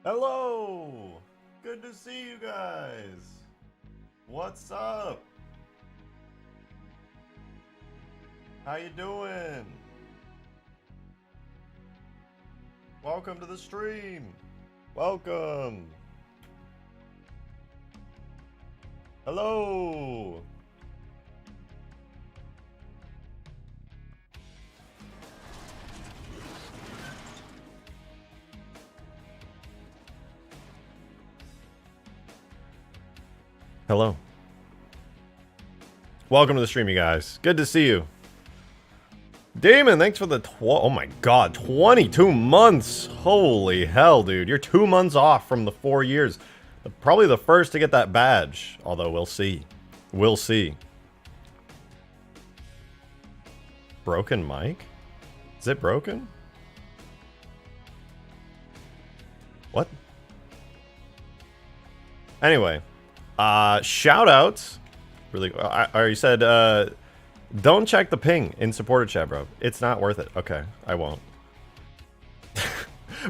Hello! Good to see you guys! What's up? How you doing? Welcome to the stream! Welcome! Hello! Hello. Welcome to the stream, you guys. Good to see you. Damon, thanks for the oh my god, 22 months. Holy hell, dude. You're 2 months off from the 4 years. Probably the first to get that badge. Although, we'll see. We'll see. Broken mic? Is it broken? What? Anyway. Shout outs. Really, or you said, don't check the ping in supporter chat, bro. It's not worth it. Okay, I won't.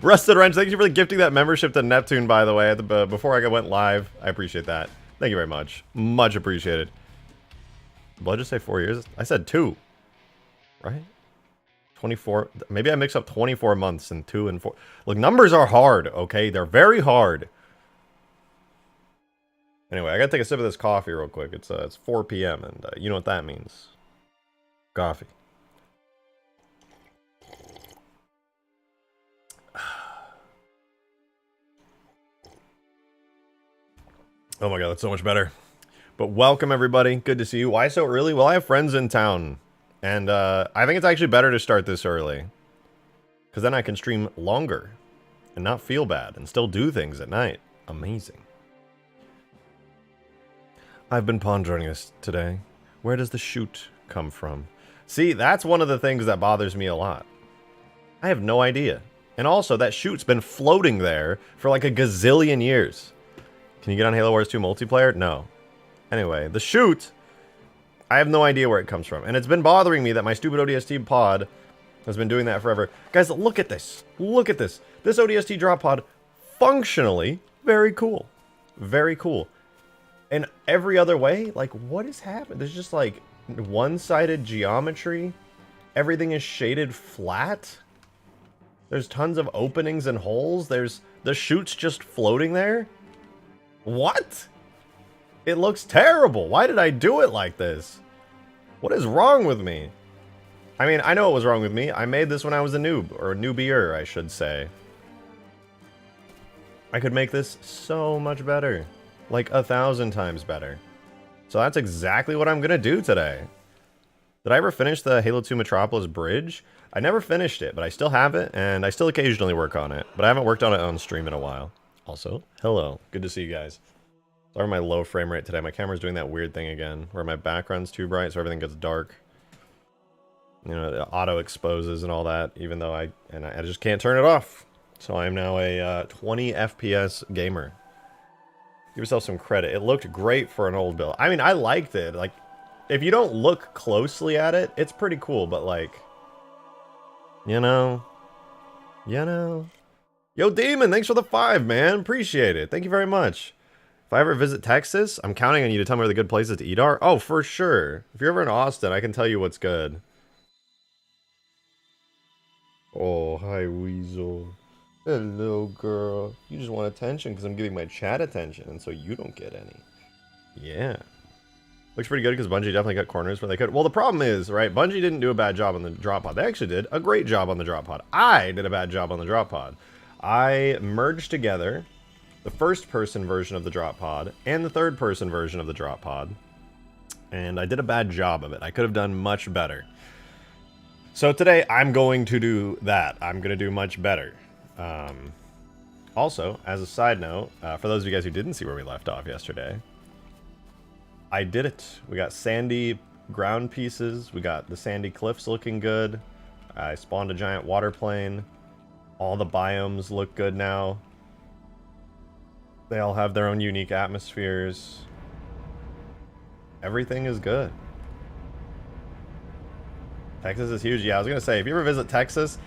Rusted Wrench, thank you for gifting that membership to Neptune, by the way, before I went live. I appreciate that. Thank you very much. Much appreciated. Did I just say 4 years? I said 2. Right? 24. Maybe I mix up 24 months and 2 and 4. Look, numbers are hard, okay? They're very hard. Anyway, I gotta take a sip of this coffee real quick. It's 4 p.m. and you know what that means. Coffee. Oh my god, that's so much better. But welcome everybody. Good to see you. Why so early? Well, I have friends in town. And I think it's actually better to start this early. Because then I can stream longer. And not feel bad. And still do things at night. Amazing. I've been pondering this today. Where does the shoot come from? See, that's one of the things that bothers me a lot. I have no idea. And also, that shoot's been floating there for like a gazillion years. Can you get on Halo Wars 2 multiplayer? No. Anyway, the shoot, I have no idea where it comes from. And it's been bothering me that my stupid ODST pod has been doing that forever. Guys, look at this. Look at this. This ODST Drop Pod, functionally, very cool. Very cool. And every other way, like, what has happened? There's just, like, one-sided geometry. Everything is shaded flat. There's tons of openings and holes. There's the shoot's just floating there. What? It looks terrible. Why did I do it like this? What is wrong with me? I mean, I know what was wrong with me. I made this when I was a noob, or a newbier, I should say. I could make this so much better. Like 1,000 times better. So that's exactly what I'm gonna do today. Did I ever finish the Halo 2 Metropolis bridge? I never finished it, but I still have it, and I still occasionally work on it. But I haven't worked on it on stream in a while. Also, hello. Good to see you guys. Sorry for my low frame rate today. My camera's doing that weird thing again, where my background's too bright, so everything gets dark. You know, it auto exposes and all that, even though I just can't turn it off. So I'm now a 20 FPS gamer. Give yourself some credit. It looked great for an old build. I mean, I liked it. Like, if you don't look closely at it, it's pretty cool, but like, you know. Yo, Demon, thanks for the 5, man. Appreciate it. Thank you very much. If I ever visit Texas, I'm counting on you to tell me where the good places to eat are. Oh, for sure. If you're ever in Austin, I can tell you what's good. Oh, hi, Weasel. Hello, girl. You just want attention because I'm giving my chat attention, and so you don't get any. Yeah. Looks pretty good because Bungie definitely cut corners where they could. Well, the problem is, right, Bungie didn't do a bad job on the Drop Pod. They actually did a great job on the Drop Pod. I did a bad job on the Drop Pod. I merged together the first-person version of the Drop Pod and the third-person version of the Drop Pod. And I did a bad job of it. I could have done much better. So today, I'm going to do that. I'm going to do much better. Also, as a side note, for those of you guys who didn't see where we left off yesterday, I did it. We got sandy ground pieces. We got the sandy cliffs looking good. I spawned a giant water plane. All the biomes look good now. They all have their own unique atmospheres. Everything is good. Texas is huge. Yeah, I was going to say, if you ever visit Texas,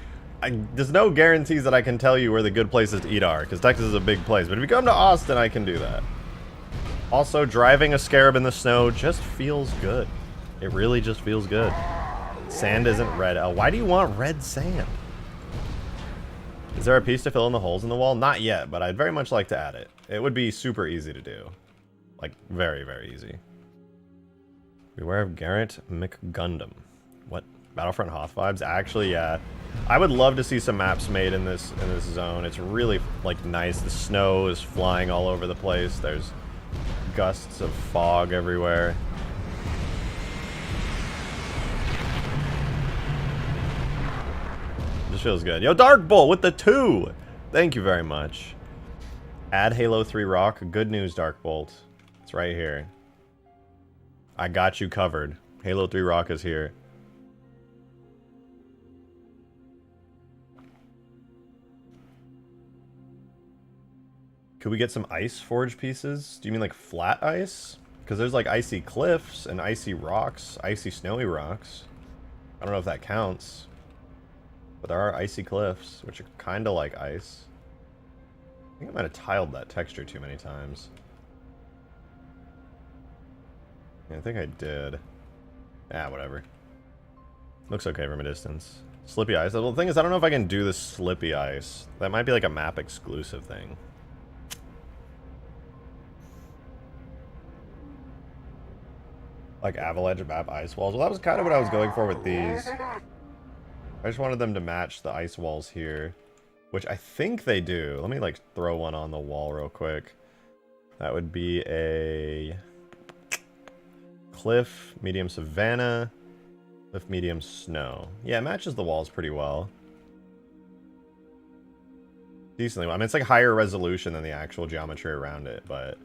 There's no guarantees that I can tell you where the good places to eat are, because Texas is a big place. But if you come to Austin, I can do that. Also, driving a Scarab in the snow just feels good. It really just feels good. Sand isn't red. Why do you want red sand? Is there a piece to fill in the holes in the wall? Not yet, but I'd very much like to add it. It would be super easy to do. Like, very, very easy. Beware of Garrett McGundam. What? Battlefront Hoth vibes? Actually, yeah. I would love to see some maps made in this zone. It's really, like, nice. The snow is flying all over the place. There's gusts of fog everywhere. Just feels good. Yo, Dark Bull with the 2! Thank you very much. Add Halo 3 Rock. Good news, Dark Bolt. It's right here. I got you covered. Halo 3 Rock is here. Could we get some ice forge pieces? Do you mean like flat ice? Because there's like icy cliffs and icy rocks, icy snowy rocks. I don't know if that counts. But there are icy cliffs, which are kind of like ice. I think I might have tiled that texture too many times. Yeah, I think I did. Ah, whatever. Looks okay from a distance. Slippy ice. The thing is, I don't know if I can do the slippy ice. That might be like a map exclusive thing. Like avalanche map ice walls. Well, that was kind of what I was going for with these. I just wanted them to match the ice walls here, which I think they do. Let me like throw one on the wall real quick. That would be a cliff, medium savanna, cliff, medium snow. Yeah, it matches the walls pretty well. Decently well. I mean, it's like higher resolution than the actual geometry around it, but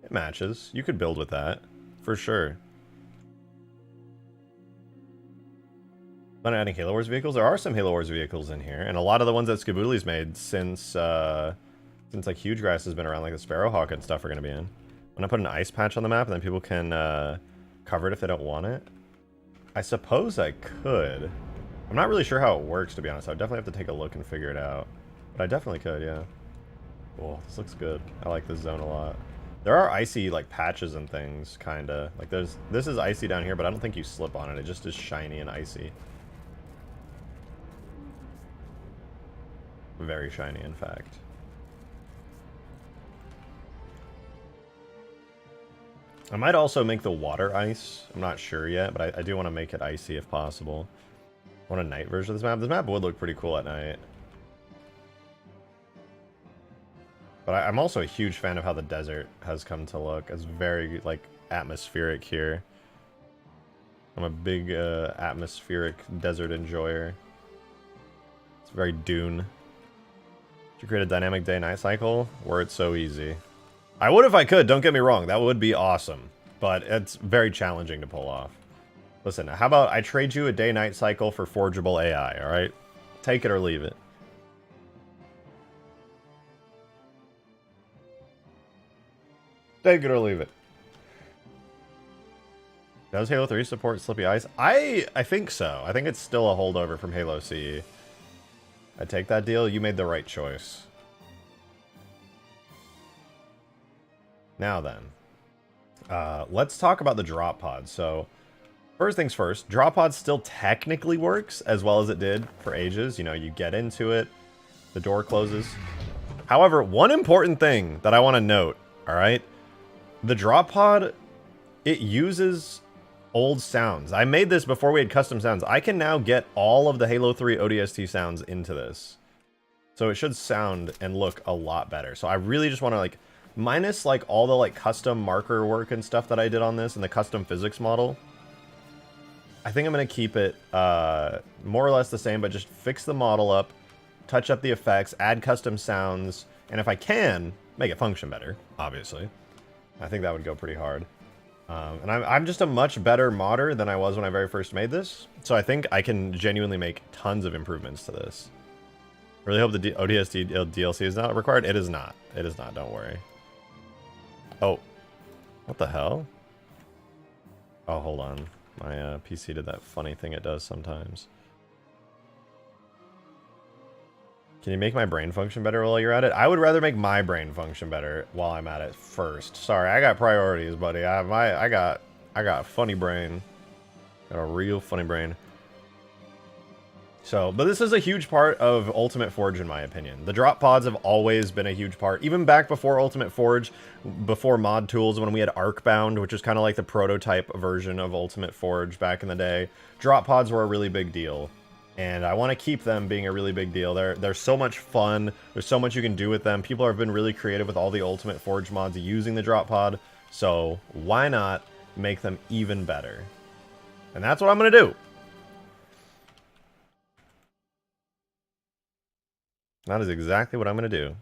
it matches. You could build with that, for sure. Not adding Halo Wars vehicles? There are some Halo Wars vehicles in here, and a lot of the ones that Skiboody's made since like Huge Grass has been around, like the Sparrowhawk and stuff, are going to be in. I'm going to put an ice patch on the map, and then people can cover it if they don't want it. I suppose I could. I'm not really sure how it works, to be honest. I would definitely have to take a look and figure it out. But I definitely could, yeah. Cool. This looks good. I like this zone a lot. There are icy, like, patches and things, kind of. Like, this is icy down here, but I don't think you slip on it. It just is shiny and icy. Very shiny, in fact. I might also make the water ice. I'm not sure yet, but I do want to make it icy if possible. I want a night version of this map. This map would look pretty cool at night. But I'm also a huge fan of how the desert has come to look. It's very, like, atmospheric here. I'm a big atmospheric desert enjoyer. It's very Dune. To create a dynamic day-night cycle where it's so easy. I would if I could, don't get me wrong. That would be awesome. But it's very challenging to pull off. Listen, how about I trade you a day-night cycle for forgeable AI, alright? Take it or leave it. Take it or leave it. Does Halo 3 support Slippy Ice? I think so. I think it's still a holdover from Halo CE. I take that deal. You made the right choice. Now then, let's talk about the drop pod. So, first things first, drop pod still technically works as well as it did for ages. You know, you get into it, the door closes. However, one important thing that I want to note, all right, the drop pod, it uses old sounds. I made this before we had custom sounds. I can now get all of the Halo 3 ODST sounds into this. So it should sound and look a lot better. So I really just want to, like, minus, like, all the, like, custom marker work and stuff that I did on this and the custom physics model, I think I'm going to keep it more or less the same, but just fix the model up, touch up the effects, add custom sounds, and if I can, make it function better, obviously. I think that would go pretty hard. And I'm just a much better modder than I was when I very first made this. So I think I can genuinely make tons of improvements to this. Really hope the ODST DLC is not required. It is not. It is not, don't worry. Oh. What the hell? Oh, hold on. My PC did that funny thing it does sometimes. Can you make my brain function better while you're at it? I would rather make my brain function better while I'm at it first. Sorry, I got priorities, buddy. I got a funny brain. Got a real funny brain. So, but this is a huge part of Ultimate Forge in my opinion. The drop pods have always been a huge part. Even back before Ultimate Forge, before mod tools, when we had Arcbound, which is kind of like the prototype version of Ultimate Forge back in the day, drop pods were a really big deal. And I want to keep them being a really big deal. They're so much fun. There's so much you can do with them. People have been really creative with all the Ultimate Forge mods using the drop pod. So why not make them even better? And that's what I'm going to do. That is exactly what I'm going to do.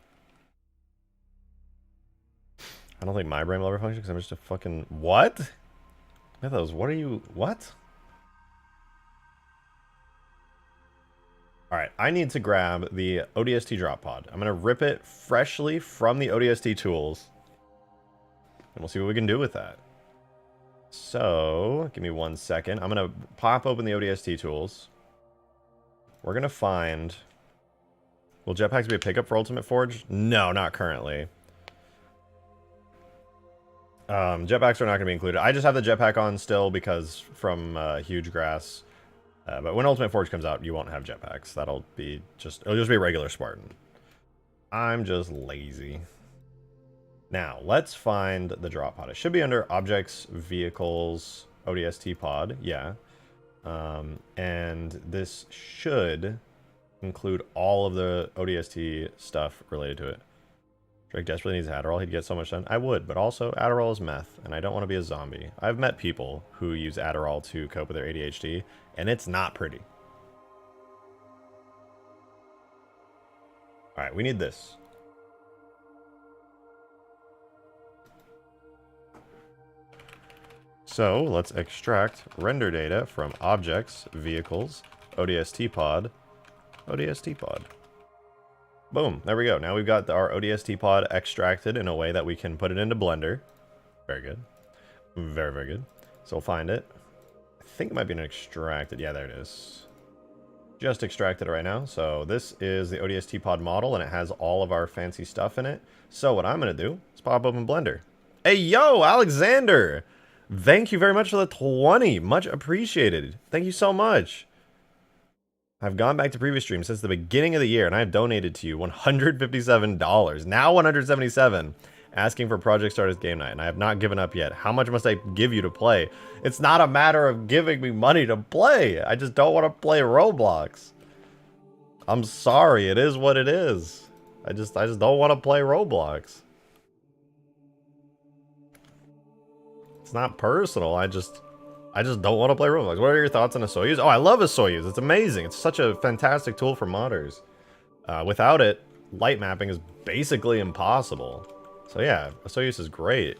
I don't think my brain will ever function because I'm just a fucking... What? Mythos, what are you... What? Alright, I need to grab the ODST Drop Pod. I'm going to rip it freshly from the ODST tools. And we'll see what we can do with that. So, give me 1 second. I'm going to pop open the ODST tools. We're going to find... Will jetpacks be a pickup for Ultimate Forge? No, not currently. Jetpacks are not going to be included. I just have the jetpack on still because from Huge Grass. But when Ultimate Forge comes out, you won't have jetpacks. It'll just be a regular Spartan. I'm just lazy. Now, let's find the drop pod. It should be under Objects, Vehicles, ODST Pod. Yeah. And this should include all of the ODST stuff related to it. Drake desperately needs Adderall. He'd get so much done. I would, but also Adderall is meth, and I don't want to be a zombie. I've met people who use Adderall to cope with their ADHD, and it's not pretty. Alright, we need this. So, let's extract render data from Objects, Vehicles, ODST Pod, ODST Pod. Boom, there we go. Now we've got our ODST pod extracted in a way that we can put it into Blender. Very good. Very, very good. So we'll find it. I think it might be an extracted. Yeah, there it is. Just extracted it right now. So this is the ODST pod model, and it has all of our fancy stuff in it. So what I'm going to do is pop open Blender. Hey, yo, Alexander! Thank you very much for the 20. Much appreciated. Thank you so much. I've gone back to previous streams since the beginning of the year, and I have donated to you $157, now $177, asking for Project Stardust Game Night, and I have not given up yet. How much must I give you to play? It's not a matter of giving me money to play. I just don't want to play Roblox. I'm sorry, it is what it is. I just don't want to play Roblox. It's not personal. I just don't want to play Roblox. What are your thoughts on a Soyuz? Oh, I love a Soyuz. It's amazing. It's such a fantastic tool for modders. Without it, light mapping is basically impossible. So yeah, a Soyuz is great.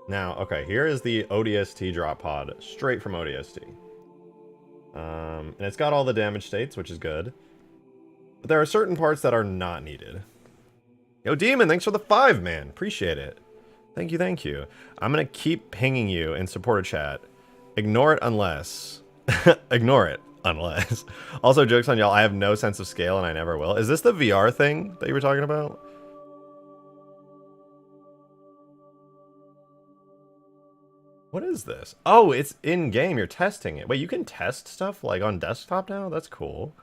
Now, okay, here is the ODST Drop Pod, straight from ODST. And it's got all the damage states, which is good. But there are certain parts that are not needed. Yo, Demon, thanks for the 5, man. Appreciate it. Thank you, thank you. I'm going to keep pinging you in supporter chat. Ignore it unless... Ignore it unless... Also, jokes on y'all, I have no sense of scale and I never will. Is this the VR thing that you were talking about? What is this? Oh, it's in-game. You're testing it. Wait, you can test stuff like on desktop now? That's cool.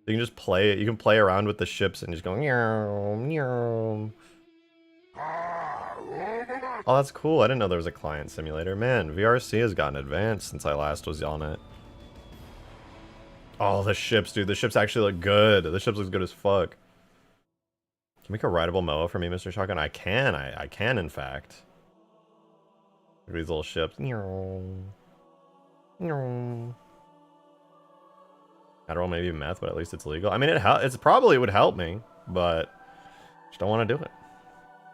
You can just play it. You can play around with the ships and just go meow, meow. Oh, that's cool. I didn't know there was a client simulator. Man, VRC has gotten advanced since I last was on it. Oh, the ships, dude. The ships actually look good. The ships look good as fuck. Can you make a rideable MOA for me, Mr. Shotgun? I can. I can, in fact. Look at these little ships. Meow. Meow. Adderall may be meth, but at least it's legal. I mean, it's probably would help me, but just don't want to do it.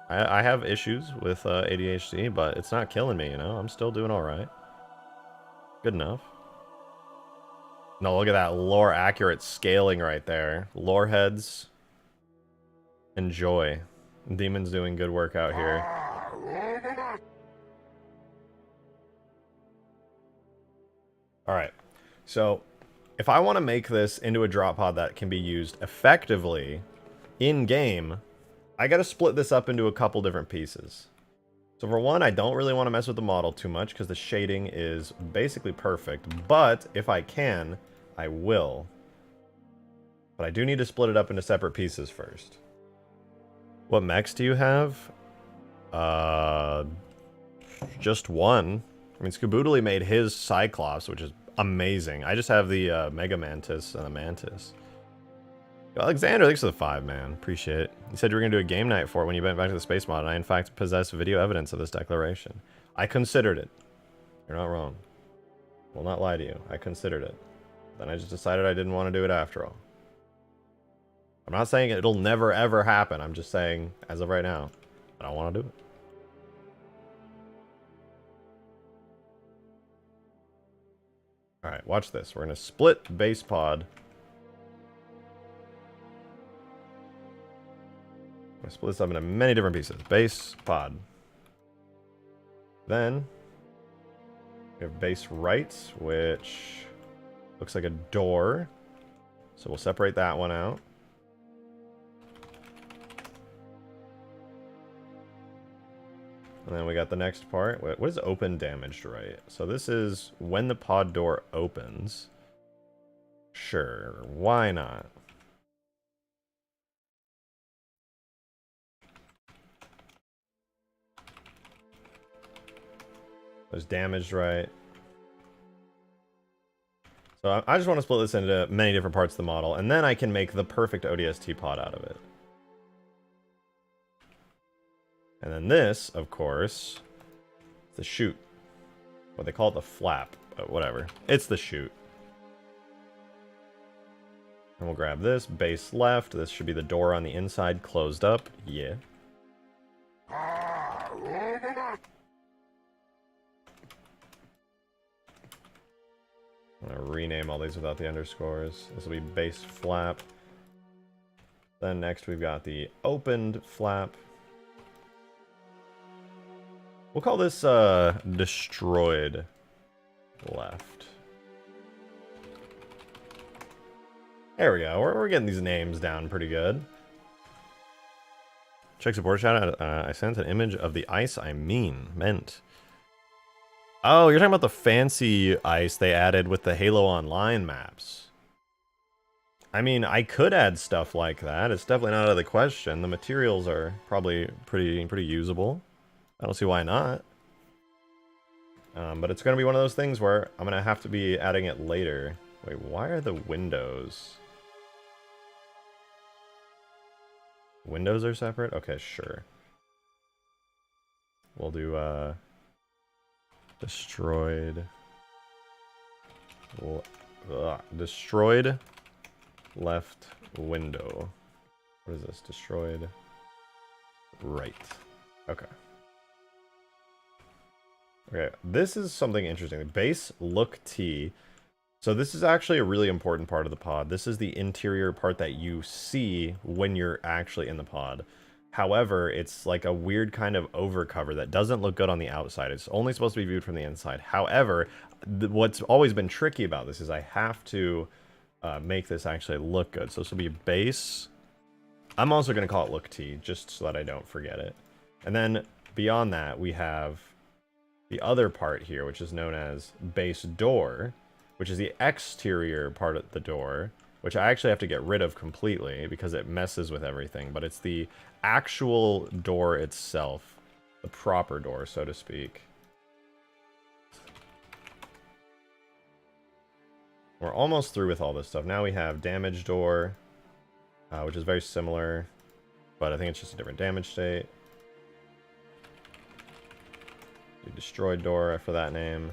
I have issues with ADHD, but it's not killing me, you know? I'm still doing all right. Good enough. No, look at that lore accurate scaling right there. Lore heads. Enjoy. Demon's doing good work out here. All right. So if I want to make this into a drop pod that can be used effectively in-game, I got to split this up into a couple different pieces. So for one, I don't really want to mess with the model too much because the shading is basically perfect. But if I can, I will. But I do need to split it up into separate pieces first. What mechs do you have? Just one. I mean, Scaboodly made his Cyclops, which is amazing. I just have the Mega Mantis and the Mantis. Alexander, thanks for the 5, man. Appreciate it. You said you were going to do a game night for it when you went back to the space mod, and I, in fact, possess video evidence of this declaration. I considered it. You're not wrong. I will not lie to you. I considered it. Then I just decided I didn't want to do it after all. I'm not saying it'll never, ever happen. I'm just saying, as of right now, I don't want to do it. Alright, watch this. We're going to split base pod. I'm going to split this up into many different pieces. Base pod. Then, we have base right, which looks like a door. So we'll separate that one out. And then we got the next part. What is open damaged right? So this is when the pod door opens. Sure, why not? There's damaged right. So I just want to split this into many different parts of the model, and then I can make the perfect ODST pod out of it. And then this, of course, is the chute. What they call it, the flap, but whatever. It's the chute. And we'll grab this, base left. This should be the door on the inside, closed up. Yeah. I'm going to rename all these without the underscores. This will be base flap. Then next we've got the opened flap. We'll call this destroyed left. There we go. We're getting these names down pretty good. Check support shout out. I sent an image of the ice I meant. Oh, you're talking about the fancy ice they added with the Halo Online maps. I mean, I could add stuff like that. It's definitely not out of the question. The materials are probably pretty usable. I don't see why not. But it's going to be one of those things where I'm going to have to be adding it later. Wait, why are the windows? Windows are separate? Okay, sure. We'll do, destroyed. Destroyed left window. What is this? Destroyed right. Okay. Okay, this is something interesting. Base look T. So this is actually a really important part of the pod. This is the interior part that you see when you're actually in the pod. However, it's like a weird kind of overcover that doesn't look good on the outside. It's only supposed to be viewed from the inside. However, what's always been tricky about this is I have to make this actually look good. So this will be base. I'm also going to call it look T, just so that I don't forget it. And then beyond that, we have the other part here, which is known as base door, which is the exterior part of the door, which I actually have to get rid of completely because it messes with everything. But it's the actual door itself, the proper door, so to speak. We're almost through with all this stuff. Now we have damage door, which is very similar, but I think it's just a different damage state. Do destroyed door for that name.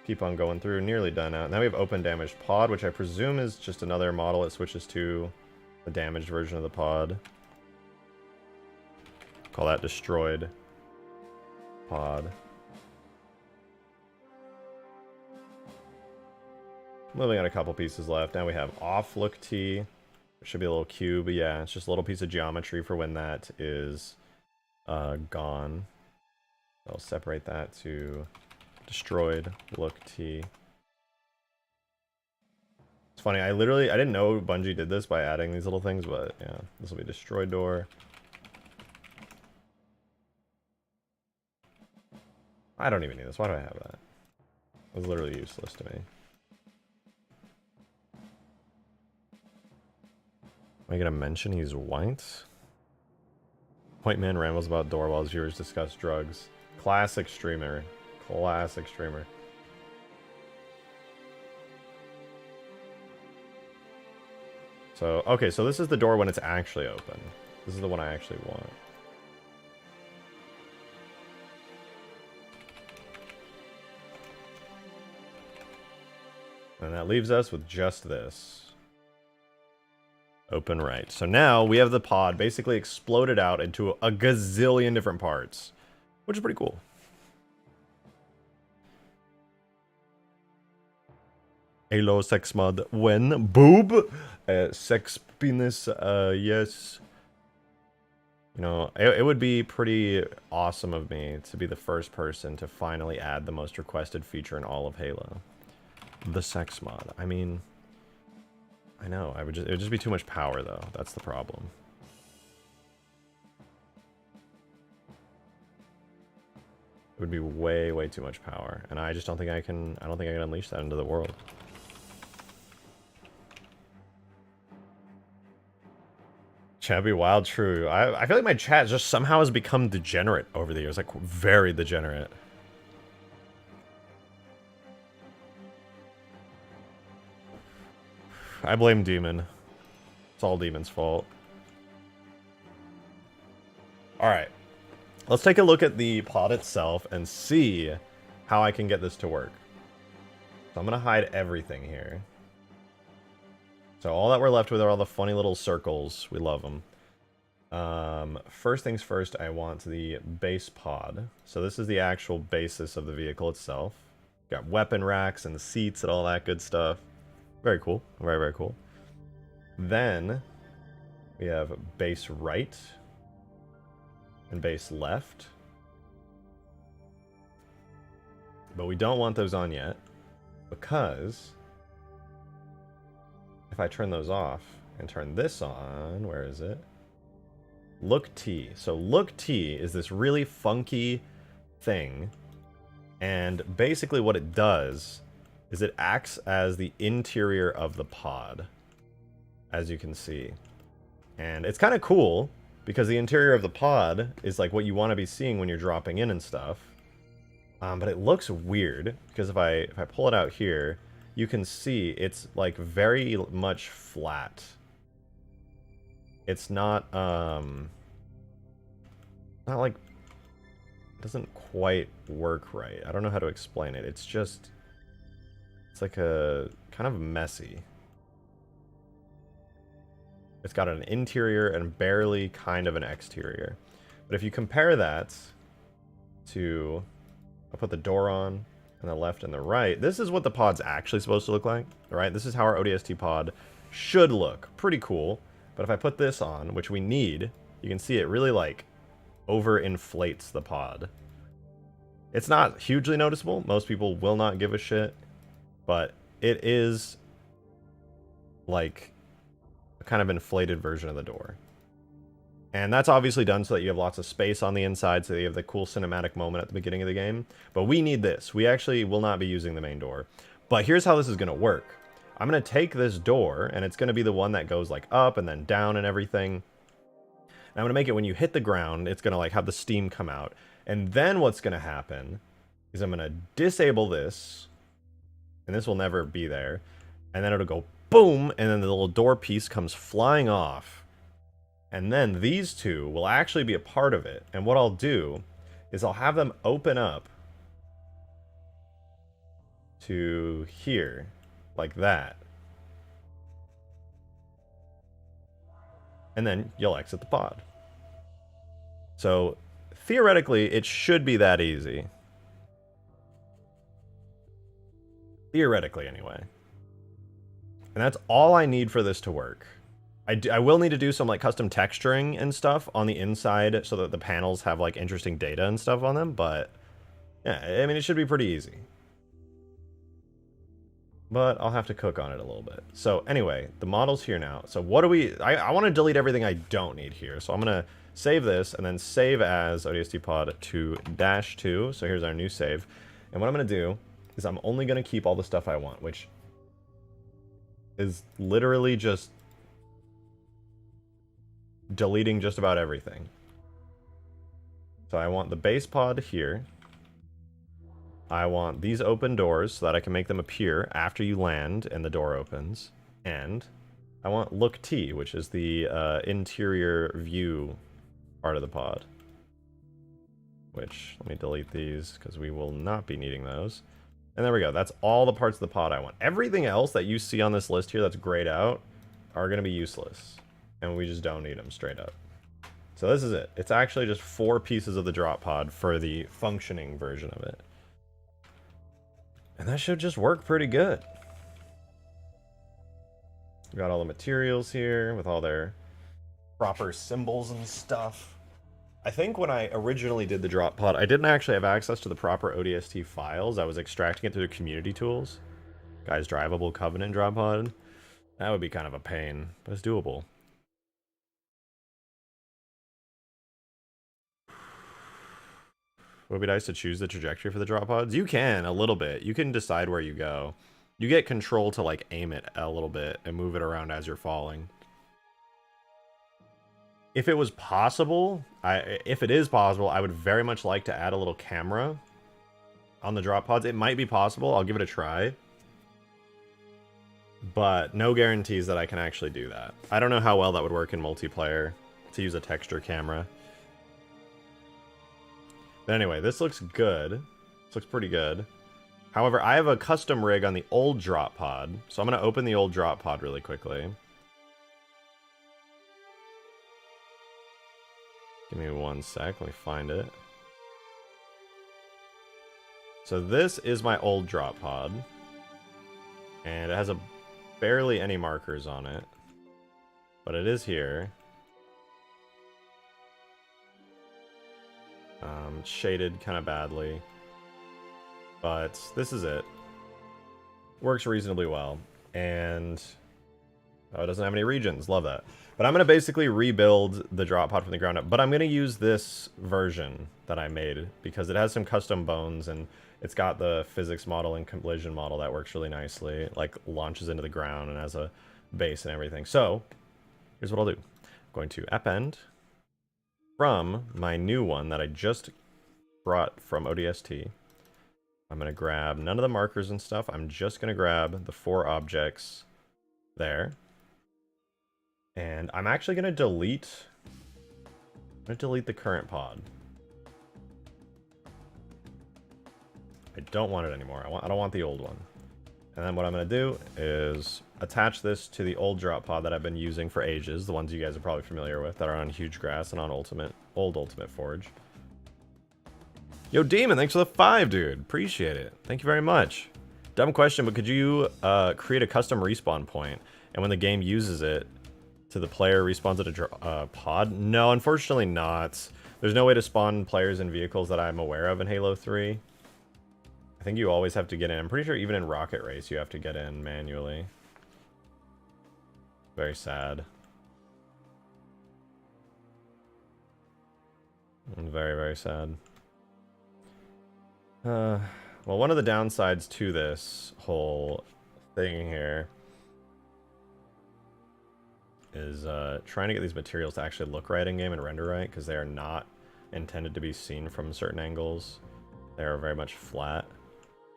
Keep on going through, nearly done out. Now we have open damaged pod, which I presume is just another model it switches to the damaged version of the pod. Call that destroyed pod. We only got a couple pieces left. Now we have off look T. It should be a little cube, but yeah, it's just a little piece of geometry for when that is gone. I'll separate that to destroyed look T. It's funny, I didn't know Bungie did this by adding these little things, but yeah, this will be destroy door. I don't even need this. Why do I have that? It was literally useless to me. Am I gonna mention he's white? White man rambles about door while his viewers discuss drugs. Classic streamer. Classic streamer. So, okay, so this is the door when it's actually open. This is the one I actually want. And that leaves us with just this. Open right. So now we have the pod basically exploded out into a gazillion different parts, which is pretty cool. Halo sex mod when boob sex penis yes. You know, it would be pretty awesome of me to be the first person to finally add the most requested feature in all of Halo. The sex mod. I mean, I know, it would just be too much power though. That's the problem. It would be way, way too much power, and I just don't think I can unleash that into the world. Chat be wild, true. I feel like my chat just somehow has become degenerate over the years, like very degenerate. I blame Demon. It's all Demon's fault. Alright. Let's take a look at the pod itself and see how I can get this to work. So I'm going to hide everything here. So all that we're left with are all the funny little circles. We love them. First things first, I want the base pod. So this is the actual basis of the vehicle itself. Got weapon racks and the seats and all that good stuff. Very cool. Very, very cool. Then we have base right and base left. But we don't want those on yet because if I turn those off and turn this on, where is it? Look T. So Look T is this really funky thing. And basically what it does is it acts as the interior of the pod, as you can see. And it's kind of cool because the interior of the pod is like what you want to be seeing when you're dropping in and stuff. But it looks weird because if I pull it out here, you can see it's like very much flat. It's not like, it doesn't quite work right. I don't know how to explain it. It's just, it's like a kind of messy. It's got an interior and barely kind of an exterior. But if you compare that to, I'll put the door on and the left and the right, this is what the pod's actually supposed to look like, right? This is how our ODST pod should look. Pretty cool. But if I put this on, which we need, you can see it really like overinflates the pod. It's not hugely noticeable. Most people will not give a shit. But it is like a kind of inflated version of the door. And that's obviously done so that you have lots of space on the inside, so that you have the cool cinematic moment at the beginning of the game. But we need this. We actually will not be using the main door. But here's how this is going to work. I'm going to take this door, and it's going to be the one that goes like up and then down and everything. And I'm going to make it when you hit the ground, it's going to like have the steam come out. And then what's going to happen is I'm going to disable this, and this will never be there. And then it'll go boom, and then the little door piece comes flying off. And then these two will actually be a part of it. And what I'll do is I'll have them open up to here, like that. And then you'll exit the pod. So theoretically, it should be that easy. Theoretically, anyway. And that's all I need for this to work. I will need to do some like custom texturing and stuff on the inside so that the panels have like interesting data and stuff on them, but yeah, I mean, it should be pretty easy. but I'll have to cook on it a little bit. So anyway, the model's here now. So what do we... I want to delete everything I don't need here. So I'm going to save this and then save as ODST Pod to -2. So here's our new save. And what I'm going to do is I'm only going to keep all the stuff I want, which is literally just deleting just about everything. So I want the base pod here. I want these open doors so that I can make them appear after you land and the door opens. And I want look T, which is the interior view part of the pod. Which, let me delete these because we will not be needing those. And there we go. That's all the parts of the pod I want. Everything else that you see on this list here that's grayed out are going to be useless. And we just don't need them straight up. So this is it. It's actually just 4 pieces of the drop pod for the functioning version of it. And that should just work pretty good. We got all the materials here with all their proper symbols and stuff. I think when I originally did the drop pod, I didn't actually have access to the proper ODST files. I was extracting it through the community tools. Guys, drivable Covenant drop pod. That would be kind of a pain, but it's doable. Would it be nice to choose the trajectory for the drop pods? You can, a little bit. You can decide where you go. You get control to, like, aim it a little bit and move it around as you're falling. If it was possible, if it is possible, I would very much like to add a little camera on the drop pods. It might be possible. I'll give it a try. But no guarantees that I can actually do that. I don't know how well that would work in multiplayer to use a texture camera. But anyway, this looks good. This looks pretty good. However, I have a custom rig on the old drop pod, so I'm going to open the old drop pod really quickly. Give me one sec, let me find it. So this is my old drop pod. And it has barely any markers on it. But it is here. Shaded kind of badly. But this is it. Works reasonably well. And oh, it doesn't have any regions. Love that. But I'm going to basically rebuild the drop pod from the ground up. But I'm going to use this version that I made because it has some custom bones and it's got the physics model and collision model that works really nicely. Like launches into the ground and has a base and everything. So here's what I'll do. I'm going to append from my new one that I just brought from ODST. I'm going to grab none of the markers and stuff. I'm just going to grab the 4 objects there. And I'm actually going to delete the current pod. I don't want it anymore. I don't want the old one. And then what I'm going to do is attach this to the old drop pod that I've been using for ages. The ones you guys are probably familiar with that are on Huge Grass and on old Ultimate Forge. Yo, Demon, thanks for the 5, dude. Appreciate it. Thank you very much. Dumb question, but could you create a custom respawn point? And when the game uses it, to the player respawns at a pod? No, unfortunately not. There's no way to spawn players in vehicles that I'm aware of in Halo 3. I think you always have to get in. I'm pretty sure even in Rocket Race you have to get in manually. Very sad. Very, very sad. Well, one of the downsides to this whole thing here is trying to get these materials to actually look right in game and render right, because they are not intended to be seen from certain angles. They are very much flat.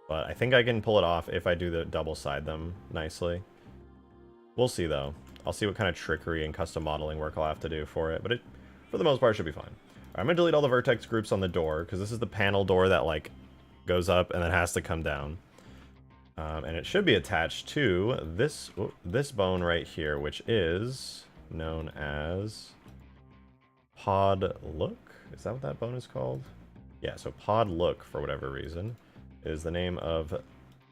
But I think I can pull it off if I do the double side them nicely. We'll see though. I'll see what kind of trickery and custom modeling work I'll have to do for it, but it, for the most part, should be fine. I'm gonna delete all the vertex groups on the door, because this is the panel door that like goes up and then has to come down. And it should be attached to this bone right here, which is known as pod look. Is that what that bone is called? Yeah, so pod look, for whatever reason, is the name of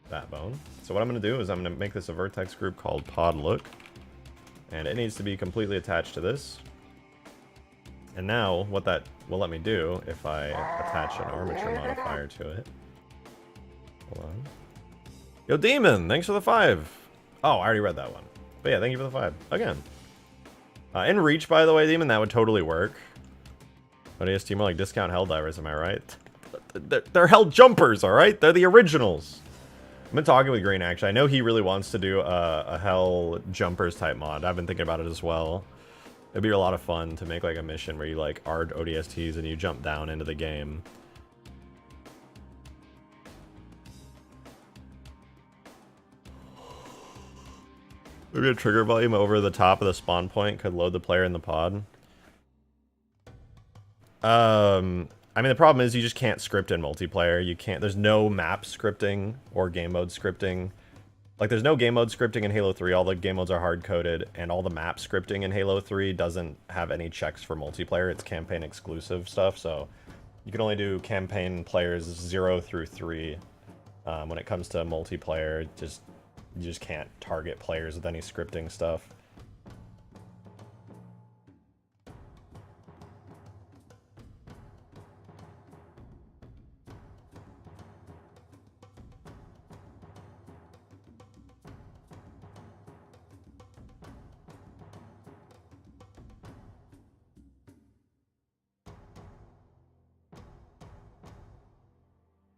that bone. So what I'm going to do is I'm going to make this a vertex group called pod look. And it needs to be completely attached to this. And now what that will let me do, if I attach an armature modifier to it. Hold on. Yo, Demon, thanks for the 5. Oh, I already read that one. But yeah, thank you for the 5. Again. In Reach, by the way, Demon, that would totally work. ODST more like discount Helldivers, am I right? They're Hell Jumpers, alright? They're the originals. I've been talking with Green, actually. I know he really wants to do a Hell Jumpers type mod. I've been thinking about it as well. It'd be a lot of fun to make like a mission where you like are ODSTs and you jump down into the game. Maybe a trigger volume over the top of the spawn point could load the player in the pod. I mean, the problem is you just can't script in multiplayer. You can't, there's no map scripting or game mode scripting. Like, there's no game mode scripting in Halo 3. All the game modes are hard-coded, and all the map scripting in Halo 3 doesn't have any checks for multiplayer. It's campaign exclusive stuff, so you can only do campaign players 0 through 3. When it comes to multiplayer, you just can't target players with any scripting stuff.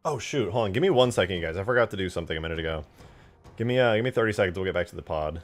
Oh shoot, hold on, give me 1 second, guys. I forgot to do something a minute ago. Give me 30 seconds, we'll get back to the pod.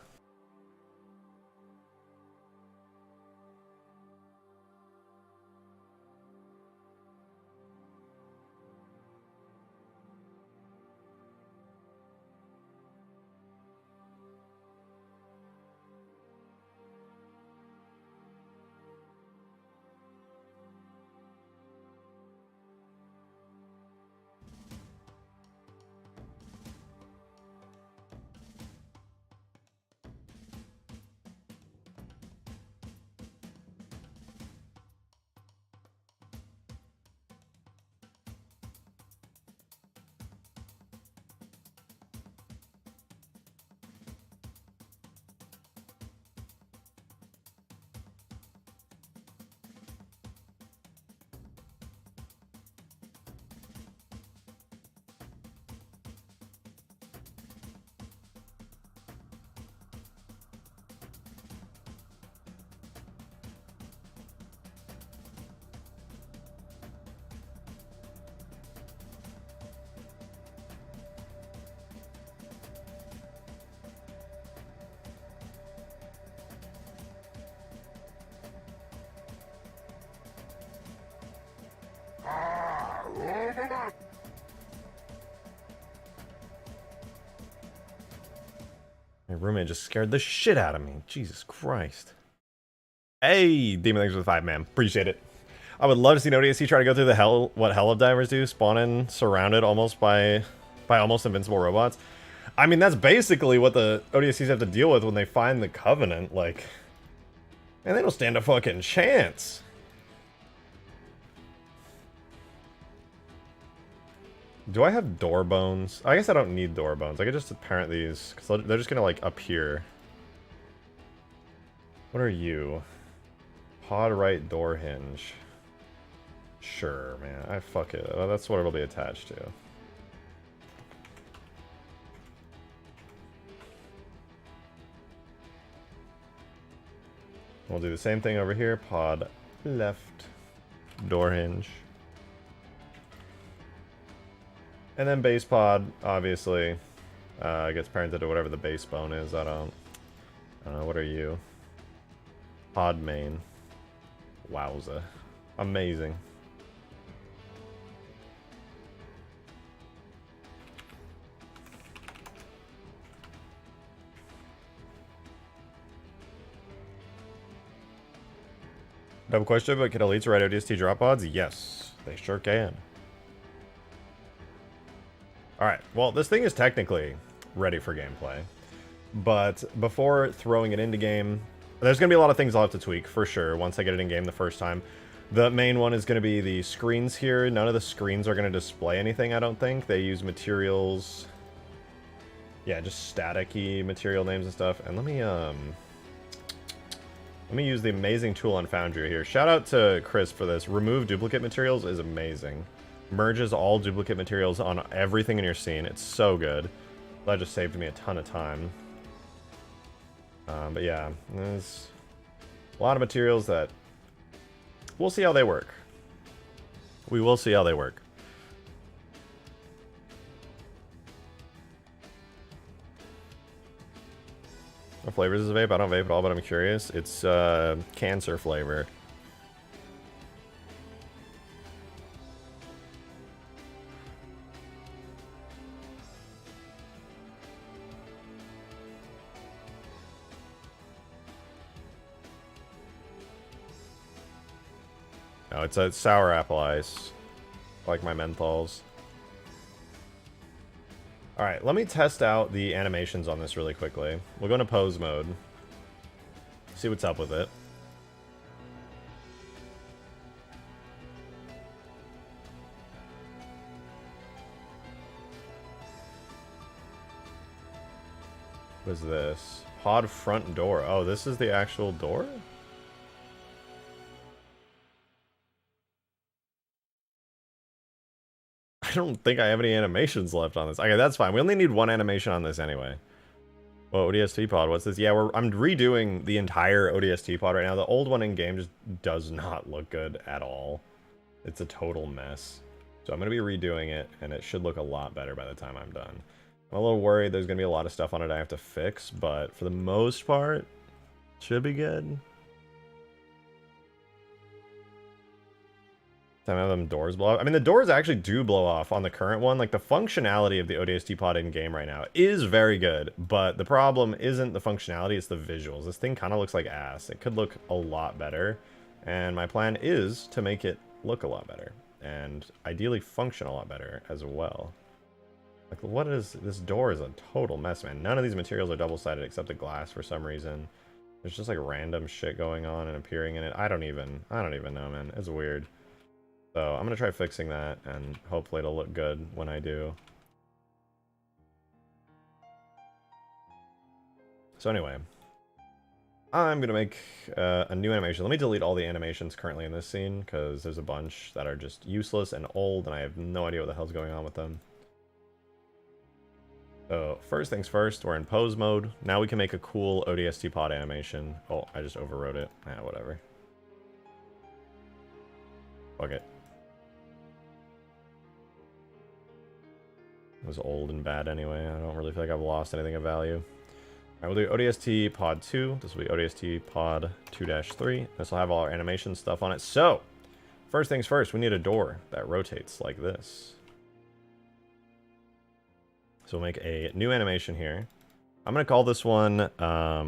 My roommate just scared the shit out of me. Jesus Christ. Hey, Demon, thanks for the 5, man. Appreciate it. I would love to see an ODST try to go through the hell, what Hell of Divers do, spawning surrounded almost by almost invincible robots. I mean, that's basically what the ODSTs have to deal with when they find the Covenant, like, and they don't stand a fucking chance. Do I have door bones? I guess I don't need door bones. I could just parent these, because they're just gonna, like, appear. What are you? Pod right door hinge. Sure, man. Fuck it. That's what it'll be attached to. We'll do the same thing over here. Pod left door hinge. And then base pod, obviously, gets parented to whatever the base bone is. I don't know. What are you? Pod main. Wowza. Amazing. Double question, but can elites write ODST drop pods? Yes, they sure can. Alright, well, this thing is technically ready for gameplay. But before throwing it into game, there's going to be a lot of things I'll have to tweak, for sure, once I get it in game the first time. The main one is going to be the screens here. None of the screens are going to display anything, I don't think. They use materials. Yeah, just static-y material names and stuff. And let me use the amazing tool on Foundry here. Shout out to Chris for this. Remove duplicate materials is amazing. Merges all duplicate materials on everything in your scene. It's so good. That just saved me a ton of time. But yeah, there's a lot of materials that we'll see how they work. We will see how they work. What flavor is this vape? I don't vape at all, but I'm curious. It's cancer flavor. No, it's a sour apple ice. I like my menthols. Alright, let me test out the animations on this really quickly. We'll go into pose mode. See what's up with it. What is this? Pod front door. Oh, this is the actual door? I don't think I have any animations left on this. Okay, that's fine. We only need one animation on this anyway. Well, ODST pod, what's this? Yeah, I'm redoing the entire ODST pod right now. The old one in game just does not look good at all. It's a total mess. So I'm going to be redoing it, and it should look a lot better by the time I'm done. I'm a little worried there's going to be a lot of stuff on it I have to fix, but for the most part, it should be good. Time to have them doors blow off. I mean, the doors actually do blow off on the current one. Like, the functionality of the ODST pod in game right now is very good, but the problem isn't the functionality, it's the visuals. This thing kind of looks like ass. It could look a lot better, and my plan is to make it look a lot better, and ideally function a lot better as well. Like, what is... This door is a total mess, man. None of these materials are double-sided except the glass for some reason. There's just, like, random shit going on and appearing in it. I don't even know, man. It's weird. So I'm going to try fixing that, and hopefully it'll look good when I do. So anyway, I'm going to make a new animation. Let me delete all the animations currently in this scene, because there's a bunch that are just useless and old, and I have no idea what the hell's going on with them. So first things first, we're in pose mode. Now we can make a cool ODST pod animation. Oh, I just overwrote it. Ah, whatever. Fuck it. It was old and bad anyway. I don't really feel like I've lost anything of value. Alright, we'll do ODST pod 2. This will be ODST pod 2-3. This will have all our animation stuff on it. So, first things first, we need a door that rotates like this. So we'll make a new animation here. I'm going to call this one, I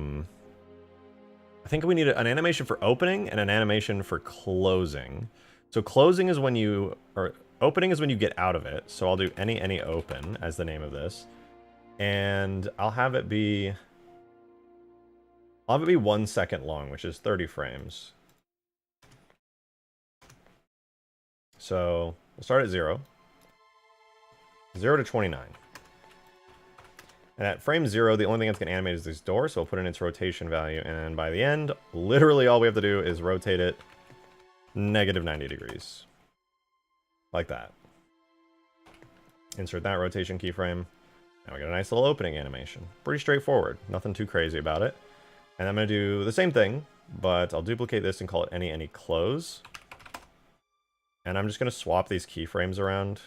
think we need an animation for opening and an animation for closing. So closing is when you, or opening is when you get out of it. So I'll do any open as the name of this. And I'll have it be 1 second long, which is 30 frames. So we'll start at 0. 0 to 29. And at frame 0, the only thing that's going to animate is this door, so we'll put in its rotation value, and by the end, literally all we have to do is rotate it -90 degrees. Like that. Insert that rotation keyframe. Now we got a nice little opening animation. Pretty straightforward. Nothing too crazy about it. And I'm going to do the same thing, but I'll duplicate this and call it any close. And I'm just going to swap these keyframes around.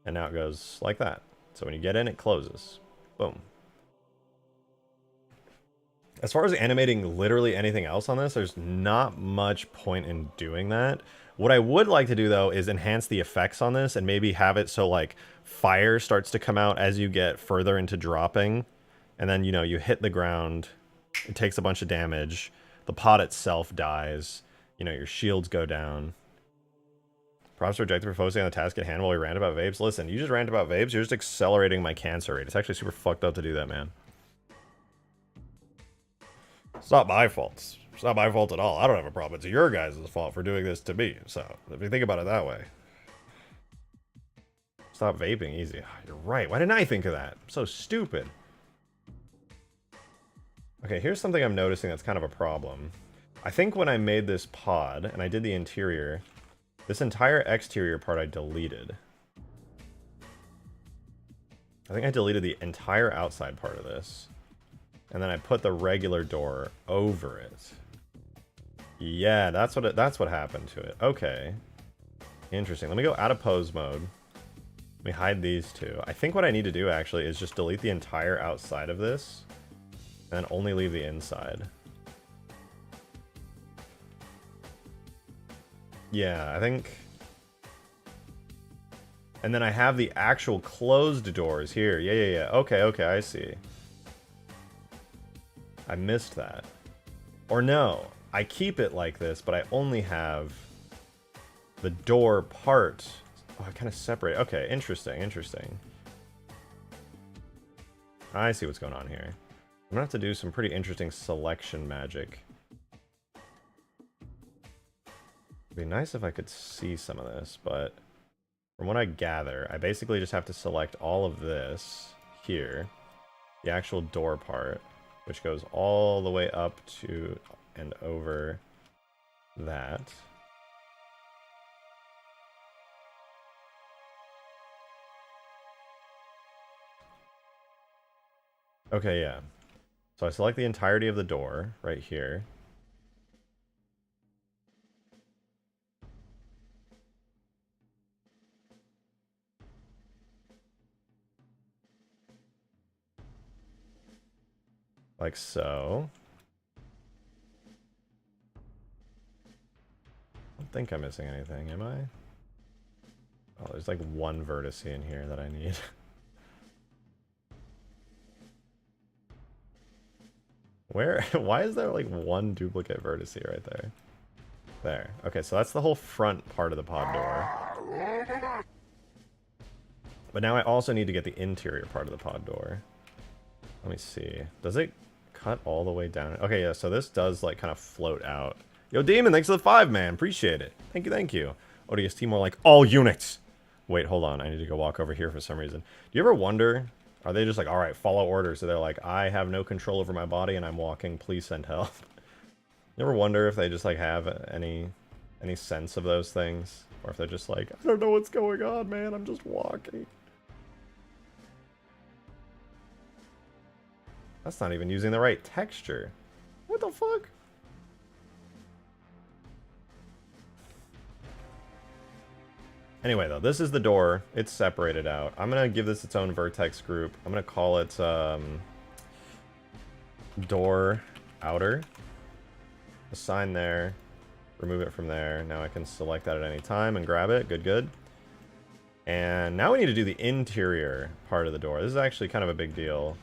And now it goes like that. So when you get in, it closes. Boom. As far as animating literally anything else on this, there's not much point in doing that. What I would like to do, though, is enhance the effects on this and maybe have it so, like, fire starts to come out as you get further into dropping. And then, you know, you hit the ground, it takes a bunch of damage, the pod itself dies, you know, your shields go down. Props rejected for focusing on the task at hand while we rant about vapes. Listen, you just rant about vapes, you're just accelerating my cancer rate. It's actually super fucked up to do that, man. It's not my fault. It's not my fault at all. I don't have a problem. It's your guys' fault for doing this to me. So, if you think about it that way. Stop vaping, easy. You're right. Why didn't I think of that? I'm so stupid. Okay, here's something I'm noticing that's kind of a problem. I think when I made this pod, and I did the interior, this entire exterior part I deleted. I think I deleted the entire outside part of this. And then I put the regular door over it. Yeah, that's what happened to it. Okay. Interesting. Let me go out of pose mode. Let me hide these two. I think what I need to do actually is just delete the entire outside of this and only leave the inside. Yeah, I think... And then I have the actual closed doors here. Yeah. Okay, I see. I missed that. Or no, I keep it like this, but I only have the door part. Oh, I kind of separate. Okay, interesting. I see what's going on here. I'm gonna have to do some pretty interesting selection magic. It'd be nice if I could see some of this, but from what I gather, I basically just have to select all of this here, the actual door part, which goes all the way up to and over that. Okay, yeah. So I select the entirety of the door right here. Like so. I don't think I'm missing anything, am I? Oh, there's like one vertex in here that I need. Where? Why is there like one duplicate vertex right there? There. Okay, so that's the whole front part of the pod door. But now I also need to get the interior part of the pod door. Let me see. Does it cut all the way down? Okay, yeah, so this does like kind of float out. Yo, Demon, thanks for the 5, man. Appreciate it. Thank you. ODST more like all units. Wait, hold on. I need to go walk over here for some reason. Do you ever wonder, are they just like, all right, follow orders? So they're like, I have no control over my body and I'm walking. Please send help. You ever wonder if they just like have any sense of those things? Or if they're just like, I don't know what's going on, man. I'm just walking. That's not even using the right texture. What the fuck? Anyway, though, this is the door. It's separated out. I'm going to give this its own vertex group. I'm going to call it door outer. Assign there. Remove it from there. Now I can select that at any time and grab it. Good. And now we need to do the interior part of the door. This is actually kind of a big deal.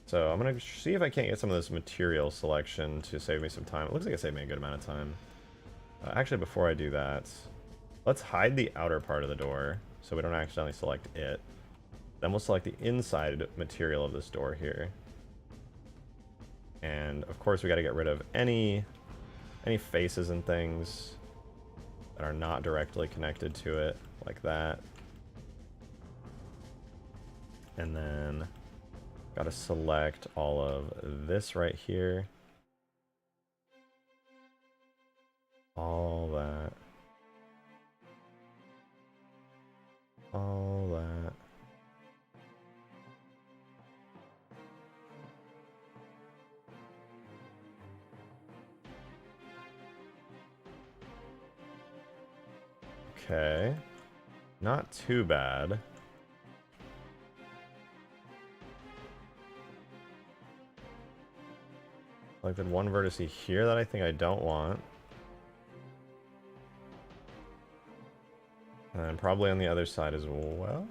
So I'm going to see if I can't get some of this material selection to save me some time. It looks like it saved me a good amount of time. Actually, before I do that, let's hide the outer part of the door so we don't accidentally select it. Then we'll select the inside material of this door here. And of course we got to get rid of any faces and things that are not directly connected to it, like that. And then got to select all of this right here. All that. All that. Okay. Not too bad. Like the one vertex here that I think I don't want. And probably on the other side as well.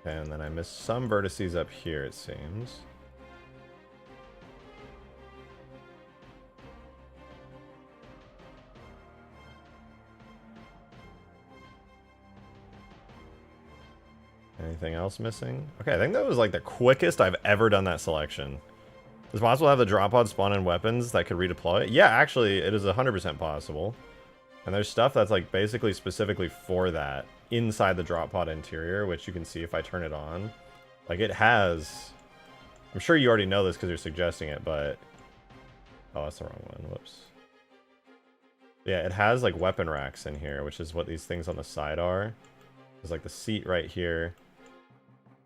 Okay, and then I missed some vertices up here, it seems. Anything else missing? Okay, I think that was like the quickest I've ever done that selection. Is it possible to have the drop pod spawn in weapons that could redeploy? Yeah, actually, it is 100% possible. And there's stuff that's like basically specifically for that inside the drop pod interior, which you can see if I turn it on. Like, it has... I'm sure you already know this because you're suggesting it, but... Oh, that's the wrong one. Whoops. Yeah, it has, like, weapon racks in here, which is what these things on the side are. There's, like, the seat right here.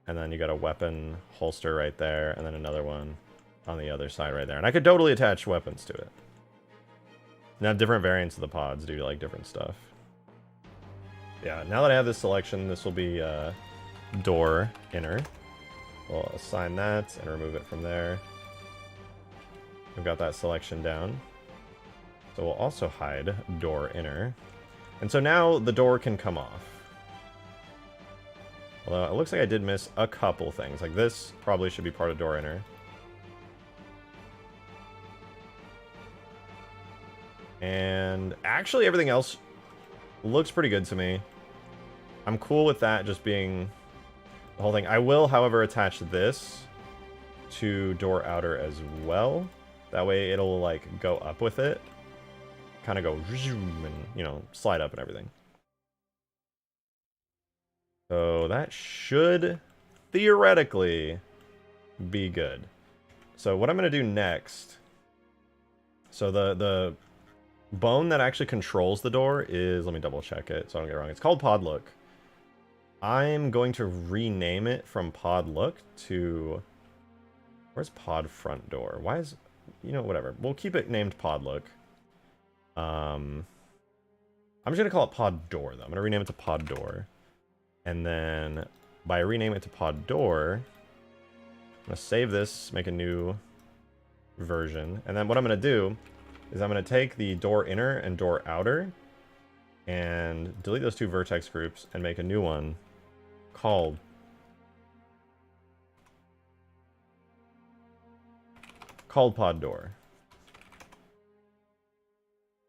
And then you got a weapon holster right there, and then another one on the other side right there. And I could totally attach weapons to it. And have different variants of the pods do, like, different stuff. Yeah, now that I have this selection, this will be door inner. We'll assign that and remove it from there. We've got that selection down. So we'll also hide door inner. And so now the door can come off. Although it looks like I did miss a couple things. Like this probably should be part of door inner. And actually everything else looks pretty good to me. I'm cool with that just being the whole thing. I will, however, attach this to door outer as well. That way it'll, like, go up with it. Kind of go and, you know, slide up and everything. So that should theoretically be good. So what I'm going to do next... So the bone that actually controls the door is... Let me double check it so I don't get it wrong. It's called pod look. I'm going to rename it from pod look to... Where's pod front door? Why is... You know, whatever. We'll keep it named pod look. I'm just going to call it pod door, though. I'm going to rename it to pod door. And then by renaming it to pod door, I'm going to save this, make a new version. And then what I'm going to do is I'm going to take the door inner and door outer and delete those two vertex groups and make a new one called pod door.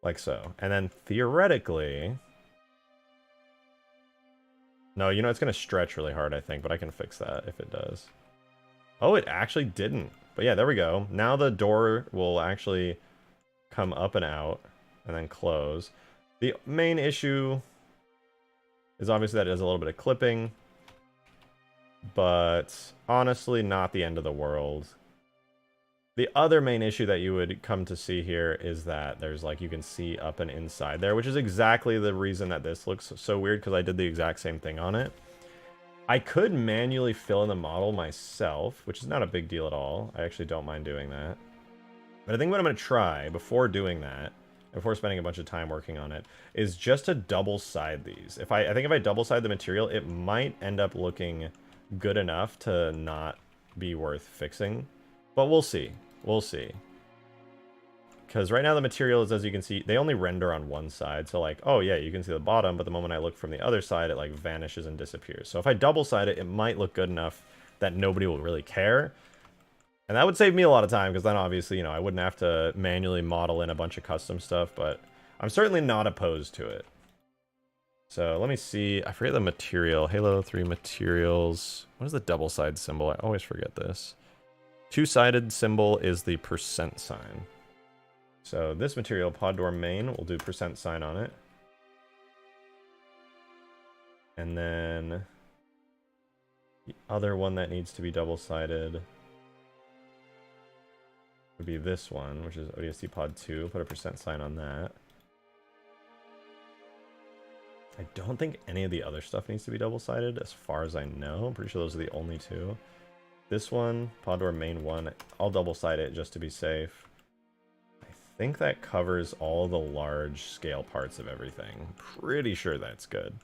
Like so. And then theoretically... No, you know, it's going to stretch really hard, I think, but I can fix that if it does. Oh, it actually didn't. But yeah, there we go. Now the door will actually come up and out and then close. The main issue is obviously that it does a little bit of clipping, but honestly, not the end of the world. The other main issue that you would come to see here is that there's, like, you can see up and inside there, which is exactly the reason that this looks so weird, because I did the exact same thing on it. I could manually fill in the model myself, which is not a big deal at all. I actually don't mind doing that. But I think what I'm going to try before doing that, before spending a bunch of time working on it, is just to double side these. I think if I double side the material, it might end up looking good enough to not be worth fixing. But we'll see. We'll see. Because right now the materials, as you can see, they only render on one side. So like, oh yeah, you can see the bottom, but the moment I look from the other side, it like vanishes and disappears. So if I double side it, it might look good enough that nobody will really care. And that would save me a lot of time, because then obviously, you know, I wouldn't have to manually model in a bunch of custom stuff, but I'm certainly not opposed to it. So let me see. I forget the material. Halo 3 materials. What is the double side symbol? I always forget this. Two-sided symbol is the percent sign. So this material, pod door main, we'll do percent sign on it. And then the other one that needs to be double-sided would be this one, which is ODST pod 2. Put a percent sign on that. I don't think any of the other stuff needs to be double-sided, as far as I know. I'm pretty sure those are the only two. This one, pod door main 1, I'll double-side it just to be safe. I think that covers all the large-scale parts of everything. Pretty sure that's good.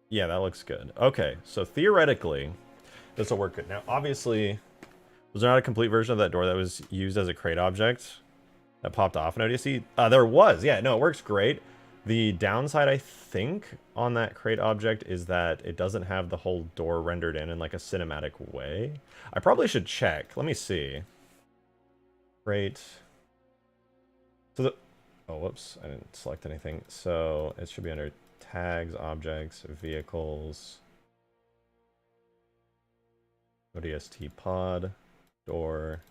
Yeah, that looks good. Okay, so theoretically, this will work good. Now, obviously, was there not a complete version of that door that was used as a crate object that popped off in ODST? There was. Yeah, no, it works great. The downside, I think, on that crate object is that it doesn't have the whole door rendered in like a cinematic way. I probably should check. Let me see. Crate. So the... Oh, whoops. I didn't select anything. So it should be under tags, objects, vehicles, ODST pod, door.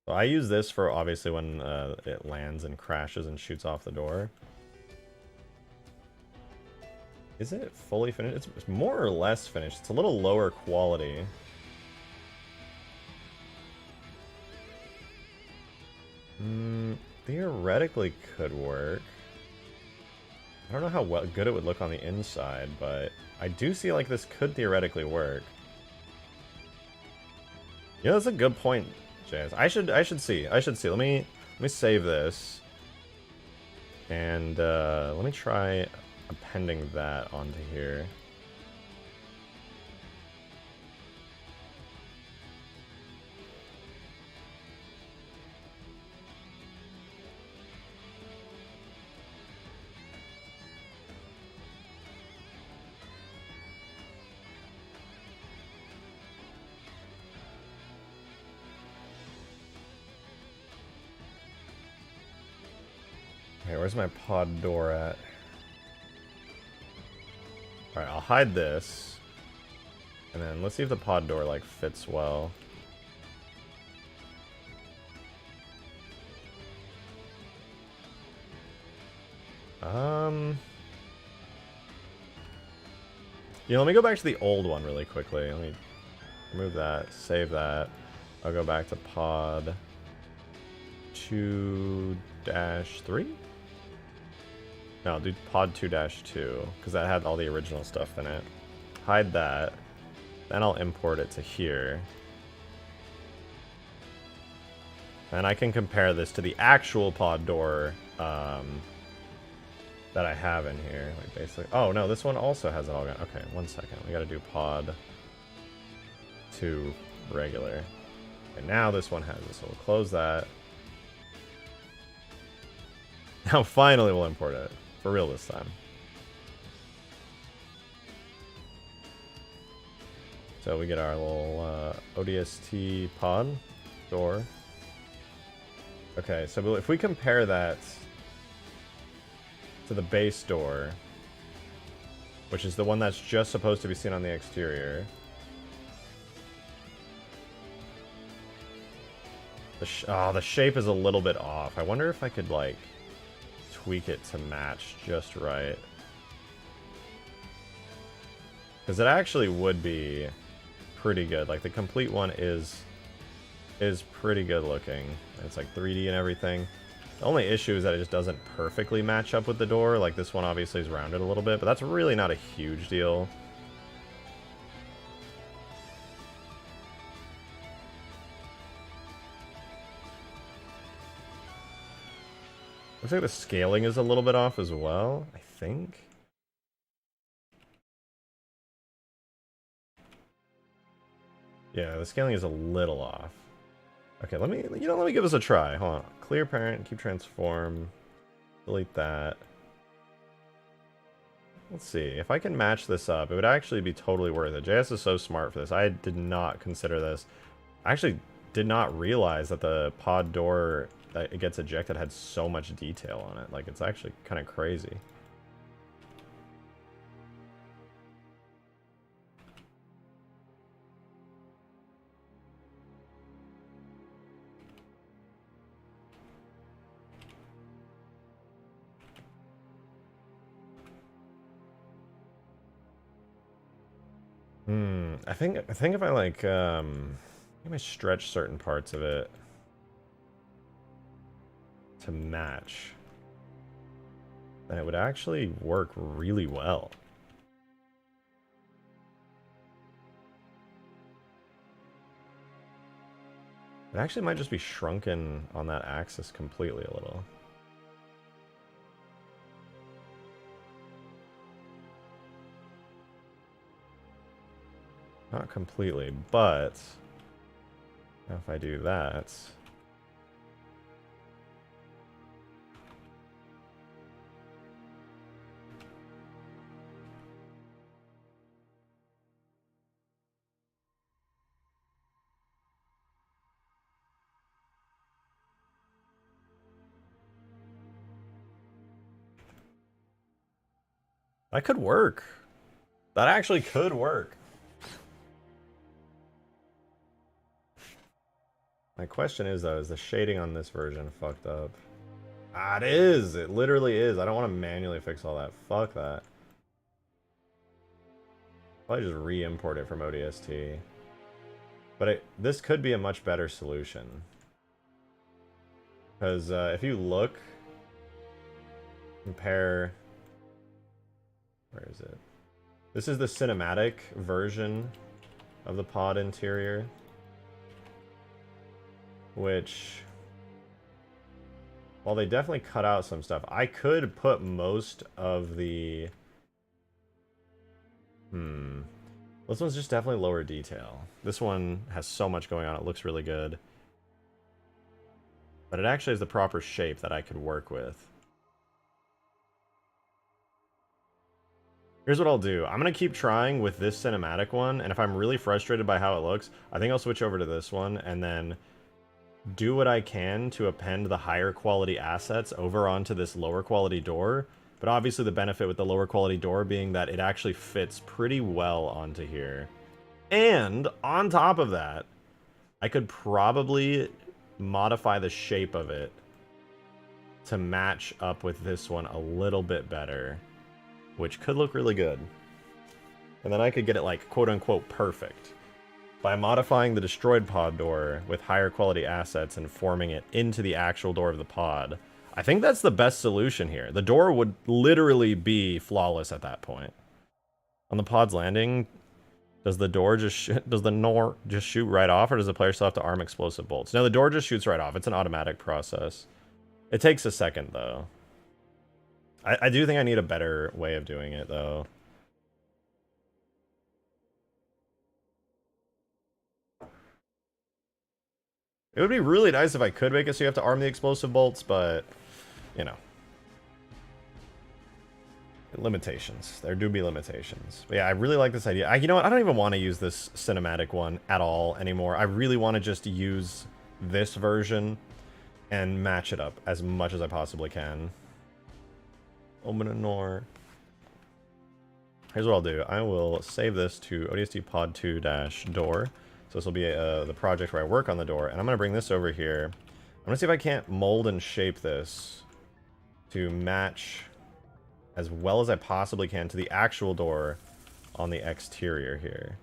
So I use this for obviously when it lands and crashes and shoots off the door. Is it fully finished? It's more or less finished. It's a little lower quality. Theoretically could work. I don't know how good it would look on the inside, but I do see like this could theoretically work. Yeah, that's a good point, Jazz. I should see. Let me save this. And let me try appending that onto here. Okay, where's my pod door at? Alright, I'll hide this. And then let's see if the pod door, like, fits well. Yeah, let me go back to the old one really quickly. Let me remove that, save that. I'll go back to pod 2-3? No, do pod 2-2, because that had all the original stuff in it. Hide that. Then I'll import it to here. And I can compare this to the actual pod door that I have in here. Like basically, oh no, this one also has it all gone. Okay, 1 second. We gotta do pod 2 regular. And now this one has it, so we'll close that. Now finally we'll import it. For real this time. So we get our little ODST pod door. Okay, so if we compare that to the base door, which is the one that's just supposed to be seen on the exterior. The shape is a little bit off. I wonder if I could, like, tweak it to match just right. Because it actually would be pretty good. Like, the complete one is pretty good looking. It's like 3D and everything. The only issue is that it just doesn't perfectly match up with the door. Like, this one obviously is rounded a little bit, but that's really not a huge deal. Looks like the scaling is a little bit off as well, I think. Yeah, the scaling is a little off. Okay, let me give this a try. Hold on. Clear parent, keep transform, delete that. Let's see. If I can match this up, it would actually be totally worth it. JS is so smart for this. I did not consider this. I actually did not realize that the pod door that it gets ejected had so much detail on it. Like, it's actually kind of crazy. I think if I like if I stretch certain parts of it to match, then it would actually work really well. It actually might just be shrunken on that axis completely a little. Not completely, but if I do that, that could work. That actually could work. My question is, though, is the shading on this version fucked up? Ah, it is! It literally is. I don't want to manually fix all that. Fuck that. Probably just re-import it from ODST. But this could be a much better solution. Because if you look, compare, where is it? This is the cinematic version of the pod interior, which, while they definitely cut out some stuff, I could put most of the, this one's just definitely lower detail. This one has so much going on, it looks really good. But it actually has the proper shape that I could work with. Here's what I'll do. I'm going to keep trying with this cinematic one, and if I'm really frustrated by how it looks, I think I'll switch over to this one, and then do what I can to append the higher quality assets over onto this lower quality door. But obviously the benefit with the lower quality door being that it actually fits pretty well onto here. And on top of that, I could probably modify the shape of it to match up with this one a little bit better, which could look really good. And then I could get it like quote-unquote perfect by modifying the destroyed pod door with higher quality assets and forming it into the actual door of the pod. I think that's the best solution here. The door would literally be flawless at that point. On the pod's landing, does the door just does the NOR just shoot right off, or does the player still have to arm explosive bolts? No, the door just shoots right off. It's an automatic process. It takes a second though. I do think I need a better way of doing it though. It would be really nice if I could make it so you have to arm the explosive bolts, but you know. Limitations. There do be limitations. But yeah, I really like this idea. You know what? I don't even want to use this cinematic one at all anymore. I really want to just use this version and match it up as much as I possibly can. Omenor. Here's what I'll do. I will save this to ODST Pod 2-door. So this will be the project where I work on the door. And I'm going to bring this over here. I'm going to see if I can't mold and shape this to match as well as I possibly can to the actual door on the exterior here.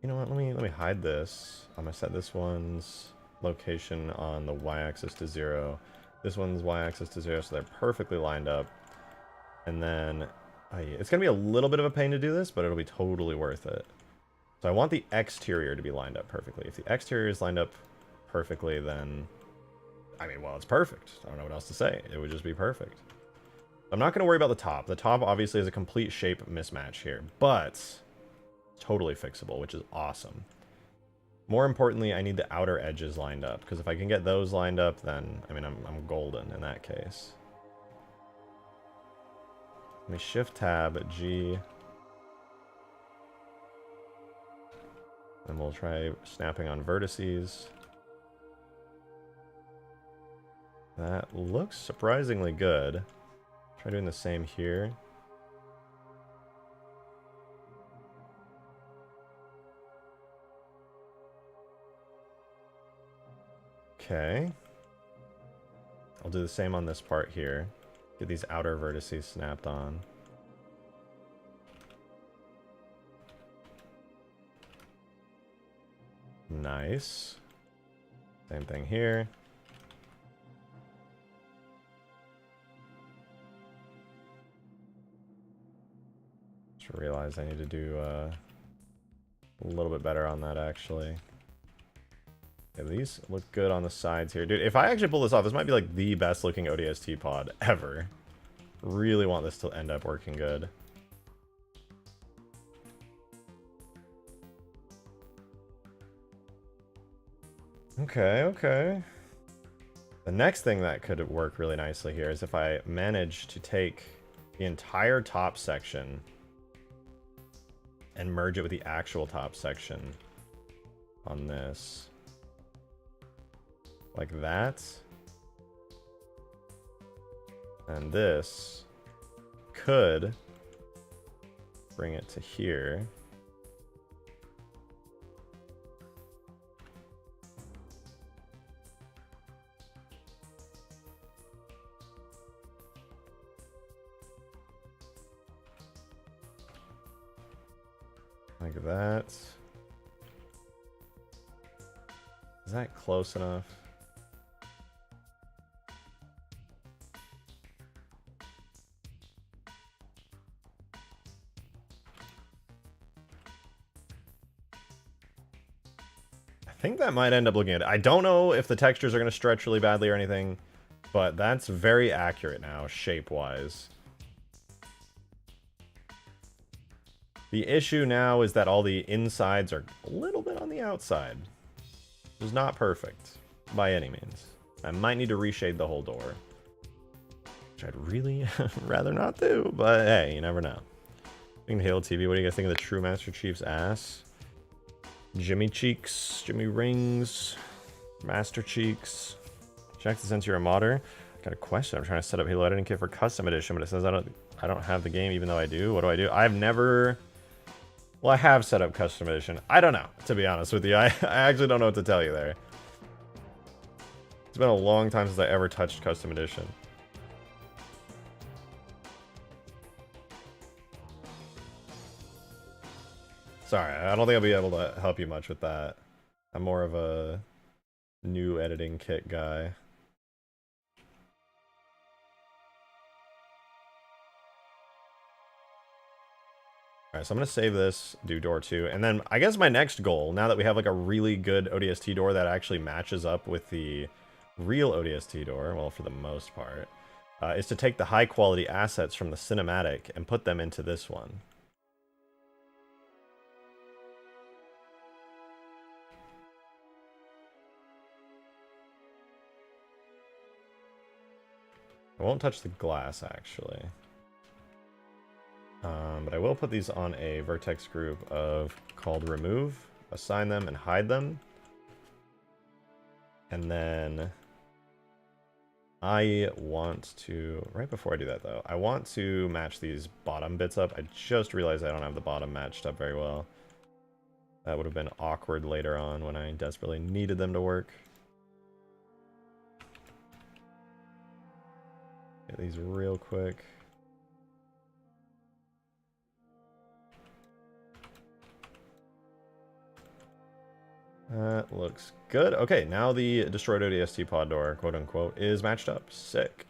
You know what, let me hide this. I'm gonna set this one's location on the y-axis to 0. This one's y-axis to 0, so they're perfectly lined up. And then, it's gonna be a little bit of a pain to do this, but it'll be totally worth it. So I want the exterior to be lined up perfectly. If the exterior is lined up perfectly, then, I mean, well, it's perfect. I don't know what else to say. It would just be perfect. I'm not going to worry about the top. The top obviously is a complete shape mismatch here, but it's totally fixable, which is awesome. More importantly, I need the outer edges lined up, because if I can get those lined up, then, I mean, I'm golden in that case. Let me Shift-Tab, G. And we'll try snapping on vertices. That looks surprisingly good. Try doing the same here. Okay. I'll do the same on this part here. Get these outer vertices snapped on. Nice. Same thing here. Just realized I need to do a little bit better on that, actually. Yeah, these look good on the sides here. Dude, if I actually pull this off, this might be like the best looking ODST pod ever. Really want this to end up working good. Okay, okay. The next thing that could work really nicely here is if I manage to take the entire top section and merge it with the actual top section on this. Like that. And this could bring it to here. Like that. Is that close enough? I think that might end up looking at it. I don't know if the textures are going to stretch really badly or anything, but that's very accurate now, shape-wise. The issue now is that all the insides are a little bit on the outside. Which is not perfect, by any means. I might need to reshade the whole door. Which I'd really rather not do, but hey, you never know. Speaking of Halo TV, what do you guys think of the True Master Chief's ass? Jimmy Cheeks, Jimmy Rings, Master Cheeks. Check the sense you're a modder. Got a question. I'm trying to set up Halo editing kit for custom edition, but it says I don't have the game even though I do. What do I do? I've never... Well, I have set up custom edition. I don't know, to be honest with you. I actually don't know what to tell you there. It's been a long time since I ever touched custom edition. Sorry, I don't think I'll be able to help you much with that. I'm more of a new editing kit guy. Alright, so I'm going to save this, do door 2, and then I guess my next goal, now that we have like a really good ODST door that actually matches up with the real ODST door, well, for the most part, is to take the high quality assets from the cinematic and put them into this one. I won't touch the glass, actually. But I will put these on a vertex group called remove, assign them and hide them. And then I want to, right before I do that though, I want to match these bottom bits up. I just realized I don't have the bottom matched up very well. That would have been awkward later on when I desperately needed them to work. Get these real quick. That looks good. Okay, now the destroyed ODST pod door, quote unquote, is matched up. Sick.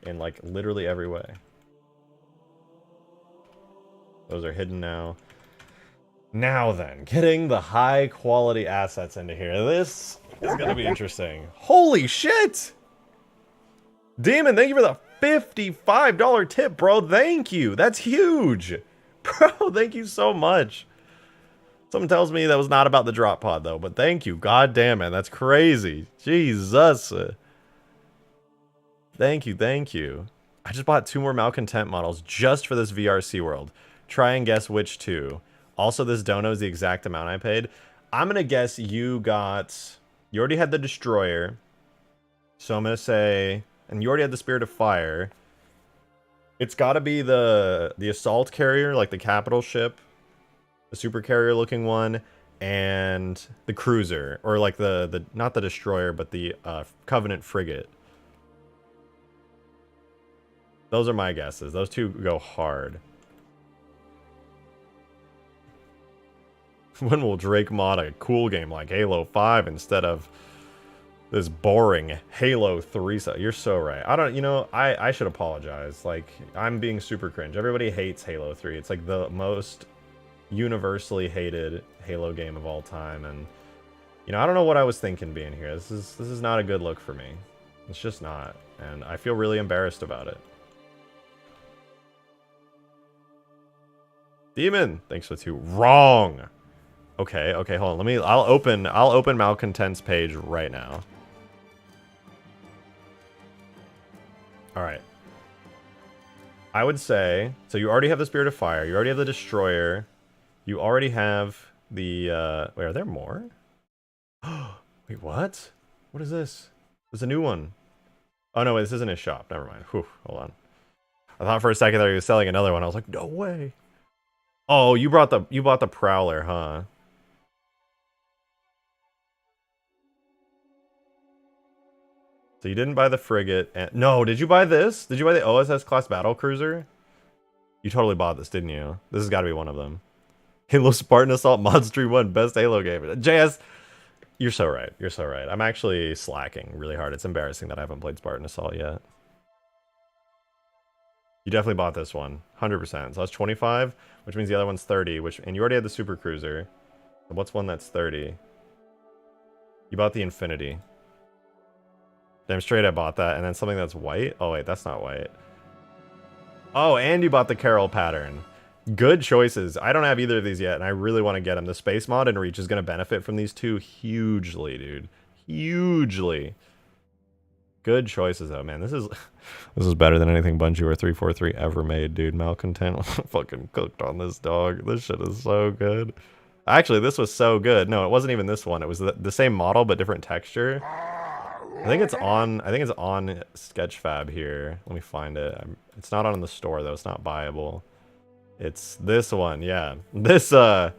In like literally every way. Those are hidden now. Now then, getting the high quality assets into here. This is gonna be interesting. Holy shit! Demon, thank you for the $55 tip, bro. Thank you. That's huge. Bro, thank you so much. Someone tells me that was not about the drop pod, though, but thank you. God damn it, that's crazy. Jesus. Thank you, thank you. I just bought 2 more Malcontent models just for this VRC world. Try and guess which 2. Also, this dono is the exact amount I paid. I'm going to guess you already had the Destroyer. So I'm going to say, and you already had the Spirit of Fire. It's got to be the Assault Carrier, like the capital ship. The super carrier looking one, and the cruiser, or like the not the destroyer, but the Covenant frigate. Those are my guesses. Those 2 go hard. When will Drake mod a cool game like Halo 5 instead of this boring Halo 3 stuff? You're so right. I should apologize. Like, I'm being super cringe. Everybody hates Halo 3. It's like the most universally hated Halo game of all time, and I don't know what I was thinking being here. This is not a good look for me. It's just not, and I feel really embarrassed about it. Demon, thanks for 2. Wrong. Okay, hold on. I'll open Malcontent's page right now. All right. I would say, so you already have the Spirit of Fire, you already have the Destroyer. You already have the, wait, are there more? Wait, what? What is this? There's a new one. Oh, no, wait, this isn't his shop. Never mind. Whew, hold on. I thought for a second that he was selling another one. I was like, no way. Oh, you bought the Prowler, huh? So you didn't buy the frigate. No, did you buy this? Did you buy the OSS class battle cruiser? You totally bought this, didn't you? This has got to be one of them. Halo Spartan Assault Mod Stream 1, best Halo game. JS, you're so right. You're so right. I'm actually slacking really hard. It's embarrassing that I haven't played Spartan Assault yet. You definitely bought this one, 100%. So that's 25, which means the other one's 30, and you already had the Super Cruiser. So what's one that's 30? You bought the Infinity. Damn straight I bought that, and then something that's white? Oh wait, that's not white. Oh, and you bought the Carol pattern. Good choices. I don't have either of these yet, and I really want to get them. The Space Mod and Reach is going to benefit from these two hugely, dude. Hugely. Good choices, though, man. This is better than anything Bungie or 343 ever made, dude. Malcontent fucking cooked on this dog. This shit is so good. Actually, this was so good. No, it wasn't even this one. It was the same model, but different texture. I think it's on Sketchfab here. Let me find it. It's not on in the store, though. It's not buyable. It's this one, yeah. This, I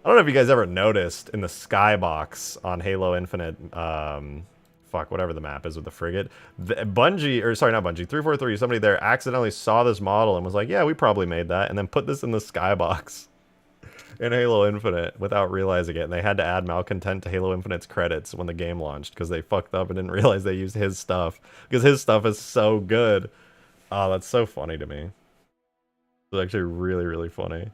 don't know if you guys ever noticed in the skybox on Halo Infinite, fuck, whatever the map is with the frigate. Bungie, or sorry, not Bungie, 343, somebody there accidentally saw this model and was like, yeah, we probably made that, and then put this in the skybox in Halo Infinite without realizing it. And they had to add Malcontent to Halo Infinite's credits when the game launched because they fucked up and didn't realize they used his stuff. Because his stuff is so good. Oh, that's so funny to me. It's actually really, really funny. Is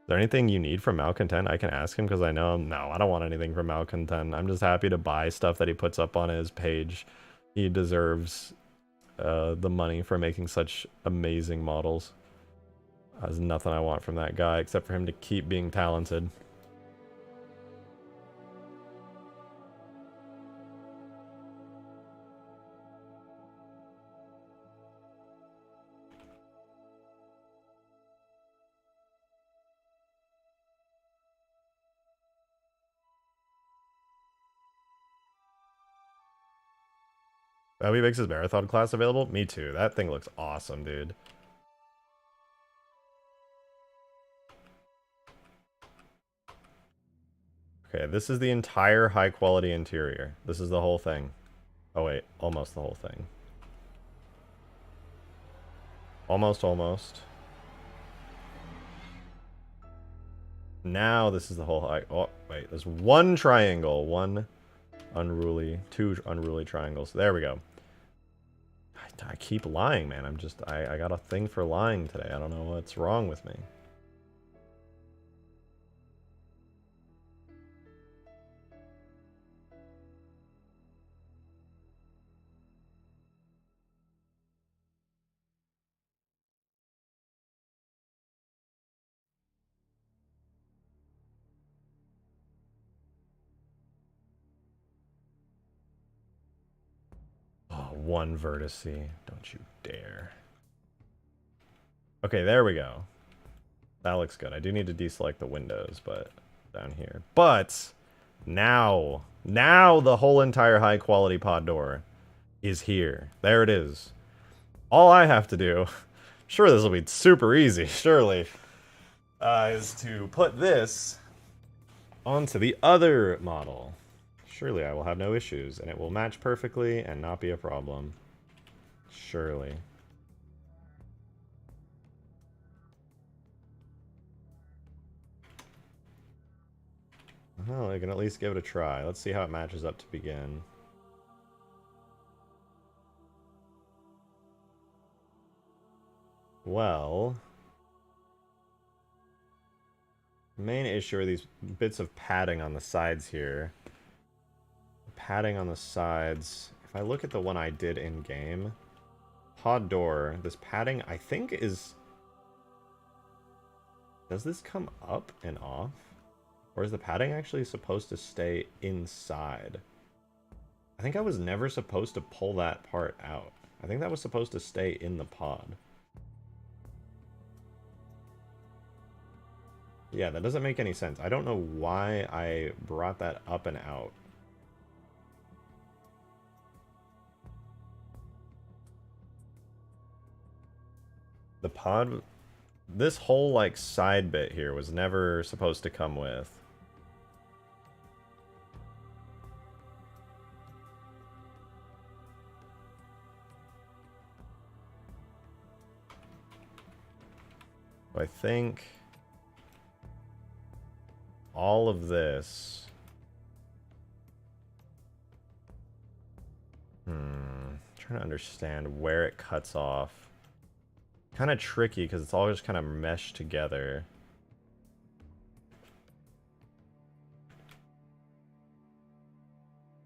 there anything you need from Malcontent? I can ask him because I know him. No, I don't want anything from Malcontent. I'm just happy to buy stuff that he puts up on his page. He deserves the money for making such amazing models. There's nothing I want from that guy except for him to keep being talented. Oh, he makes his marathon class available? Me too. That thing looks awesome, dude. Okay, this is the entire high quality interior. This is the whole thing. Oh wait, almost the whole thing. Almost. Now this is the whole high... Oh, wait, there's one triangle. One unruly... Two unruly triangles. There we go. I keep lying, man. I got a thing for lying today. I don't know what's wrong with me. Oh, one vertex. Don't you dare. Okay, there we go. That looks good. I do need to deselect the windows, but down here. But now the whole entire high quality pod door is here. There it is. All I have to do, sure this will be super easy, surely, is to put this onto the other model. Surely I will have no issues, and it will match perfectly and not be a problem. Surely. Well, I can at least give it a try. Let's see how it matches up to begin. Well... main issue are these bits of padding on the sides here. Padding on the sides. If I look at the one I did in-game, pod door, this padding, I think is... does this come up and off? Or is the padding actually supposed to stay inside? I think I was never supposed to pull that part out. I think that was supposed to stay in the pod. Yeah, that doesn't make any sense. I don't know why I brought that up and out. The pod... this whole, like, side bit here was never supposed to come with. I think all of this. Trying to understand where it cuts off. Kind of tricky because it's all just kind of meshed together.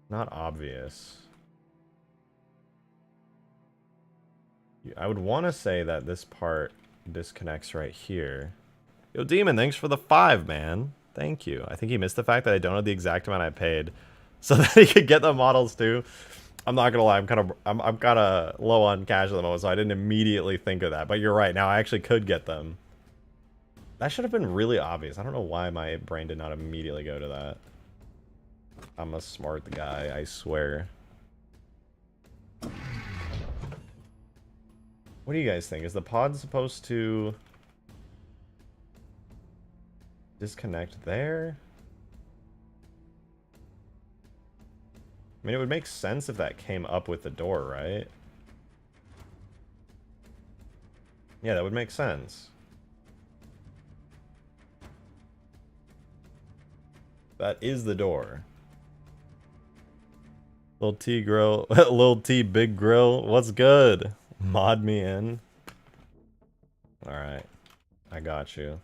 Not obvious. I would want to say that this part disconnects right here. Yo, Demon, thanks for the 5, man. Thank you. I think he missed the fact that I don't know the exact amount I paid so that he could get the models too. I'm not gonna lie, I'm kind of low on cash at the moment, so I didn't immediately think of that. But you're right, now I actually could get them. That should have been really obvious. I don't know why my brain did not immediately go to that. I'm a smart guy, I swear. What do you guys think? Is the pod supposed to disconnect there? I mean, it would make sense if that came up with the door, right? Yeah, that would make sense. That is the door. Lil T Grill, Lil T Big Grill, what's good? Mod me in. Alright, I got you.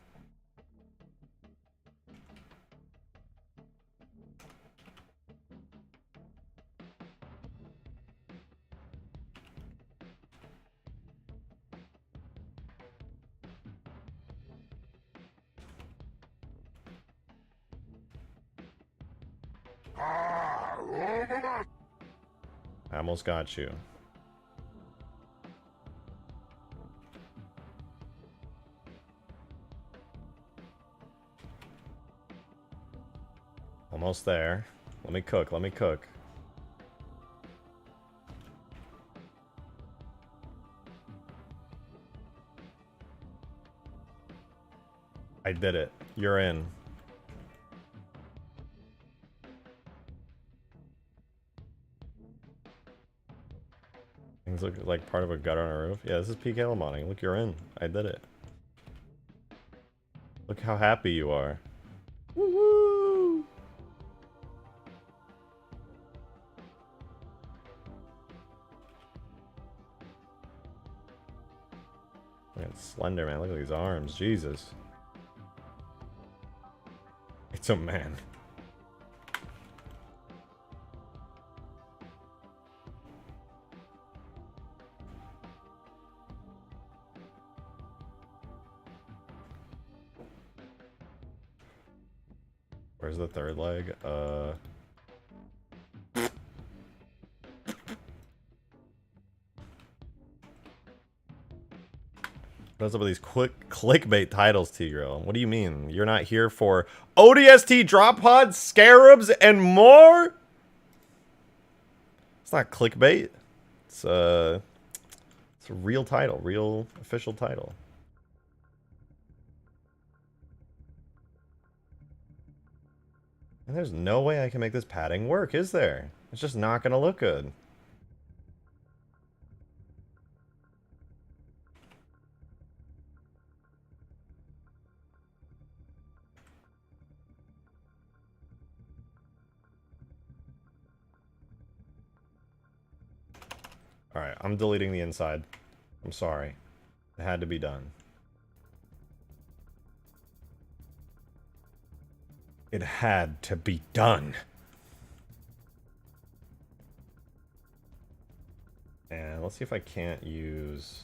I almost got you. Almost there. Let me cook, let me cook. I did it. You're in. Things look like part of a gutter on a roof. Yeah, this is PK modding. Look, you're in. I did it. Look how happy you are. Woohoo! Look at Slender, man. Look at these arms. Jesus. It's a man. Where's the third leg? What's up with these quick clickbait titles, T-Grill? What do you mean? You're not here for ODST Drop Pod, SCARABS, and more? It's not clickbait. It's a real title, real official title. And there's no way I can make this padding work, is there? It's just not gonna look good. Alright, I'm deleting the inside. I'm sorry. It had to be done. It had to be done. And let's see if I can't use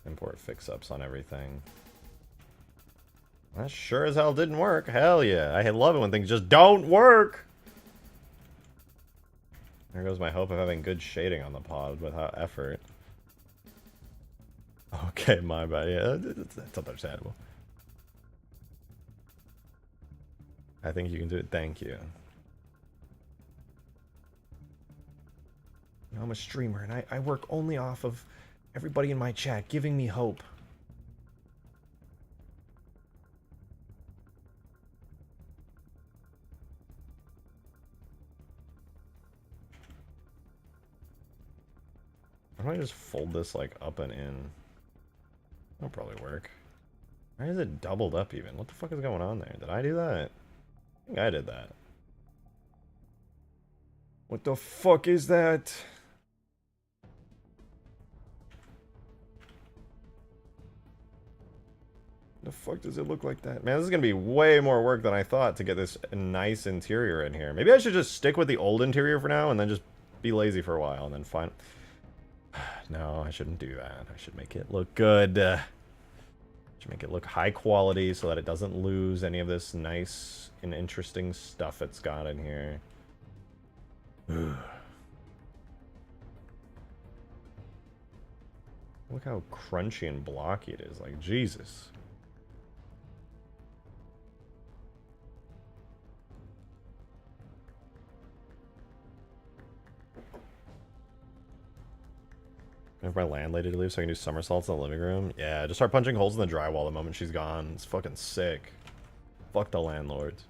import fix-ups on everything. That sure as hell didn't work. Hell yeah. I love it when things just don't work. There goes my hope of having good shading on the pod without effort. Okay, my bad. Yeah, that's understandable. I think you can do it. Thank you. I'm a streamer, and I work only off of everybody in my chat giving me hope. Why don't I just fold this, like, up and in? That'll probably work. Why is it doubled up even? What the fuck is going on there? Did I do that? I think I did that. What the fuck is that? The fuck does it look like that? Man, this is gonna be way more work than I thought to get this nice interior in here. Maybe I should just stick with the old interior for now and then just be lazy for a while and then find... No, I shouldn't do that. I should make it look good. Should make it look high quality so that it doesn't lose any of this nice and interesting stuff it's got in here. Look how crunchy and blocky it is. Like, Jesus. Wait for my landlady to leave so I can do somersaults in the living room. Yeah, just start punching holes in the drywall the moment she's gone. It's fucking sick. Fuck the landlords.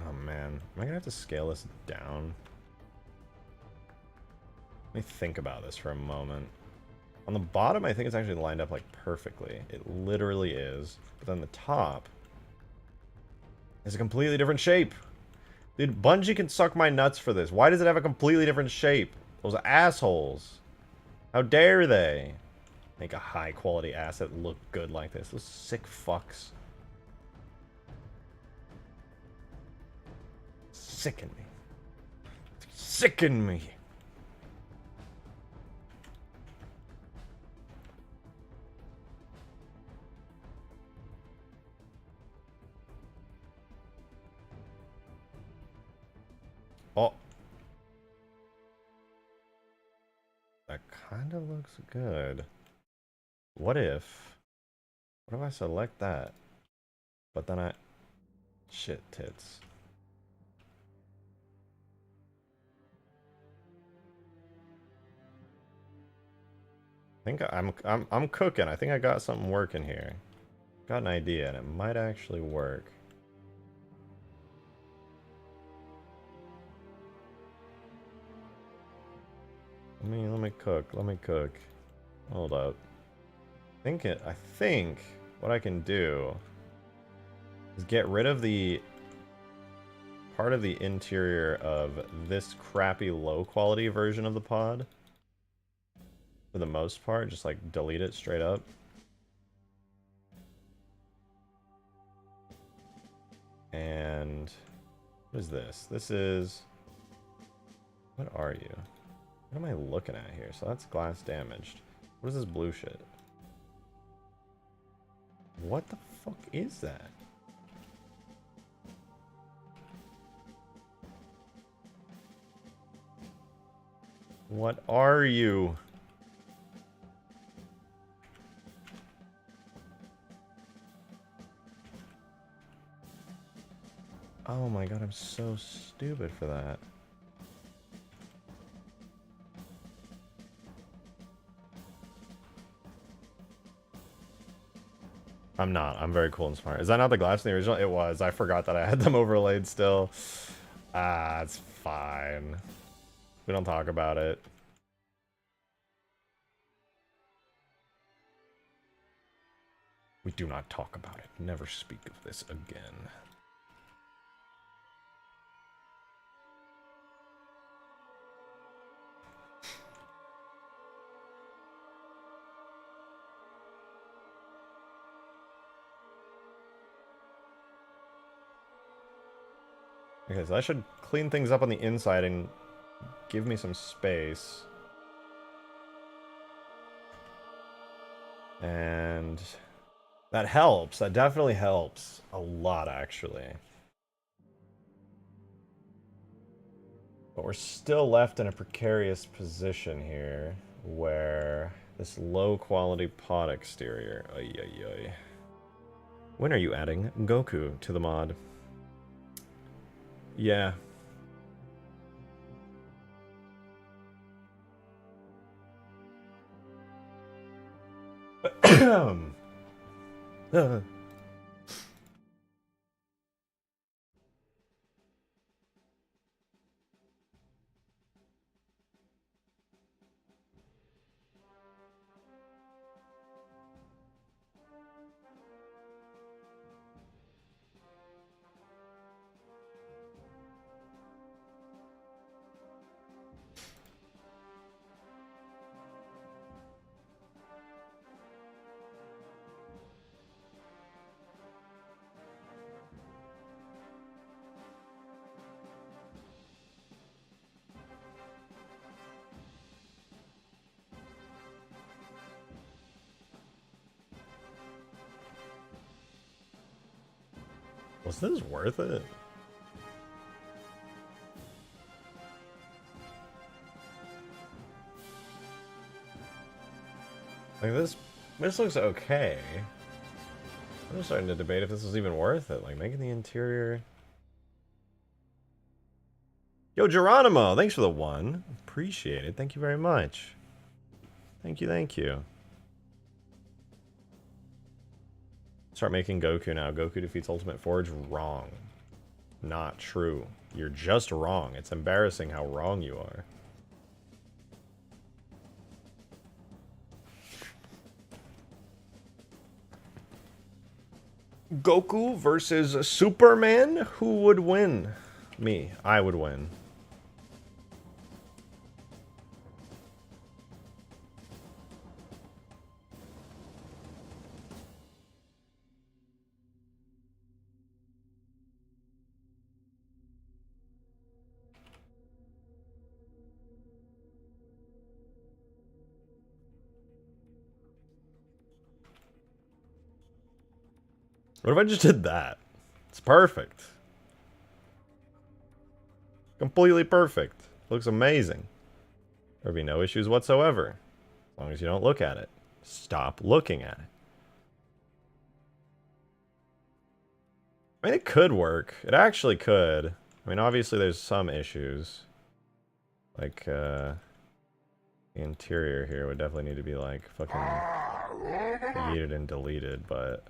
Oh man, am I gonna have to scale this down? Let me think about this for a moment. On the bottom, I think it's actually lined up like perfectly. It literally is. But then the top is a completely different shape. Dude, Bungie can suck my nuts for this. Why does it have a completely different shape? Those assholes. How dare they make a high quality asset look good like this? Those sick fucks. Sicken me. Sicken me. Oh. That kind of looks good. What if I select that? But then I... Shit tits. I think I'm cooking. I think I got something working here. Got an idea and it might actually work. Let me cook. Hold up. I think what I can do is get rid of the part of the interior of this crappy low quality version of the pod. For the most part, just like delete it straight up. And what is this? This is... What are you? What am I looking at here? So that's glass damaged. What is this blue shit? What the fuck is that? What are you? Oh my god, I'm so stupid for that. I'm not. I'm very cool and smart. Is that not the glass in the original? It was. I forgot that I had them overlaid still. Ah, it's fine. We don't talk about it. We do not talk about it. Never speak of this again. Okay, so I should clean things up on the inside and give me some space. And that helps. That definitely helps a lot, actually. But we're still left in a precarious position here where this low quality pod exterior. Ay, ay, ay. When are you adding Goku to the mod? Yeah. Was this worth it? Like this looks okay. I'm starting to debate if this was even worth it. Like making the interior. Yo, Geronimo, thanks for the 1. Appreciate it. Thank you very much. Thank you, thank you. Start making Goku now. Goku defeats Ultimate Forge. Wrong. Not true. You're just wrong. It's embarrassing how wrong you are. Goku versus Superman? Who would win? Me. I would win. What if I just did that? It's perfect. Completely perfect. Looks amazing. There'd be no issues whatsoever. As long as you don't look at it. Stop looking at it. I mean, it could work. It actually could. I mean, obviously there's some issues. Like, the interior here would definitely need to be, like, fucking yeeted and deleted, but...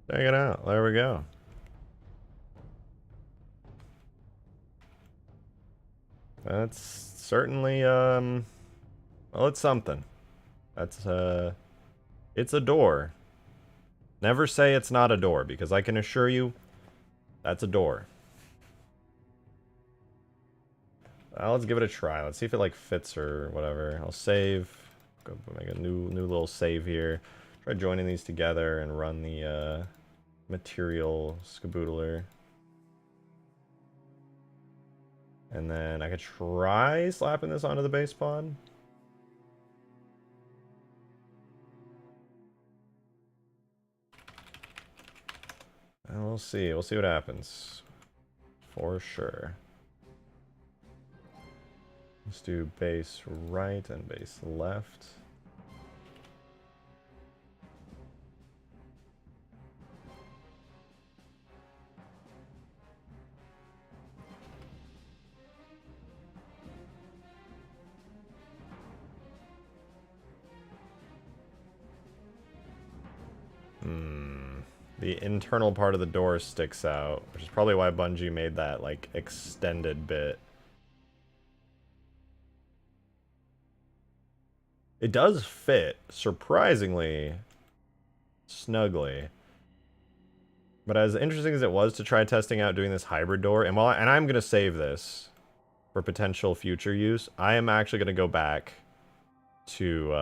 Check it out. There we go. That's certainly, well, it's something. That's, it's a door. Never say it's not a door, because I can assure you, that's a door. Let's give it a try. Let's see if it, like, fits or whatever. I'll save. Go make a new little save here. Try joining these together and run the, material scaboodler. And then I could try slapping this onto the base pod. And we'll see. We'll see what happens. For sure. Let's do base right and base left. The internal part of the door sticks out, which is probably why Bungie made that, like, extended bit. It does fit, surprisingly, snugly. But as interesting as it was to try testing out doing this hybrid door, and I'm going to save this for potential future use, I am actually going to go back to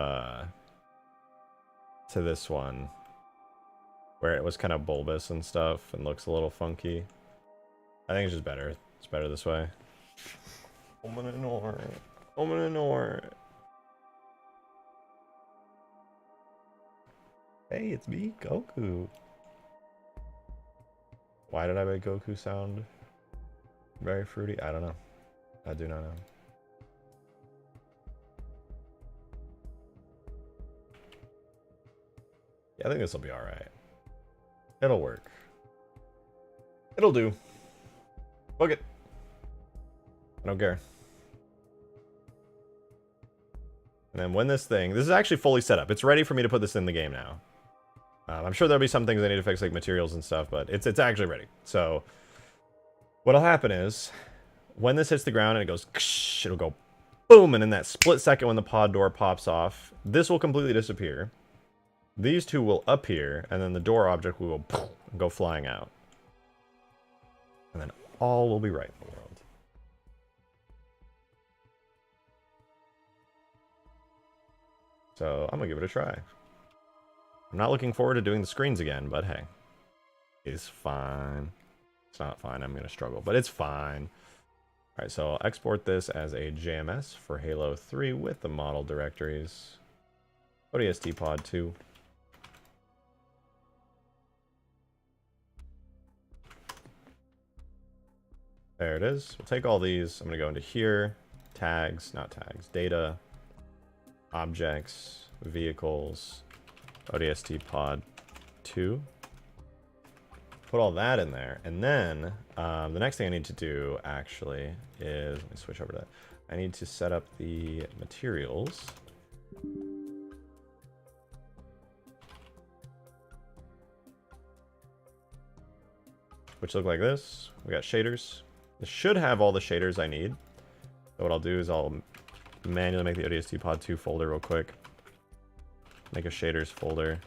this one, where it was kind of bulbous and stuff and looks a little funky. I think it's just better. It's better this way. Hey, it's me, Goku. Why did I make Goku sound very fruity? I don't know. I do not know. Yeah, I think this will be alright. It'll work. It'll do. Book it. I don't care. And then when this is actually fully set up. It's ready for me to put this in the game now. I'm sure there'll be some things I need to fix, like materials and stuff, but it's actually ready. So What'll happen is, when this hits the ground and it goes, it'll go boom, and in that split second when the pod door pops off, this will completely disappear. These two will appear, and then the door object will go flying out. And then all will be right in the world. So I'm gonna give it a try. I'm not looking forward to doing the screens again, but hey, it's fine. It's not fine, I'm gonna struggle, but it's fine. All right, so I'll export this as a JMS for Halo 3 with the model directories. ODST Pod 2. There it is. We'll take all these. I'm going to go into here. Tags, not tags. Data. Objects. Vehicles. ODST Pod 2. Put all that in there. And then the next thing I need to do, actually, is... Let me switch over to that. I need to set up the materials. Which look like this. We got shaders. This should have all the shaders I need. So what I'll do is I'll manually make the ODST Pod 2 folder real quick. Make a shaders folder.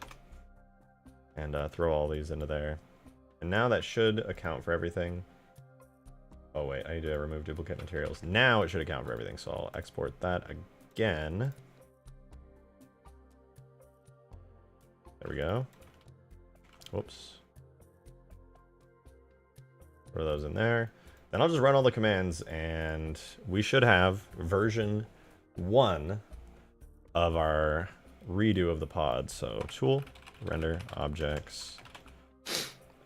And throw all these into there. And now that should account for everything. Oh wait, I need to remove duplicate materials. Now it should account for everything, so I'll export that again. There we go. Whoops. Put those in there. Then I'll just run all the commands, and we should have version 1 of our redo of the pod. So tool, render, objects,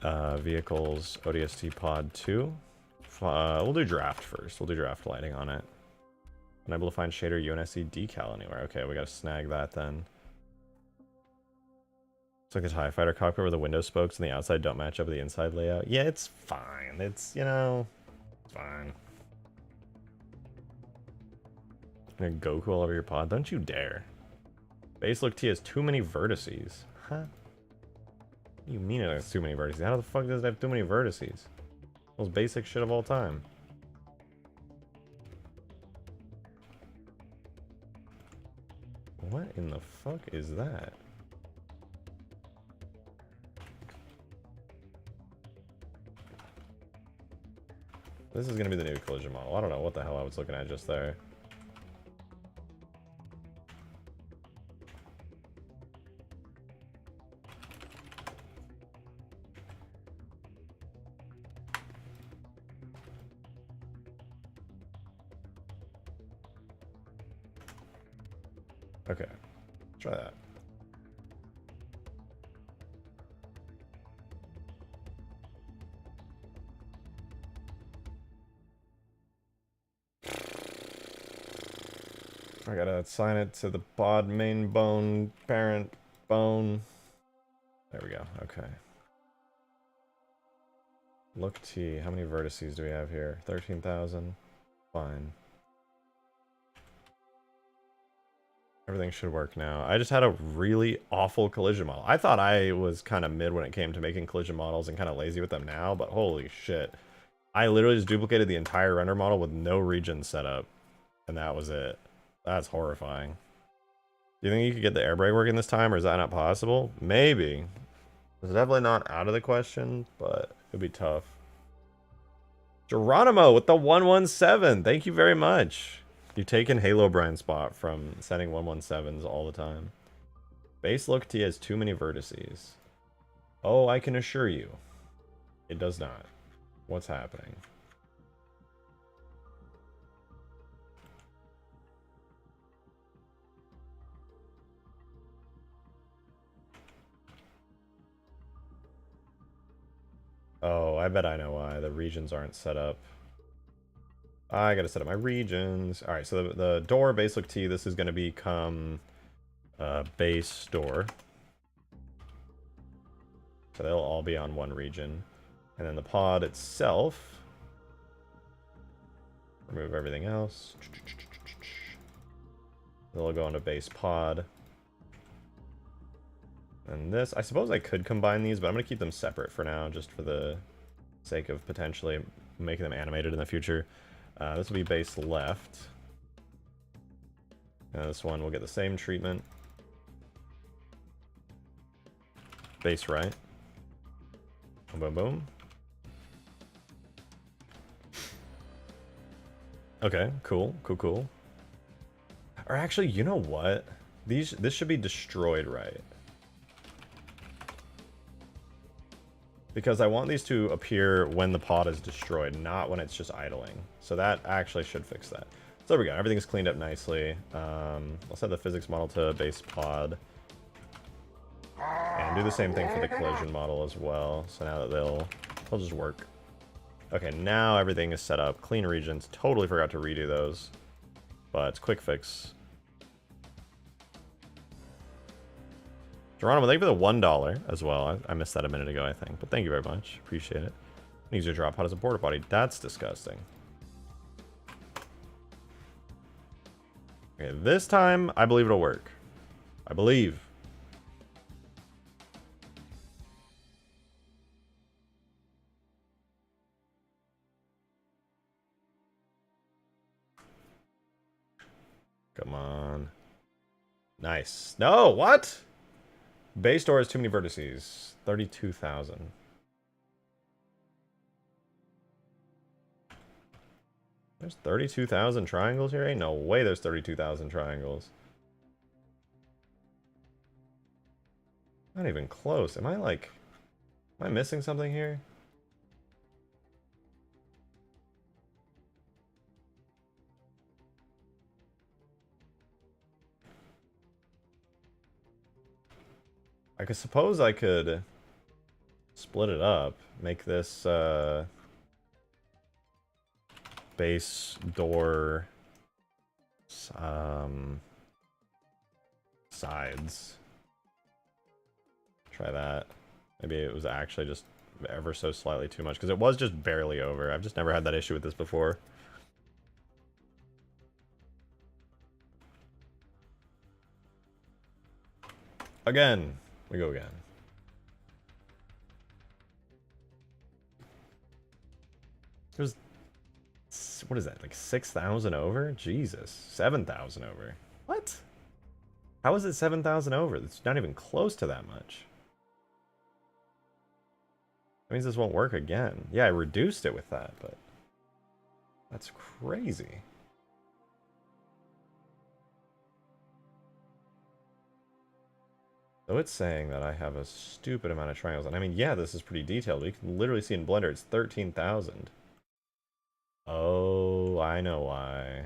vehicles, ODST Pod 2. We'll do draft first. We'll do draft lighting on it. Unable to find shader UNSC decal anywhere. Okay, we gotta snag that then. It's like a TIE fighter cockpit where the window spokes and the outside don't match up with the inside layout. Yeah, it's fine. It's, you know, it's fine. Gonna Goku all over your pod? Don't you dare. Base look T has too many vertices. Huh? What do you mean it has too many vertices? How the fuck does it have too many vertices? Most basic shit of all time. What in the fuck is that? This is going to be the new collision model. I don't know what the hell I was looking at just there. Okay, try that. I gotta assign it to the pod main bone, parent bone. There we go, okay. Look T, how many vertices do we have here? 13,000, fine. Everything should work now. I just had a really awful collision model. I thought I was kind of mid when it came to making collision models and kind of lazy with them now, but holy shit. I literally just duplicated the entire render model with no region set up, and that was it. That's horrifying. Do you think you could get the air brake working this time, or is that not possible? Maybe. It's definitely not out of the question, but it'd be tough. Geronimo with the 117. Thank you very much. You've taken Halo Brian's spot from sending 117s all the time. Base look T has too many vertices. Oh, I can assure you, it does not. What's happening? Oh, I bet I know why. The regions aren't set up. I gotta set up my regions. Alright, so the door, base look T, this is gonna become base door. So they'll all be on one region. And then the pod itself, remove everything else. They'll go into base pod. And this, I suppose I could combine these, but I'm going to keep them separate for now, just for the sake of potentially making them animated in the future. This will be base left. This one will get the same treatment. Base right. Boom, boom, boom. Okay, cool, cool, cool. Or actually, you know what? This should be destroyed right. Because I want these to appear when the pod is destroyed, not when it's just idling. So that actually should fix that. So there we go, everything's cleaned up nicely. I'll set the physics model to base pod. And do the same thing for the collision model as well. So now that they'll just work. Okay, now everything is set up. Clean regions. Totally forgot to redo those. But it's quick fix. Geronimo, thank you for the $1 as well. I missed that a minute ago, I think. But thank you very much. Appreciate it. Use your drop pod as a porta potty. That's disgusting. Okay, this time, I believe it'll work. I believe. Come on. Nice. No, what? Base door has too many vertices. 32,000. There's 32,000 triangles here? Ain't no way there's 32,000 triangles. Not even close. Am I missing something here? I suppose I could split it up, make this base door sides. Try that. Maybe it was actually just ever so slightly too much, because it was just barely over. I've just never had that issue with this before. Again. We go again. There's, what is that, like 6,000 over? Jesus, 7,000 over. What? How is it 7,000 over? It's not even close to that much. That means this won't work again. Yeah, I reduced it with that, but that's crazy. So it's saying that I have a stupid amount of triangles. And I mean, yeah, this is pretty detailed. You can literally see in Blender, it's 13,000. Oh, I know why.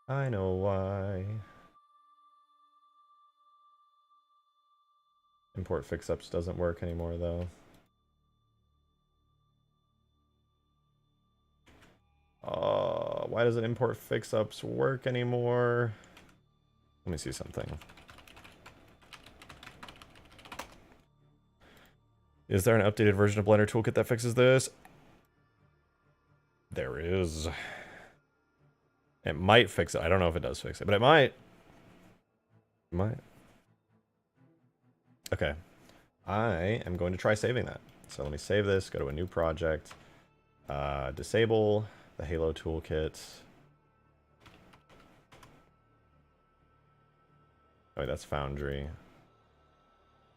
I know why. Import fix-ups doesn't work anymore, though. Why doesn't import fix-ups work anymore? Let me see something. Is there an updated version of Blender Toolkit that fixes this? There is. It might fix it. I don't know if it does fix it, but it might. It might. Okay. I am going to try saving that. So let me save this, go to a new project, disable the Halo Toolkit. Oh, wait, that's Foundry.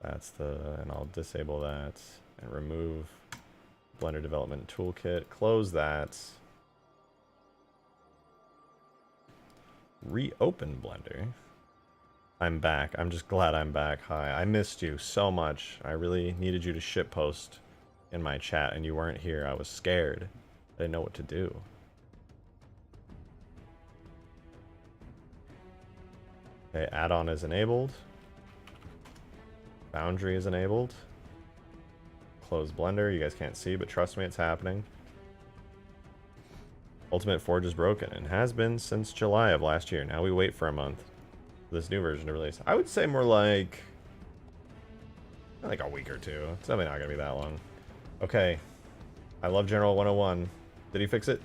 That's and I'll disable that and remove Blender Development Toolkit. Close that. Reopen Blender. I'm back. I'm just glad I'm back. Hi. I missed you so much. I really needed you to shitpost in my chat and you weren't here. I was scared. I didn't know what to do. Okay, add-on is enabled. Boundary is enabled. Close Blender. You guys can't see, but trust me, it's happening. Ultimate Forge is broken and has been since July of last year. Now we wait for a month for this new version to release. I would say more like a week or two. It's definitely not going to be that long. Okay. I love General 101. Did he fix it?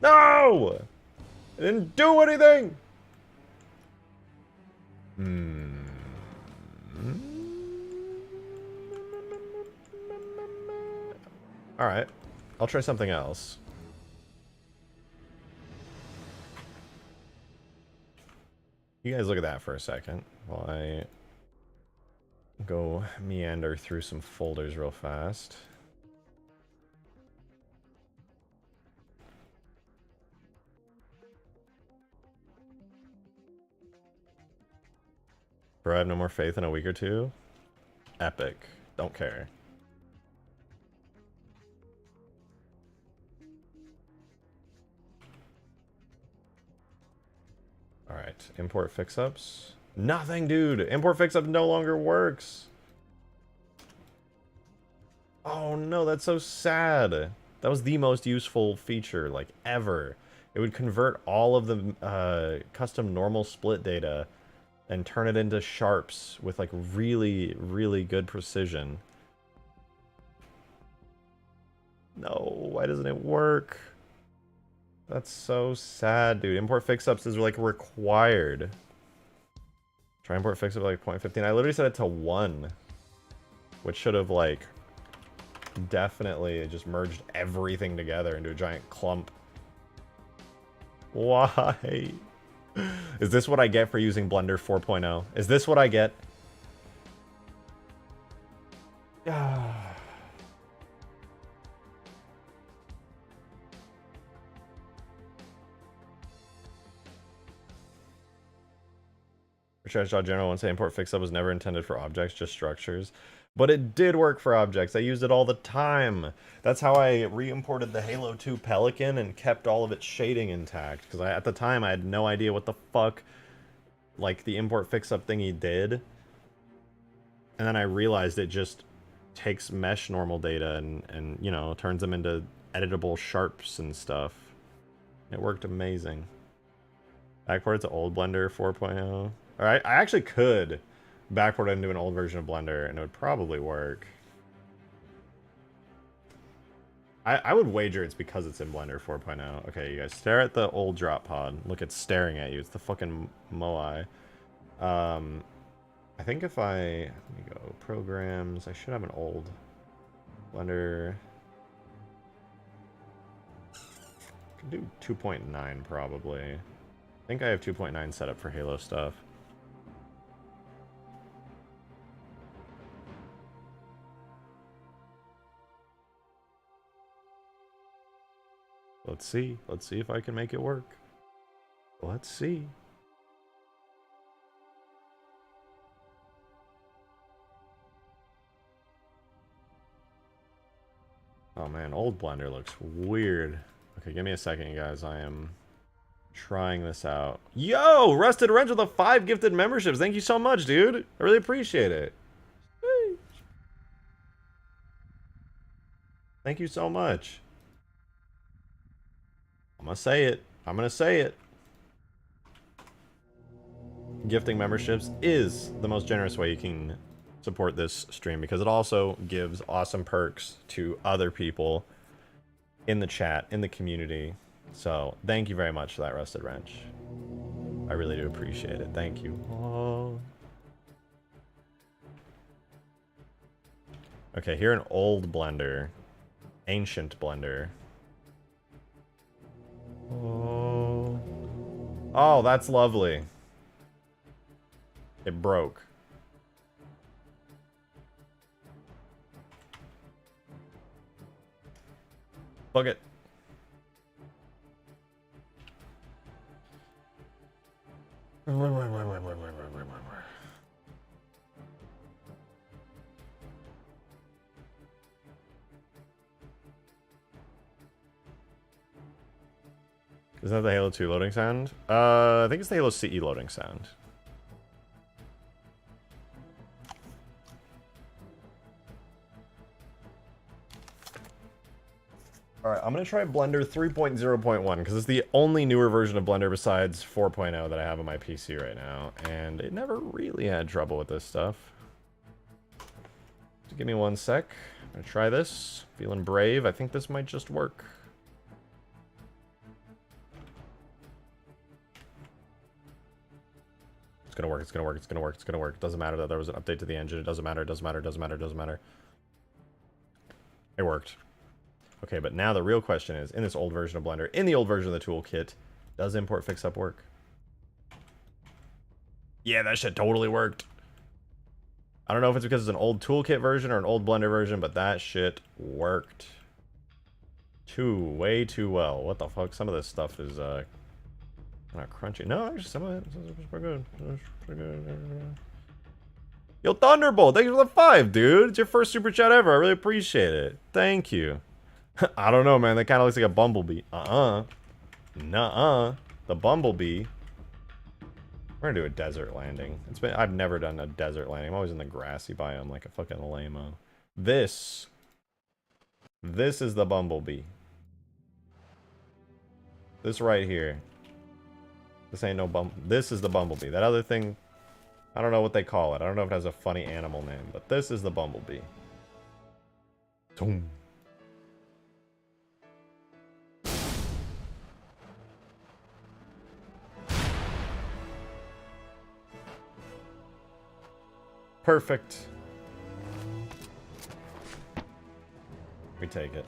No! It didn't do anything! Alright. I'll try something else. You guys look at that for a second while I go meander through some folders real fast. Bro, I have no more faith in a week or two. Epic. Don't care. Alright, import fix-ups. Nothing, dude! Import fix-up no longer works! Oh no, that's so sad! That was the most useful feature, like, ever. It would convert all of the custom normal split data and turn it into sharps with, like, really, really good precision. No, why doesn't it work? That's so sad, dude. Import fix-ups is, like, required. Try import fix-up, like, 0.15. I literally set it to 1. Which should have, like, definitely just merged everything together into a giant clump. Why? Is this what I get for using Blender 4.0? Is this what I get? General wants to say import fix-up was never intended for objects, just structures. But it did work for objects. I used it all the time. That's how I re-imported the Halo 2 Pelican and kept all of its shading intact. Because at the time, I had no idea what the fuck, like, the import fix-up thingy did. And then I realized it just takes mesh normal data and, you know, turns them into editable sharps and stuff. It worked amazing. Backport to old Blender 4.0. Alright, I actually could backport into an old version of Blender, and it would probably work. I would wager it's because it's in Blender 4.0. Okay, you guys, stare at the old drop pod. Look, it's staring at you. It's the fucking Moai. I think if I... Let me go. Programs. I should have an old Blender. I can do 2.9 probably. I think I have 2.9 set up for Halo stuff. Let's see. Let's see if I can make it work. Let's see. Oh man, old Blender looks weird. Okay, give me a second, you guys. I am trying this out. Yo! Rusted Wrench with the 5 gifted memberships. Thank you so much, dude. I really appreciate it. Thank you so much. I'm gonna say it. I'm gonna say it. Gifting memberships is the most generous way you can support this stream because it also gives awesome perks to other people in the chat, in the community. So thank you very much for that, Rusted Wrench. I really do appreciate it. Thank you. Oh. Okay, here in old Blender. Ancient Blender. Oh. Oh, that's lovely. It broke. Fuck it. Is that the Halo 2 loading sound? I think it's the Halo CE loading sound. Alright, I'm gonna try Blender 3.0.1 because it's the only newer version of Blender besides 4.0 that I have on my PC right now, and it never really had trouble with this stuff. So give me one sec. I'm gonna try this. Feeling brave. I think this might just work. It's gonna work, it's gonna work, it's gonna work, it's gonna work. It doesn't matter that there was an update to the engine. It doesn't matter, it doesn't matter, it doesn't matter, it doesn't matter, it doesn't matter. It worked. Okay, but now the real question is, in this old version of Blender, in the old version of the toolkit, does import fix-up work? Yeah, that shit totally worked. I don't know if it's because it's an old toolkit version or an old Blender version, but that shit worked. Way too well. What the fuck? Some of this stuff is, not crunchy. No, actually, some of it is pretty good. Pretty good. Yo, Thunderbolt, thank you for the 5, dude. It's your first super chat ever. I really appreciate it. Thank you. I don't know, man. That kind of looks like a bumblebee. Nuh-uh. The bumblebee. We're gonna do a desert landing. I've never done a desert landing. I'm always in the grassy biome like a fucking lame-o. This is the bumblebee. This right here. This ain't no this is the bumblebee. That other thing, I don't know what they call it. I don't know if it has a funny animal name, but this is the bumblebee. Boom. Perfect. We take it.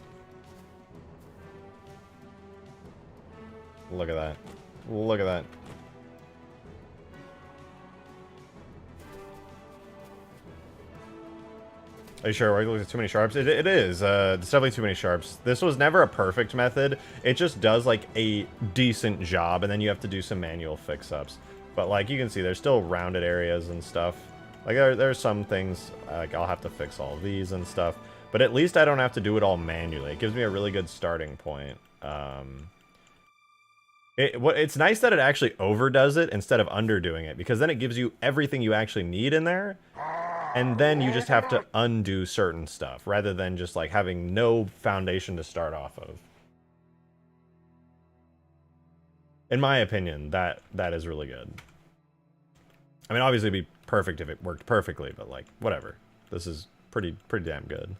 Look at that. Look at that. Are you sure? There's too many sharps? It is. It's definitely too many sharps. This was never a perfect method. It just does like a decent job, and then you have to do some manual fix-ups. But like you can see, there's still rounded areas and stuff. Like there's some things like I'll have to fix all of these and stuff. But at least I don't have to do it all manually. It gives me a really good starting point. It's nice that it actually overdoes it instead of underdoing it, because then it gives you everything you actually need in there. And then you just have to undo certain stuff, rather than just like having no foundation to start off of. In my opinion, that is really good. I mean, obviously it'd be perfect if it worked perfectly, but like, whatever. This is pretty damn good.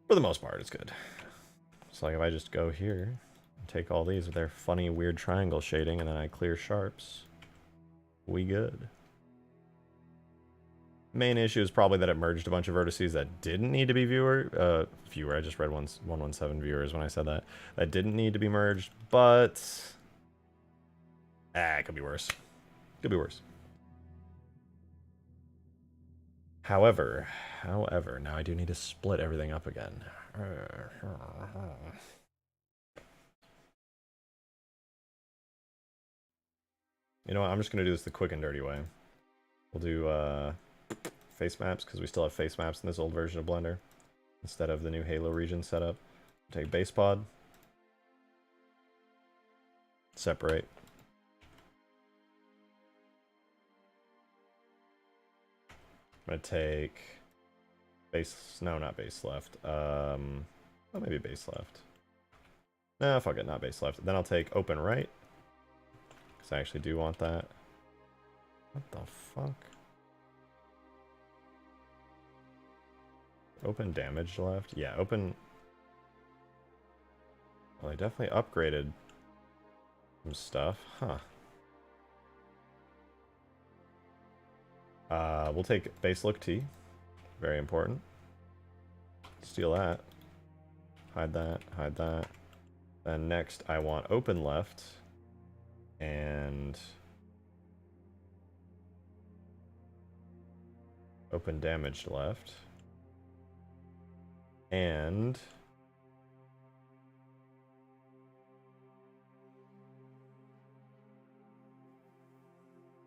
For the most part, it's good. So like if I just go here, and take all these with their funny, weird triangle shading, and then I clear sharps, we good. Main issue is probably that it merged a bunch of vertices that didn't need to be viewer. I just read 117 viewers when I said that. That didn't need to be merged, but it could be worse. Could be worse. However, now I do need to split everything up again. You know what? I'm just going to do this the quick and dirty way. We'll do face maps, because we still have face maps in this old version of Blender, instead of the new Halo region setup. Take base pod. Separate. I'm going to take base... No, not base left. Oh, maybe base left. No, fuck it, not base left. Then I'll take open right, because I actually do want that. What the fuck? Open damage left? Yeah, open... Well, I definitely upgraded some stuff. Huh. We'll take base look T. Very important. Steal that. Hide that. Hide that. Then next I want open left. And... open damaged left. And...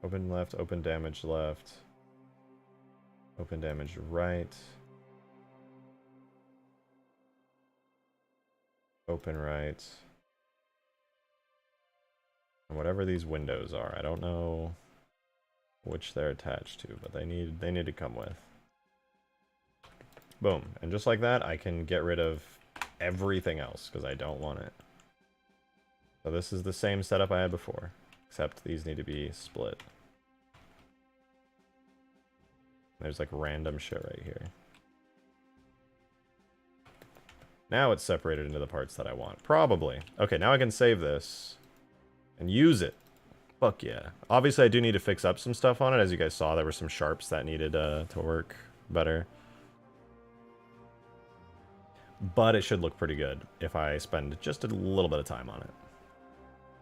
open left, open damaged left. Open damaged right. Open right. And whatever these windows are, I don't know which they're attached to, but they need to come with. Boom. And just like that, I can get rid of everything else, because I don't want it. So this is the same setup I had before, except these need to be split. There's like random shit right here. Now it's separated into the parts that I want. Probably. Okay, now I can save this and use it. Fuck yeah. Obviously, I do need to fix up some stuff on it. As you guys saw, there were some sharps that needed to work better. But it should look pretty good if I spend just a little bit of time on it.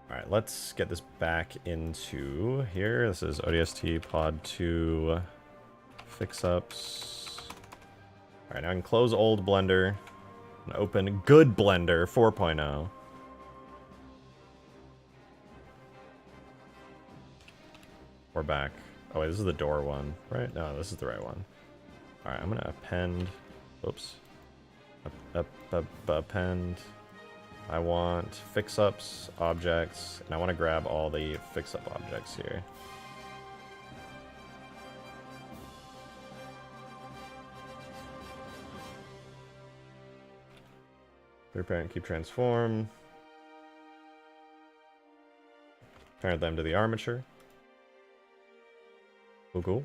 All right, let's get this back into here. This is ODST Pod 2 fix-ups. All right, now I can close old Blender and open good Blender 4.0. We're back. Oh wait, this is the door one, right? No, this is the right one. All right, I'm gonna append. Oops. Append. I want fix-ups, objects, and I want to grab all the fix-up objects here. Clear parent, keep transform. Parent them to the armature. Cool, cool.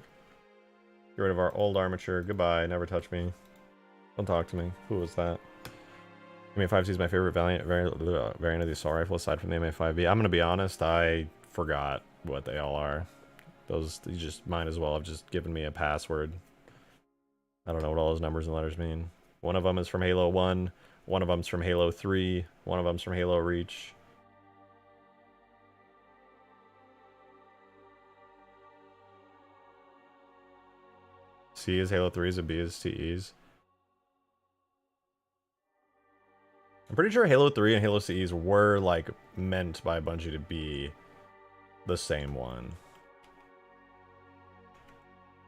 Get rid of our old armature. Goodbye. Never touch me. Don't talk to me. Who was that? MA5C is my favorite variant of the assault rifle aside from the MA5B. I'm gonna be honest, I forgot what they all are. Those, you just might as well have just given me a password. I don't know what all those numbers and letters mean. One of them is from Halo 1, one of them's from Halo 3, one of them's from Halo Reach. C is Halo 3's and B is CE's. I'm pretty sure Halo 3 and Halo CEs were, like, meant by Bungie to be the same one.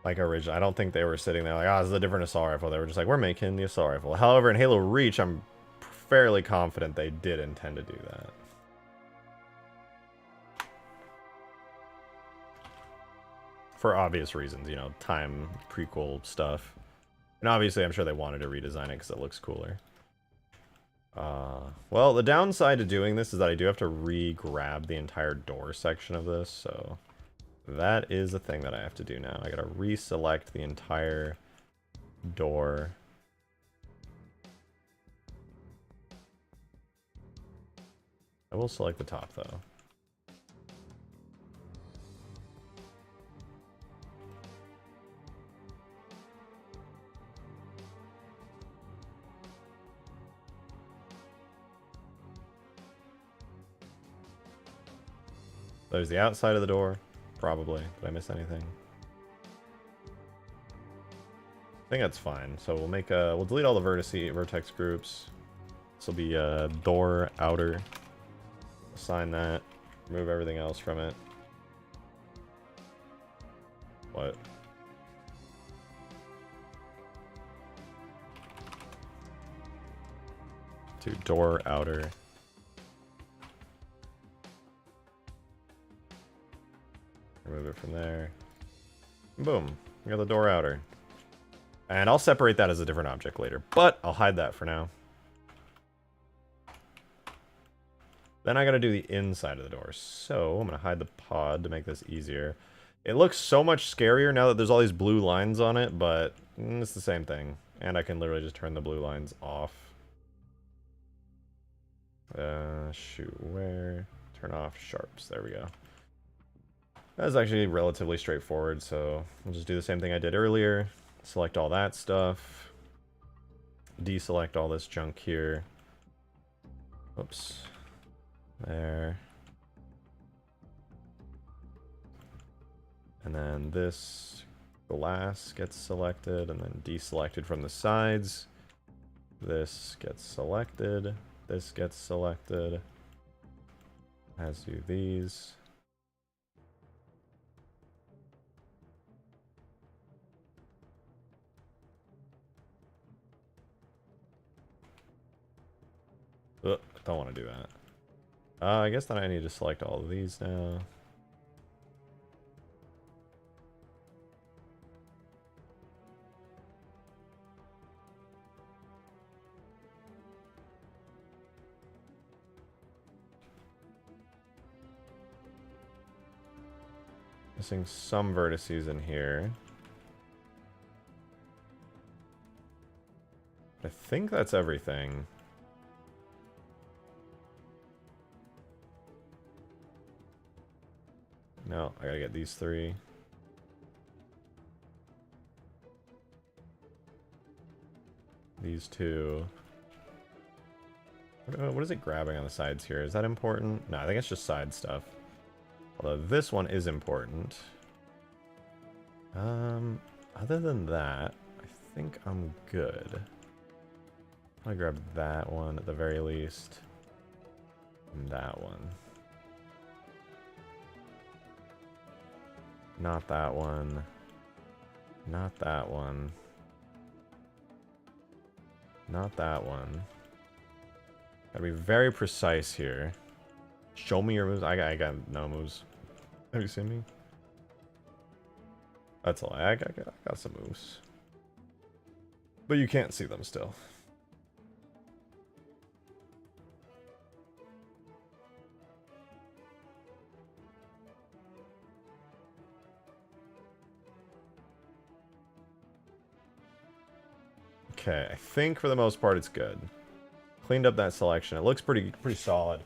Like, originally. I don't think they were sitting there like, oh, this is a different assault rifle. They were just like, we're making the assault rifle. However, in Halo Reach, I'm fairly confident they did intend to do that. For obvious reasons, you know, time, prequel stuff. And obviously, I'm sure they wanted to redesign it because it looks cooler. Well, the downside to doing this is that I do have to re-grab the entire door section of this, so that is a thing that I have to do now. I gotta reselect the entire door. I will select the top, though. There's the outside of the door, probably. Did I miss anything? I think that's fine. So we'll make we'll delete all the vertex groups. This will be door outer. Assign that. Remove everything else from it. What? To door outer. Remove it from there. Boom. We got the door outer. And I'll separate that as a different object later, but I'll hide that for now. Then I gotta do the inside of the door. So I'm gonna hide the pod to make this easier. It looks so much scarier now that there's all these blue lines on it, but it's the same thing. And I can literally just turn the blue lines off. Shoot, where? Turn off sharps. There we go. That's actually relatively straightforward, so I'll just do the same thing I did earlier. Select all that stuff. Deselect all this junk here. Oops. There. And then this glass gets selected and then deselected from the sides. This gets selected. This gets selected. As do these. Ugh, don't want to do that. I guess then I need to select all of these now. Missing some vertices in here. I think that's everything. No, I gotta get these three. These two. What is it grabbing on the sides here? Is that important? No, I think it's just side stuff. Although this one is important. Other than that, I think I'm good. I'll grab that one at the very least. And that one. Not that one. Not that one. Not that one. Gotta be very precise here. Show me your moves. I got no moves. Have you seen me? That's a lie. I got some moves. But you can't see them still. Okay, I think for the most part it's good. Cleaned up that selection. It looks pretty solid.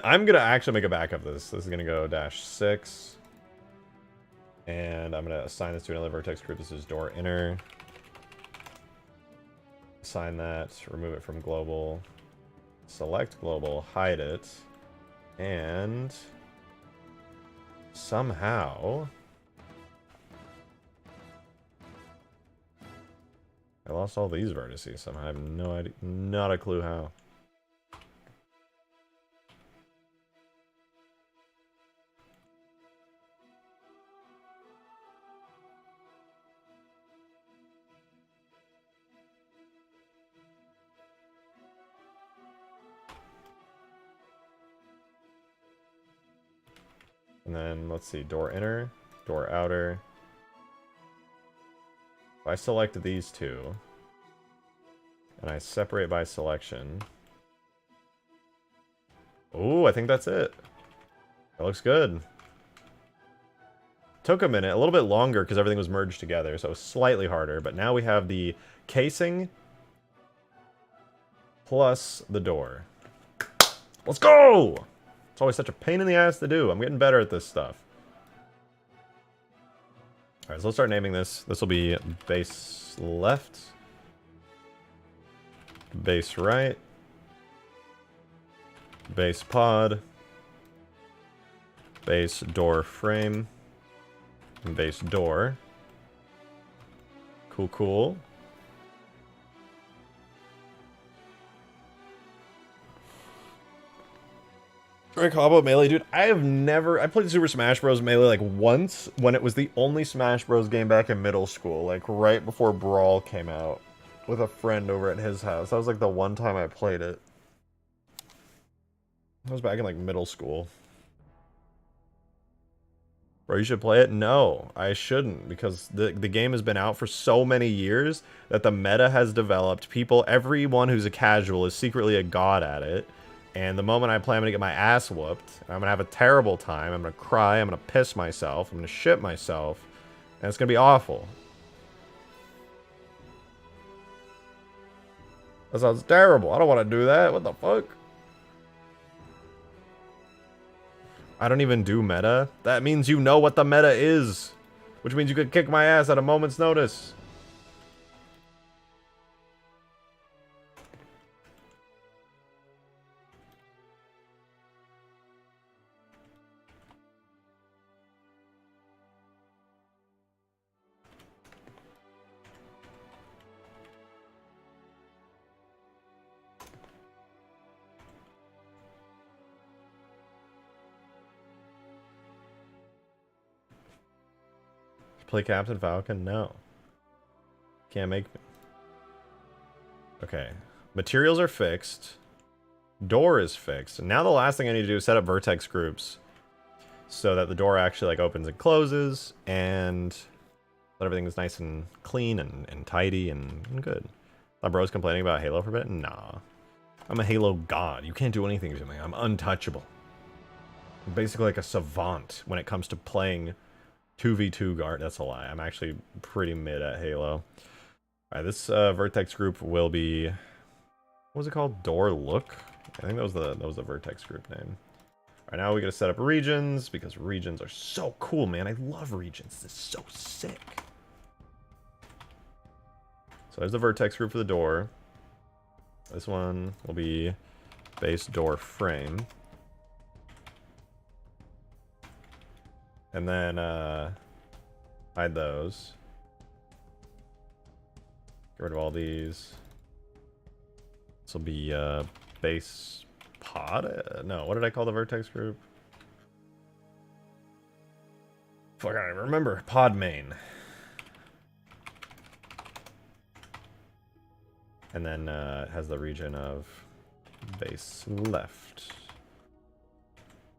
I'm gonna actually make a backup of this. This is gonna go -6. And I'm gonna assign this to another vertex group. This is door inner. Assign that, remove it from global. Select global, hide it. And somehow I lost all these vertices somehow. I have no idea, not a clue how. And then let's see, door inner, door outer. If I select these two, and I separate by selection. Ooh, I think that's it. That looks good. Took a minute, a little bit longer because everything was merged together, so it was slightly harder. But now we have the casing plus the door. Let's go! It's always such a pain in the ass to do. I'm getting better at this stuff. Alright, so let's start naming this. This will be base left. Base right. Base pod. Base door frame. And base door. Cool, cool. Drink combo Melee, dude. I played Super Smash Bros. Melee like once when it was the only Smash Bros. Game back in middle school, like right before Brawl came out, with a friend over at his house. That was like the one time I played it. I was back in like middle school. Bro, you should play it? No, I shouldn't, because the game has been out for so many years that the meta has developed. Everyone who's a casual is secretly a god at it. And the moment I play, I'm going to get my ass whooped. I'm going to have a terrible time. I'm going to cry. I'm going to piss myself. I'm going to shit myself. And it's going to be awful. That sounds terrible. I don't want to do that. What the fuck? I don't even do meta. That means you know what the meta is. Which means you could kick my ass at a moment's notice. Play Captain Falcon? No. Can't make me. Okay. Materials are fixed. Door is fixed. And now the last thing I need to do is set up vertex groups so that the door actually like opens and closes and that everything is nice and clean and tidy and good. My bro's complaining about Halo for a bit? Nah. I'm a Halo god. You can't do anything to me. I'm untouchable. I'm basically like a savant when it comes to playing 2v2 guard. That's a lie. I'm actually pretty mid at Halo. Alright, this vertex group will be, what was it called? Door look? I think that was the vertex group name. Alright, now we gotta set up regions because regions are so cool, man. I love regions. This is so sick. So there's the vertex group for the door. This one will be base door frame. And then hide those. Get rid of all these. This will be base pod? No, what did I call the vertex group? Fuck, I don't even remember. Pod main. And then it has the region of base left.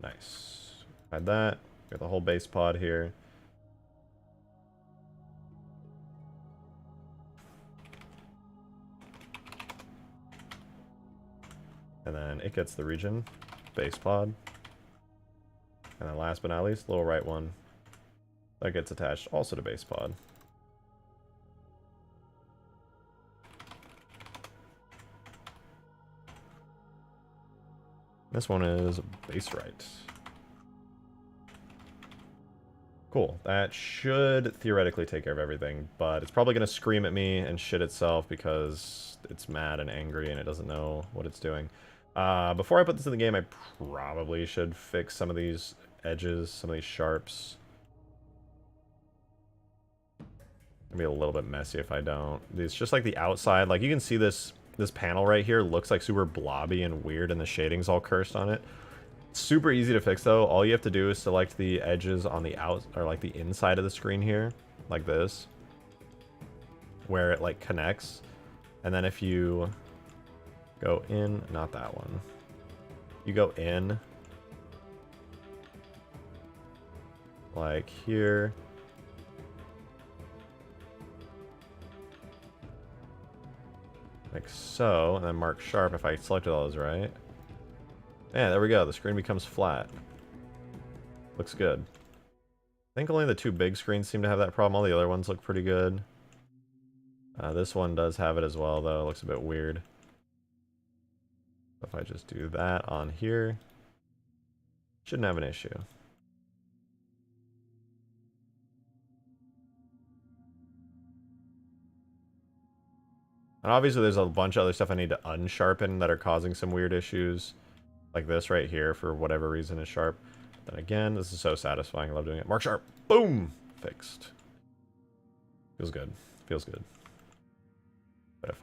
Nice. Hide that. Got the whole base pod here. And then it gets the region, base pod. And then last but not least, little right one. That gets attached also to base pod. This one is base right. Cool. That should theoretically take care of everything, but it's probably going to scream at me and shit itself because it's mad and angry and it doesn't know what it's doing. Before I put this in the game, I probably should fix some of these edges, some of these sharps. It'll be a little bit messy if I don't. It's just like the outside. Like you can see this panel right here looks like super blobby and weird and the shading's all cursed on it. Super easy to fix though. All you have to do is select the edges on the out or like the inside of the screen here, like this, where it like connects. And then if you go in, not that one, you go in like here. Like so, and then mark sharp if I selected all those right. Yeah, there we go. The screen becomes flat. Looks good. I think only the two big screens seem to have that problem. All the other ones look pretty good. This one does have it as well, though. It looks a bit weird. If I just do that on here, shouldn't have an issue. And obviously there's a bunch of other stuff I need to unsharpen that are causing some weird issues. Like this right here, for whatever reason, is sharp. Then again, this is so satisfying. I love doing it. Mark sharp. Boom! Fixed. Feels good. Feels good. But if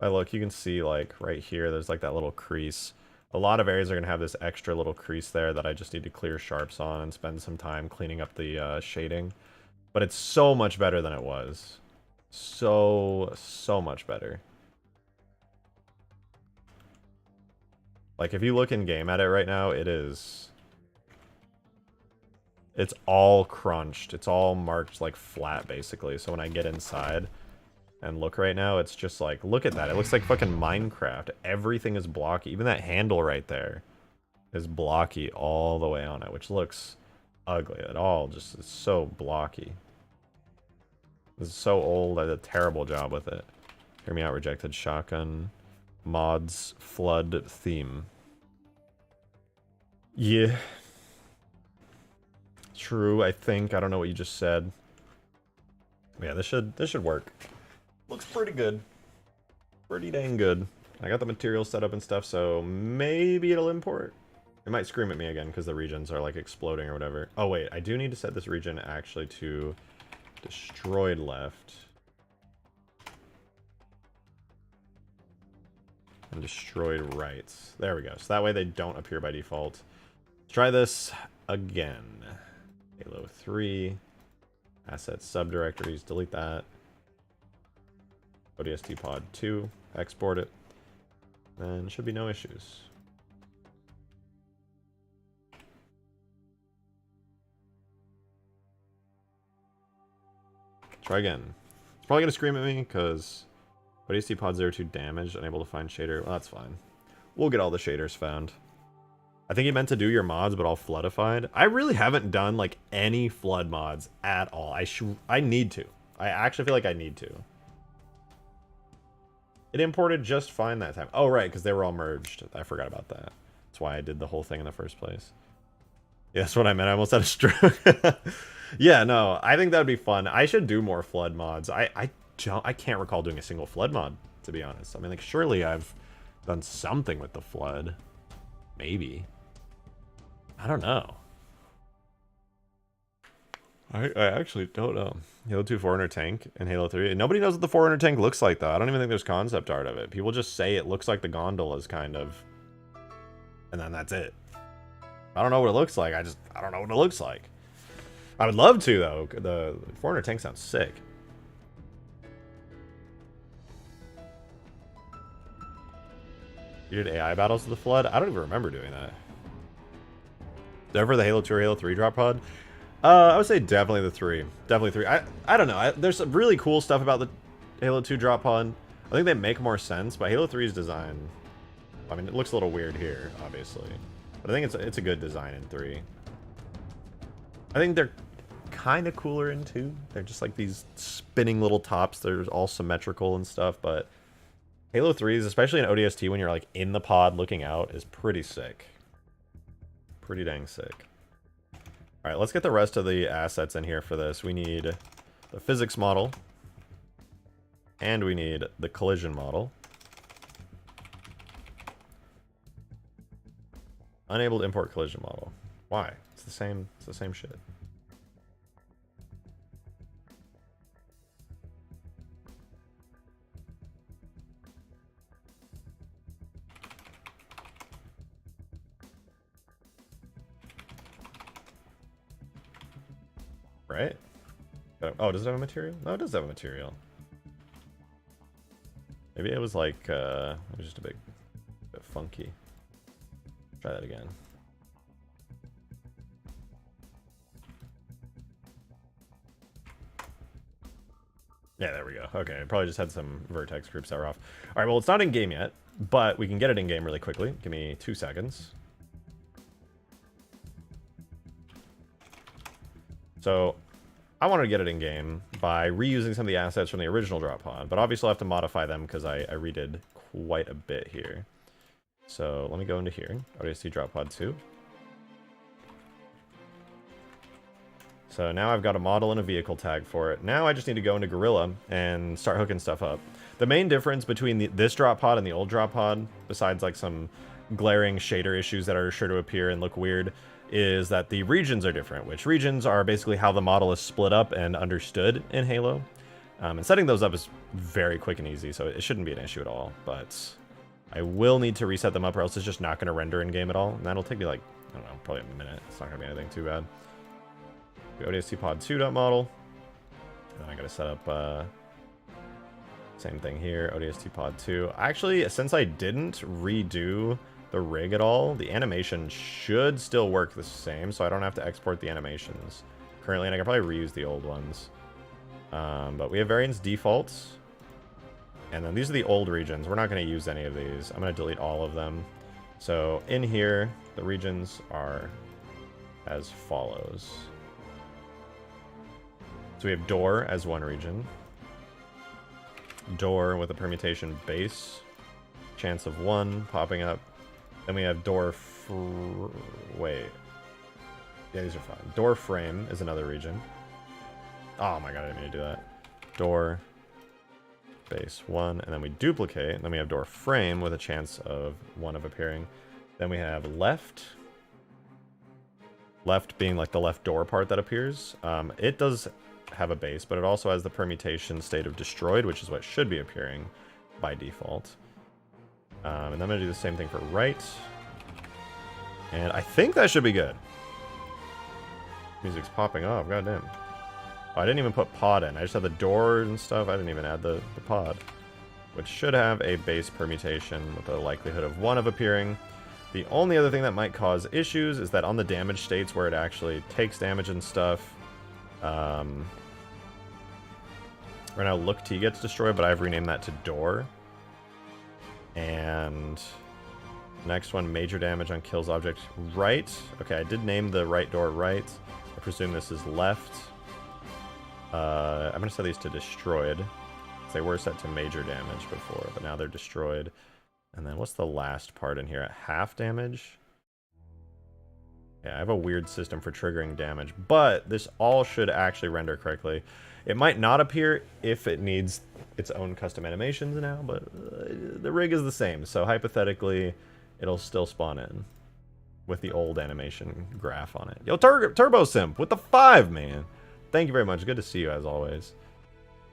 I look, you can see like right here, there's like that little crease. A lot of areas are going to have this extra little crease there that I just need to clear sharps on and spend some time cleaning up the shading. But it's so much better than it was. So much better. Like, if you look in-game at it right now, it's all crunched. It's all marked, like, flat, basically. So when I get inside and look right now, it's just like, look at that. It looks like fucking Minecraft. Everything is blocky. Even that handle right there is blocky all the way on it, which looks ugly. It all just is so blocky. This is so old. I did a terrible job with it. Hear me out, rejected shotgun. Mods flood theme. Yeah. True, I think. I don't know what you just said. Yeah, this should work. Looks pretty good. Pretty dang good. I got the materials set up and stuff, so maybe it'll import. It might scream at me again because the regions are like exploding or whatever. Oh wait, I do need to set this region actually to destroyed left. And destroyed right. There we go. So that way they don't appear by default. Let's try this again. Halo 3. Assets, subdirectories, delete that. ODST pod 2. Export it. And should be no issues. Try again. It's probably going to scream at me because ODST pod 02 damaged, unable to find shader. Well, that's fine. We'll get all the shaders found. I think he meant to do your mods, but all floodified. I really haven't done like any flood mods at all. I need to. I actually feel like I need to. It imported just fine that time. Oh, right, because they were all merged. I forgot about that. That's why I did the whole thing in the first place. Yeah, that's what I meant. I almost had a stroke. Yeah, no, I think that'd be fun. I should do more flood mods. I I can't recall doing a single flood mod, to be honest. I mean, like, surely I've done something with the flood. Maybe. I don't know. I actually don't know. Halo 2 400 tank and Halo 3. Nobody knows what the 400 tank looks like, though. I don't even think there's concept art of it. People just say it looks like the gondolas, kind of. And then that's it. I don't know what it looks like. I don't know what it looks like. I would love to, though. The 400 tank sounds sick. You did AI battles of the flood? I don't even remember doing that. Ever the Halo 2 or Halo 3 drop pod? I would say definitely the 3. Definitely 3. I don't know. There's some really cool stuff about the Halo 2 drop pod. I think they make more sense, but Halo 3's design... I mean, it looks a little weird here, obviously. But I think it's a good design in 3. I think they're kind of cooler in 2. They're just like these spinning little tops. They're all symmetrical and stuff, but... Halo 3's, especially in ODST when you're like in the pod looking out, is pretty sick. Pretty dang sick. Alright, let's get the rest of the assets in here for this. We need the physics model. And we need the collision model. Unable to import collision model. Why? It's the same shit. Right? Oh, does it have a material? No, it does have a material. Maybe it was like, it was just a bit funky. Try that again. Yeah, there we go. Okay, it probably just had some vertex groups that were off. All right, well, it's not in game yet, but we can get it in game really quickly. Give me 2 seconds. So I wanted to get it in game by reusing some of the assets from the original drop pod, but obviously I'll have to modify them because I redid quite a bit here. So let me go into here, ODST Drop Pod 2. So now I've got a model and a vehicle tag for it. Now I just need to go into Gorilla and start hooking stuff up. The main difference between this drop pod and the old drop pod, besides like some glaring shader issues that are sure to appear and look weird, is that the regions are different, which regions are basically how the model is split up and understood in Halo. And setting those up is very quick and easy, so it shouldn't be an issue at all. But I will need to reset them up or else it's just not going to render in game at all. And that'll take me like, I don't know, probably a minute. It's not going to be anything too bad. The ODST Pod 2 model. And then I got to set up same thing here, ODST Pod 2. Actually, since I didn't redo the rig at all, the animation should still work the same, so I don't have to export the animations currently, and I can probably reuse the old ones. But we have variance defaults, and then these are the old regions. We're not going to use any of these. I'm going to delete all of them. So in here, the regions are as follows. So we have door as one region. Door with a permutation base. Chance of 1 popping up. Then we have door wait. Yeah, these are fine. Door frame is another region. Oh my god, I didn't mean to do that. Door base 1, and then we duplicate, and then we have door frame with a chance of 1 of appearing. Then we have left. Left being like the left door part that appears. It does have a base, but it also has the permutation state of destroyed, which is what should be appearing by default. And then I'm going to do the same thing for right. And I think that should be good. Music's popping off, goddamn. Oh, I didn't even put pod in. I just had the door and stuff. I didn't even add the pod. Which should have a base permutation with a likelihood of 1 of appearing. The only other thing that might cause issues is that on the damage states where it actually takes damage and stuff, right now look T gets destroyed, but I've renamed that to door. And next one, major damage on kills object right. Okay, I did name the right door right. I presume this is left. I'm going to set these to destroyed. They were set to major damage before, but now they're destroyed. And then what's the last part in here? At half damage? Yeah, I have a weird system for triggering damage, but this all should actually render correctly. It might not appear if it needs its own custom animations now, but the rig is the same, so hypothetically, it'll still spawn in with the old animation graph on it. Yo, Turbo Simp with the 5, man. Thank you very much. Good to see you as always.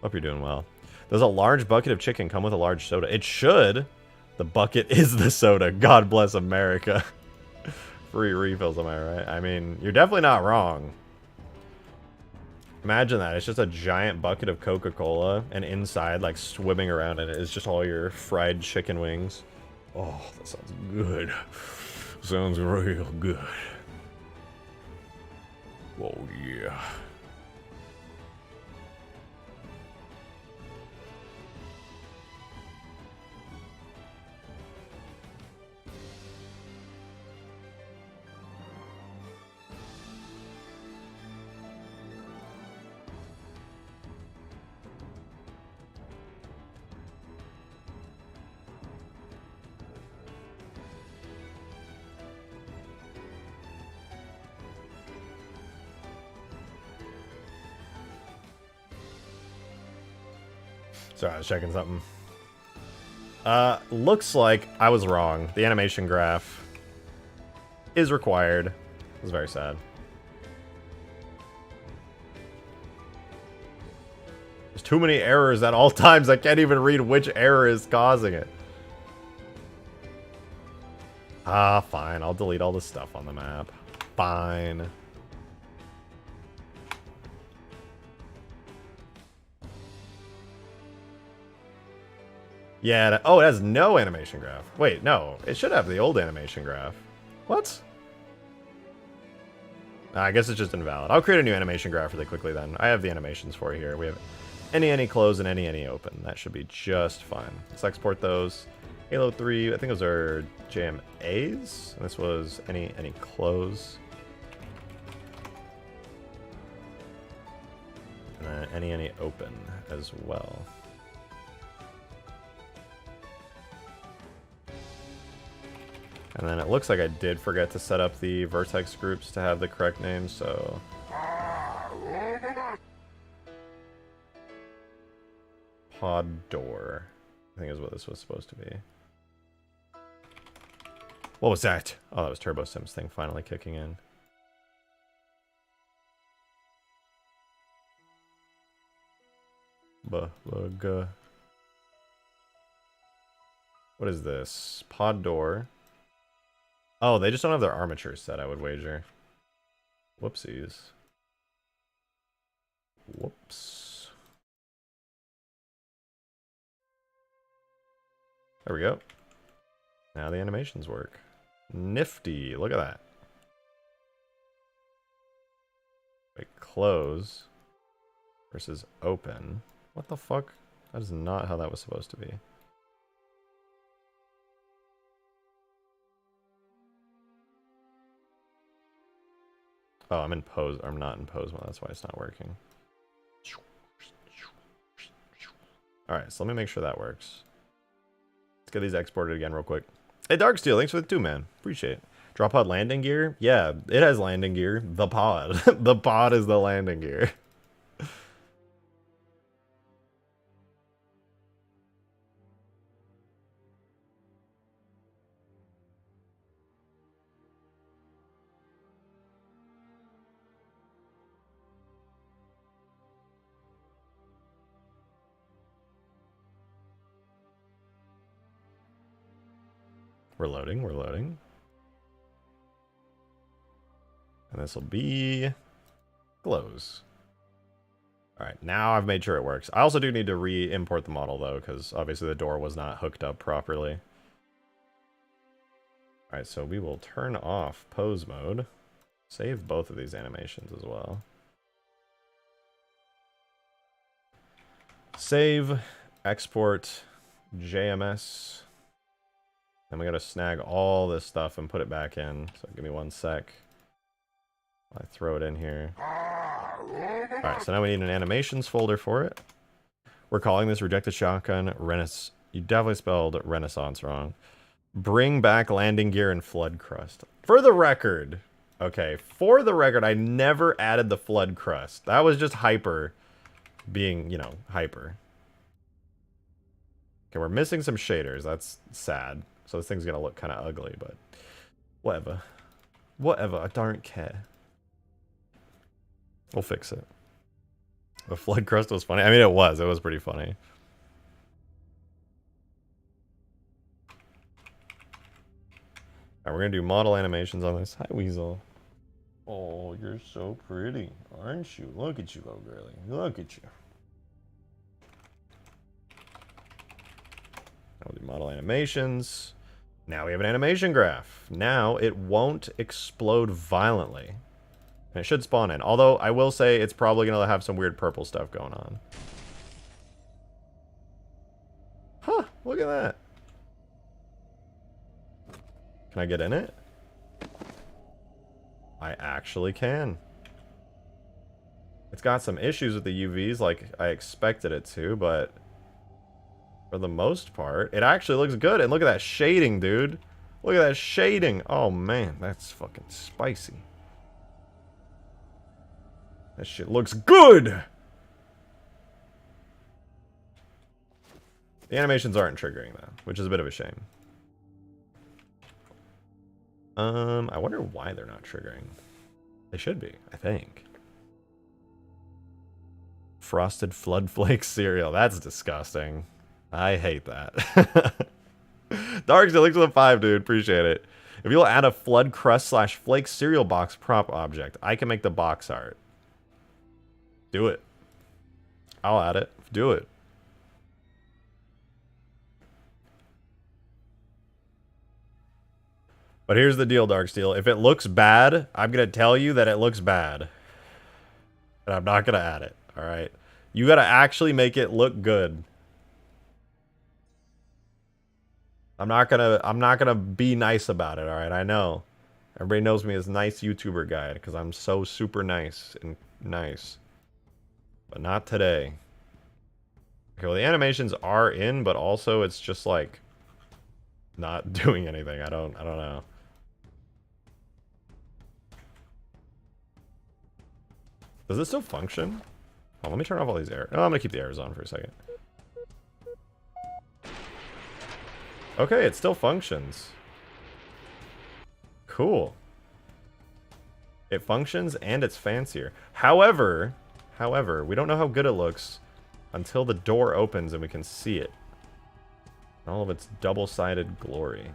Hope you're doing well. Does a large bucket of chicken come with a large soda? It should. The bucket is the soda. God bless America. Free refills, am I right? I mean, you're definitely not wrong. Imagine that. It's just a giant bucket of Coca-Cola, and inside, like, swimming around in it is just all your fried chicken wings. Oh, that sounds good. Sounds real good. Oh, yeah. Sorry, I was checking something. Looks like I was wrong. The animation graph is required. It was very sad. There's too many errors at all times. I can't even read which error is causing it. Ah, fine. I'll delete all the stuff on the map. Fine. Yeah, oh, it has no animation graph. Wait, no. It should have the old animation graph. What? I guess it's just invalid. I'll create a new animation graph really quickly then. I have the animations for it here. We have any close and any open. That should be just fine. Let's export those. Halo 3, I think those are JMAs. And this was any close. And then any open as well. And then it looks like I did forget to set up the vertex groups to have the correct names, so... Pod door, I think is what this was supposed to be. What was that? Oh, that was Turbo Sim's thing finally kicking in. What is this? Pod door. Oh, they just don't have their armature set, I would wager. Whoopsies. Whoops. There we go. Now the animations work. Nifty. Look at that. Wait, close versus open. What the fuck? That is not how that was supposed to be. Oh, I'm in pose. I'm not in pose mode. That's why it's not working. Alright, so let me make sure that works. Let's get these exported again real quick. Hey, Darksteel, thanks for the 2, man. Appreciate it. Drop pod landing gear? Yeah, it has landing gear. The pod. The pod is the landing gear. We're loading, we're loading. And this will be close. Alright, now I've made sure it works. I also do need to re-import the model though, because obviously the door was not hooked up properly. Alright, so we will turn off pose mode. Save both of these animations as well. Save, export, JMS. Then we gotta snag all this stuff and put it back in. So give me 1 sec. I throw it in here. Alright, so now we need an animations folder for it. We're calling this Rejected Shotgun Renaissance. You definitely spelled Renaissance wrong. Bring back landing gear and flood crust. For the record, Okay, for the record, I never added the flood crust. That was just hyper being, you know, hyper. Okay, we're missing some shaders. That's sad. So this thing's gonna look kind of ugly, but whatever. Whatever, I don't care. We'll fix it. The flood crust was funny. I mean, it was pretty funny. Alright, we're gonna do model animations on this. Hi, Weasel. Oh, you're so pretty, aren't you? Look at you, little girlie. Look at you. I'll do model animations. Now we have an animation graph. Now it won't explode violently. And it should spawn in. Although, I will say it's probably going to have some weird purple stuff going on. Huh, look at that. Can I get in it? I actually can. It's got some issues with the UVs like I expected it to, but for the most part, it actually looks good. And look at that shading, dude. Look at that shading. Oh, man, that's fucking spicy. That shit looks good! The animations aren't triggering, though, which is a bit of a shame. I wonder why they're not triggering. They should be, I think. Frosted Flood Flake cereal. That's disgusting. I hate that. Dark still looks with a 5, dude. Appreciate it. If you'll add a flood crust / flake cereal box prop object, I can make the box art. Do it. I'll add it. Do it. But here's the deal, Darksteel. If it looks bad, I'm going to tell you that it looks bad. And I'm not going to add it, alright? You got to actually make it look good. I'm not gonna be nice about it, alright? I know. Everybody knows me as nice YouTuber guy, because I'm so super nice and nice. But not today. Okay, well the animations are in, but also it's just like not doing anything. I don't know. Does it still function? Oh, let me turn off all these errors. Oh, I'm gonna keep the errors on for a second. Okay, it still functions. Cool. It functions and it's fancier. However, we don't know how good it looks until the door opens and we can see it. All of its double-sided glory.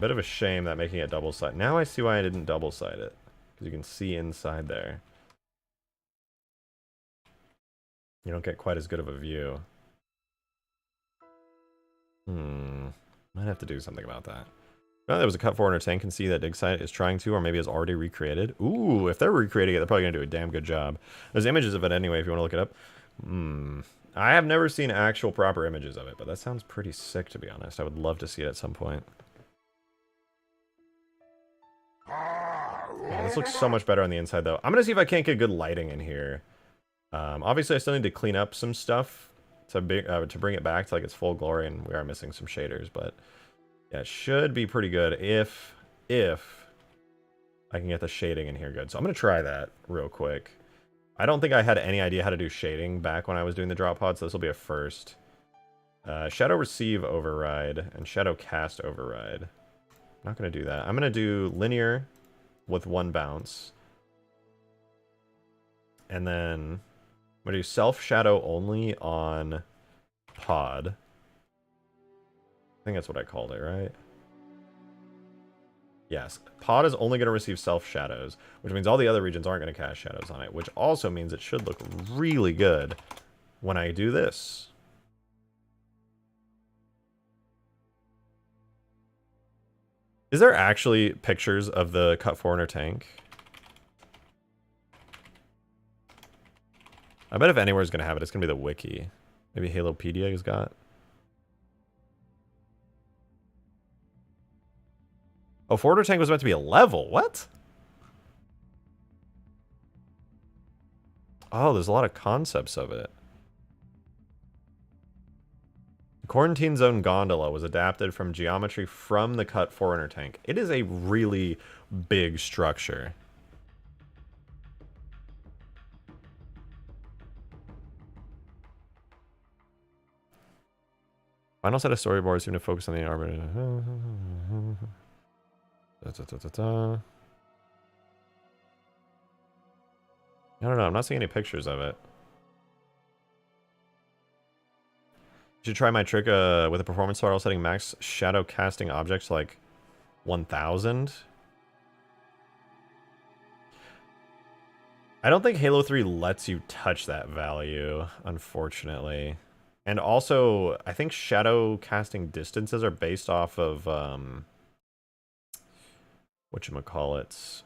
Bit of a shame that making it double-sided. Now I see why I didn't double-side it. Because you can see inside there. You don't get quite as good of a view. Might have to do something about that. Well, there was a cut 400 tank and see that dig site is trying to, or maybe has already recreated. Ooh, if they're recreating it, they're probably going to do a damn good job. There's images of it anyway if you want to look it up. I have never seen actual proper images of it, but that sounds pretty sick to be honest. I would love to see it at some point. Man, this looks so much better on the inside though. I'm going to see if I can't get good lighting in here. Obviously I still need to clean up some stuff to bring it back to like its full glory, and we are missing some shaders, but yeah, it should be pretty good if I can get the shading in here good. So I'm going to try that real quick. I don't think I had any idea how to do shading back when I was doing the drop pod, so this will be a first. Shadow receive override and shadow cast override. I'm not going to do that. I'm going to do linear with 1 bounce. And then I'm going to do self shadow only on pod. I think that's what I called it, right? Yes. Pod is only going to receive self shadows, which means all the other regions aren't going to cast shadows on it, which also means it should look really good when I do this. Is there actually pictures of the cut 400 tank? I bet if anywhere's going to have it, it's going to be the wiki. Maybe Halopedia has got. Oh, 400 tank was meant to be a level. What? Oh, there's a lot of concepts of it. Quarantine Zone Gondola was adapted from geometry from the cut Forerunner tank. It is a really big structure. Final set of storyboards seem to focus on the armor. I don't know. I'm not seeing any pictures of it. You should try my trick with a performance throttle setting max shadow casting objects like 1000. I don't think Halo 3 lets you touch that value, unfortunately. And also, I think shadow casting distances are based off of whatchamacallit,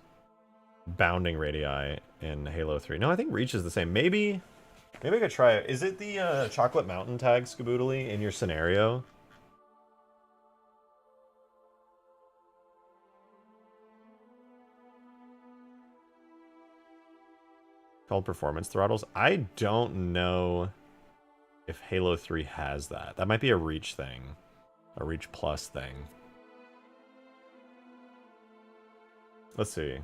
bounding radii in Halo 3. No, I think reach is the same. Maybe I could try it. Is it the chocolate mountain tag, Skaboodly, in your scenario? Called performance throttles? I don't know if Halo 3 has that. That might be a reach thing. A reach plus thing. Let's see.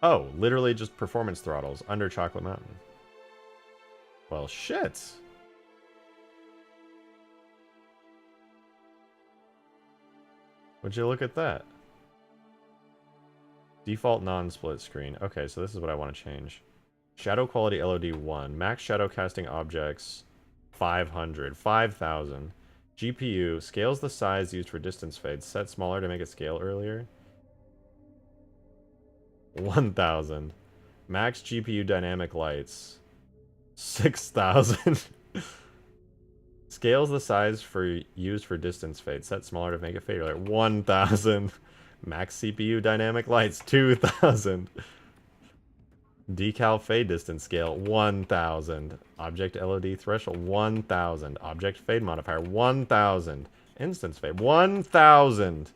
Oh, literally just performance throttles under Chocolate Mountain. Well, shit. Would you look at that? Default non-split screen. Okay, so this is what I want to change. Shadow quality LOD 1. Max shadow casting objects 500. 5000. GPU scales the size used for distance fade. Set smaller to make it scale earlier. 1000. Max GPU dynamic lights 6000. Scales the size used for distance fade. Set smaller to make it fade earlier. 1000. Max CPU dynamic lights 2000. Decal fade distance scale 1000. Object LOD threshold 1000. Object fade modifier 1000. Instance fade 1000.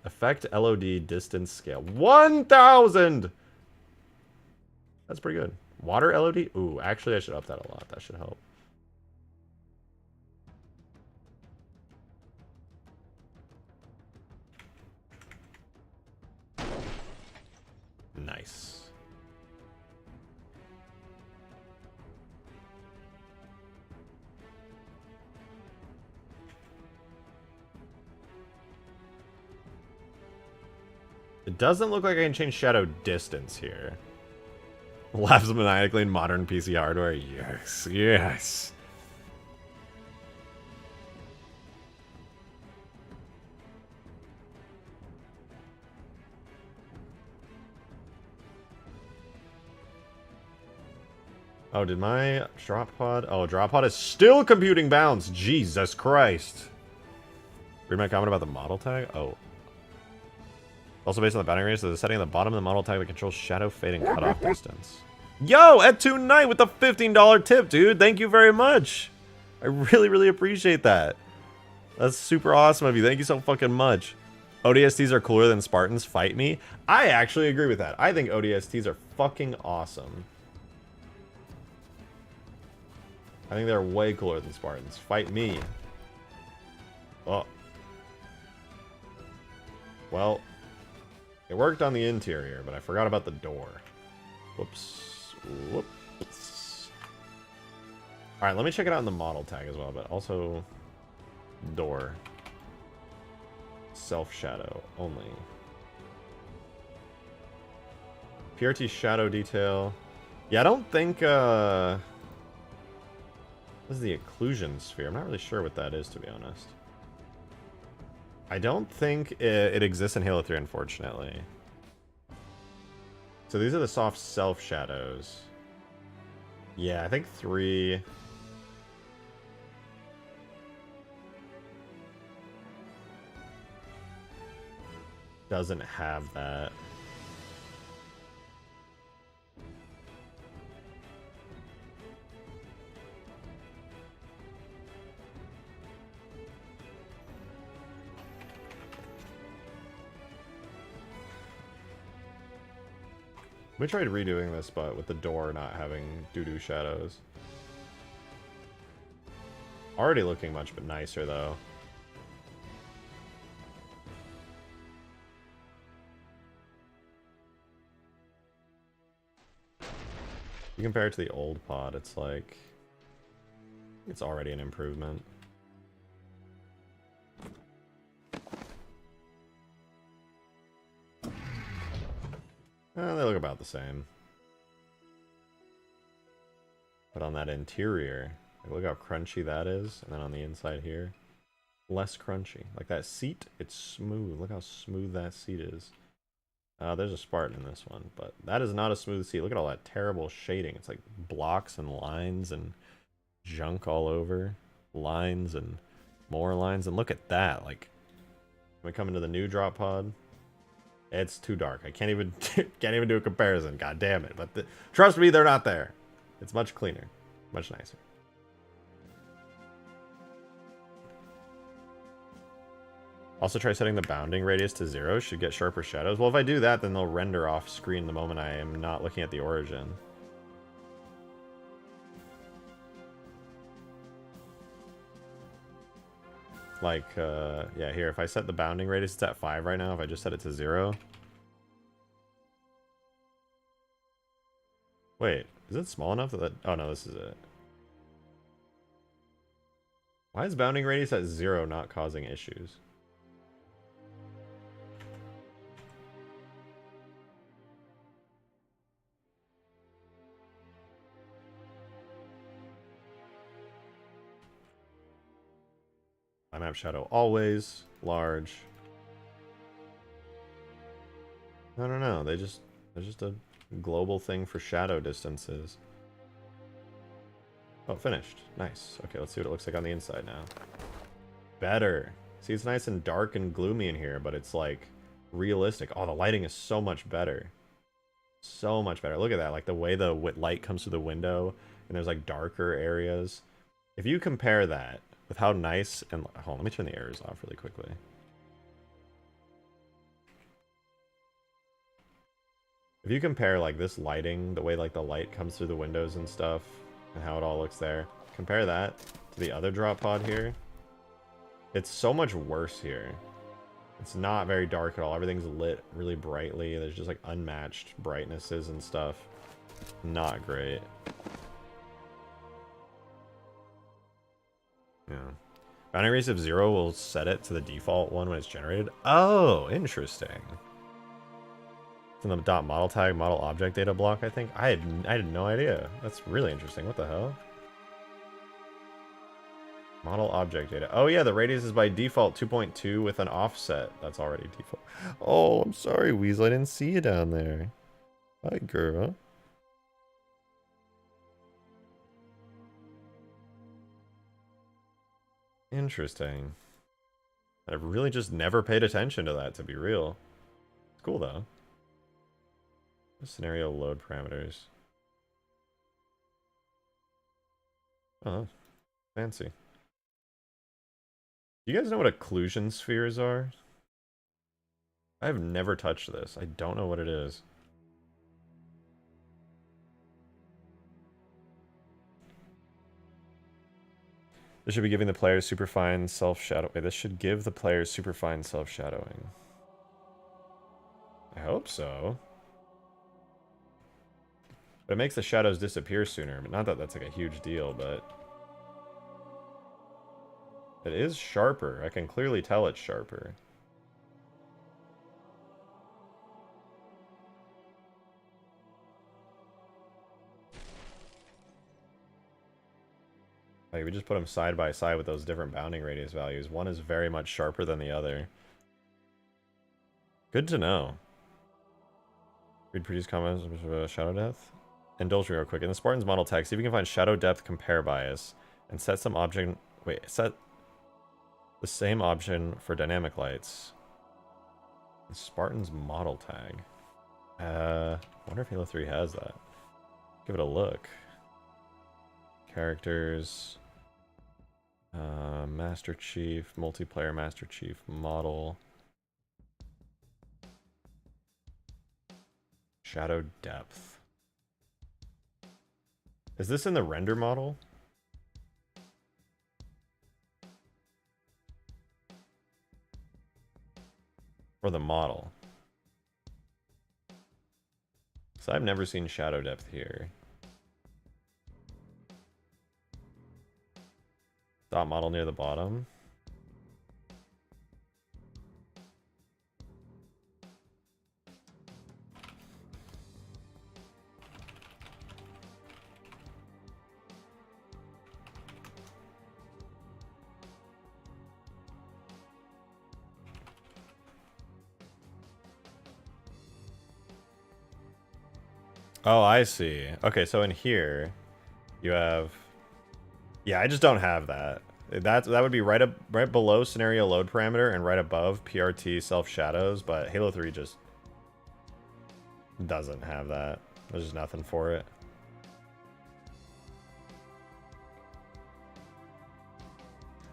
Effect LOD distance scale 1000. That's pretty good. Water LOD? Ooh, actually I should up that a lot. That should help. Nice. It doesn't look like I can change shadow distance here. Laughs maniacally in modern PC hardware. Yes, yes. Oh, did my drop pod? Oh, drop pod is still computing bounds. Jesus Christ. Read my comment about the model tag? Oh. Also based on the bounding range, so the setting at the bottom of the model tag that controls shadow fade and cutoff distance. Yo, Ed2 Knight with the $15 tip, dude. Thank you very much. I really, really appreciate that. That's super awesome of you. Thank you so fucking much. ODSTs are cooler than Spartans. Fight me. I actually agree with that. I think ODSTs are fucking awesome. I think they're way cooler than Spartans. Fight me. Oh. Well, it worked on the interior, but I forgot about the door. Whoops. Whoops. Alright, let me check it out in the model tag as well, but also door. Self-shadow only. PRT shadow detail. Yeah, I don't think, this is the occlusion sphere. I'm not really sure what that is, to be honest. I don't think it exists in Halo 3, unfortunately. So these are the soft self-shadows. Yeah, I think 3... doesn't have that. We tried redoing this, but with the door not having doo-doo shadows. Already looking much but nicer though. You compare it to the old pod, it's like it's already an improvement. They look about the same. But on that interior, like look how crunchy that is, and then on the inside here, less crunchy. Like that seat, it's smooth. Look how smooth that seat is. There's a Spartan in this one, but that is not a smooth seat. Look at all that terrible shading. It's like blocks and lines and junk all over. Lines and more lines, and look at that. Like, when we come into the new drop pod, it's too dark. I can't even do a comparison. God damn it! But trust me, they're not there. It's much cleaner, much nicer. Also try setting the bounding radius to 0. Should get sharper shadows. Well, if I do that, then they'll render off screen the moment I am not looking at the origin. Like, yeah, here, if I set the bounding radius, it's at 5 right now. If I just set it to 0. Wait, is it small enough that... Oh, no, this is it. Why is bounding radius at 0 not causing issues? Map shadow always large. I don't know. There's just a global thing for shadow distances. Oh, finished. Nice. Okay, let's see what it looks like on the inside now. Better. See, it's nice and dark and gloomy in here, but it's like realistic. Oh, the lighting is so much better. So much better. Look at that. Like the way the light comes through the window and there's like darker areas. If you compare that with how nice and... Hold on, let me turn the errors off really quickly. If you compare like this lighting, the way like the light comes through the windows and stuff, and how it all looks there, compare that to the other drop pod here. It's so much worse here. It's not very dark at all. Everything's lit really brightly. There's just like unmatched brightnesses and stuff. Not great. Yeah. Bounding radius of 0 will set it to the default one when it's generated. Oh, interesting. It's in the .model tag model object data block, I think. I had no idea. That's really interesting. What the hell? Model object data. Oh yeah, the radius is by default 2.2 with an offset. That's already default. Oh, I'm sorry, Weasel. I didn't see you down there. Hi, girl. Interesting. I've really just never paid attention to that, to be real. It's cool, though. Scenario load parameters. Oh, fancy. Do you guys know what occlusion spheres are? I've never touched this. I don't know what it is. This should be giving the players superfine self-shadow. Wait, this should give the players superfine self-shadowing. I hope so. But it makes the shadows disappear sooner. But not that that's like a huge deal, but... It is sharper. I can clearly tell it's sharper. Like, we just put them side by side with those different bounding radius values. One is very much sharper than the other. Good to know. Read produce comments of shadow depth. Indulge me real quick. In the Spartan's model tag, see if you can find shadow depth compare bias and set some object. Wait, set the same option for dynamic lights. The Spartan's model tag. I wonder if Halo 3 has that. Give it a look. Characters. Master Chief, multiplayer Master Chief model. Shadow depth. Is this in the render model? Or the model. So I've never seen shadow depth here. Dot model near the bottom. Oh, I see. Okay, so in here, you have... Yeah, I just don't have that. That would be right below scenario load parameter and right above PRT self shadows, but Halo 3 just doesn't have that. There's just nothing for it.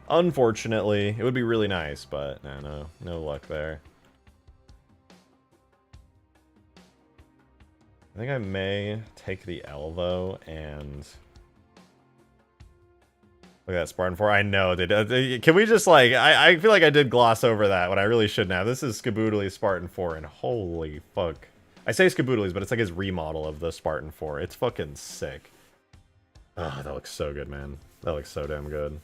Unfortunately, it would be really nice, but no luck there. I think I may take the L though and look at that Spartan 4. I know they did. Can we just like I feel like I did gloss over that when I really shouldn't have. This is Skaboodley's Spartan 4 and holy fuck. I say Skaboodley's, but it's like his remodel of the Spartan 4. It's fucking sick. Oh, that looks so good, man. That looks so damn good.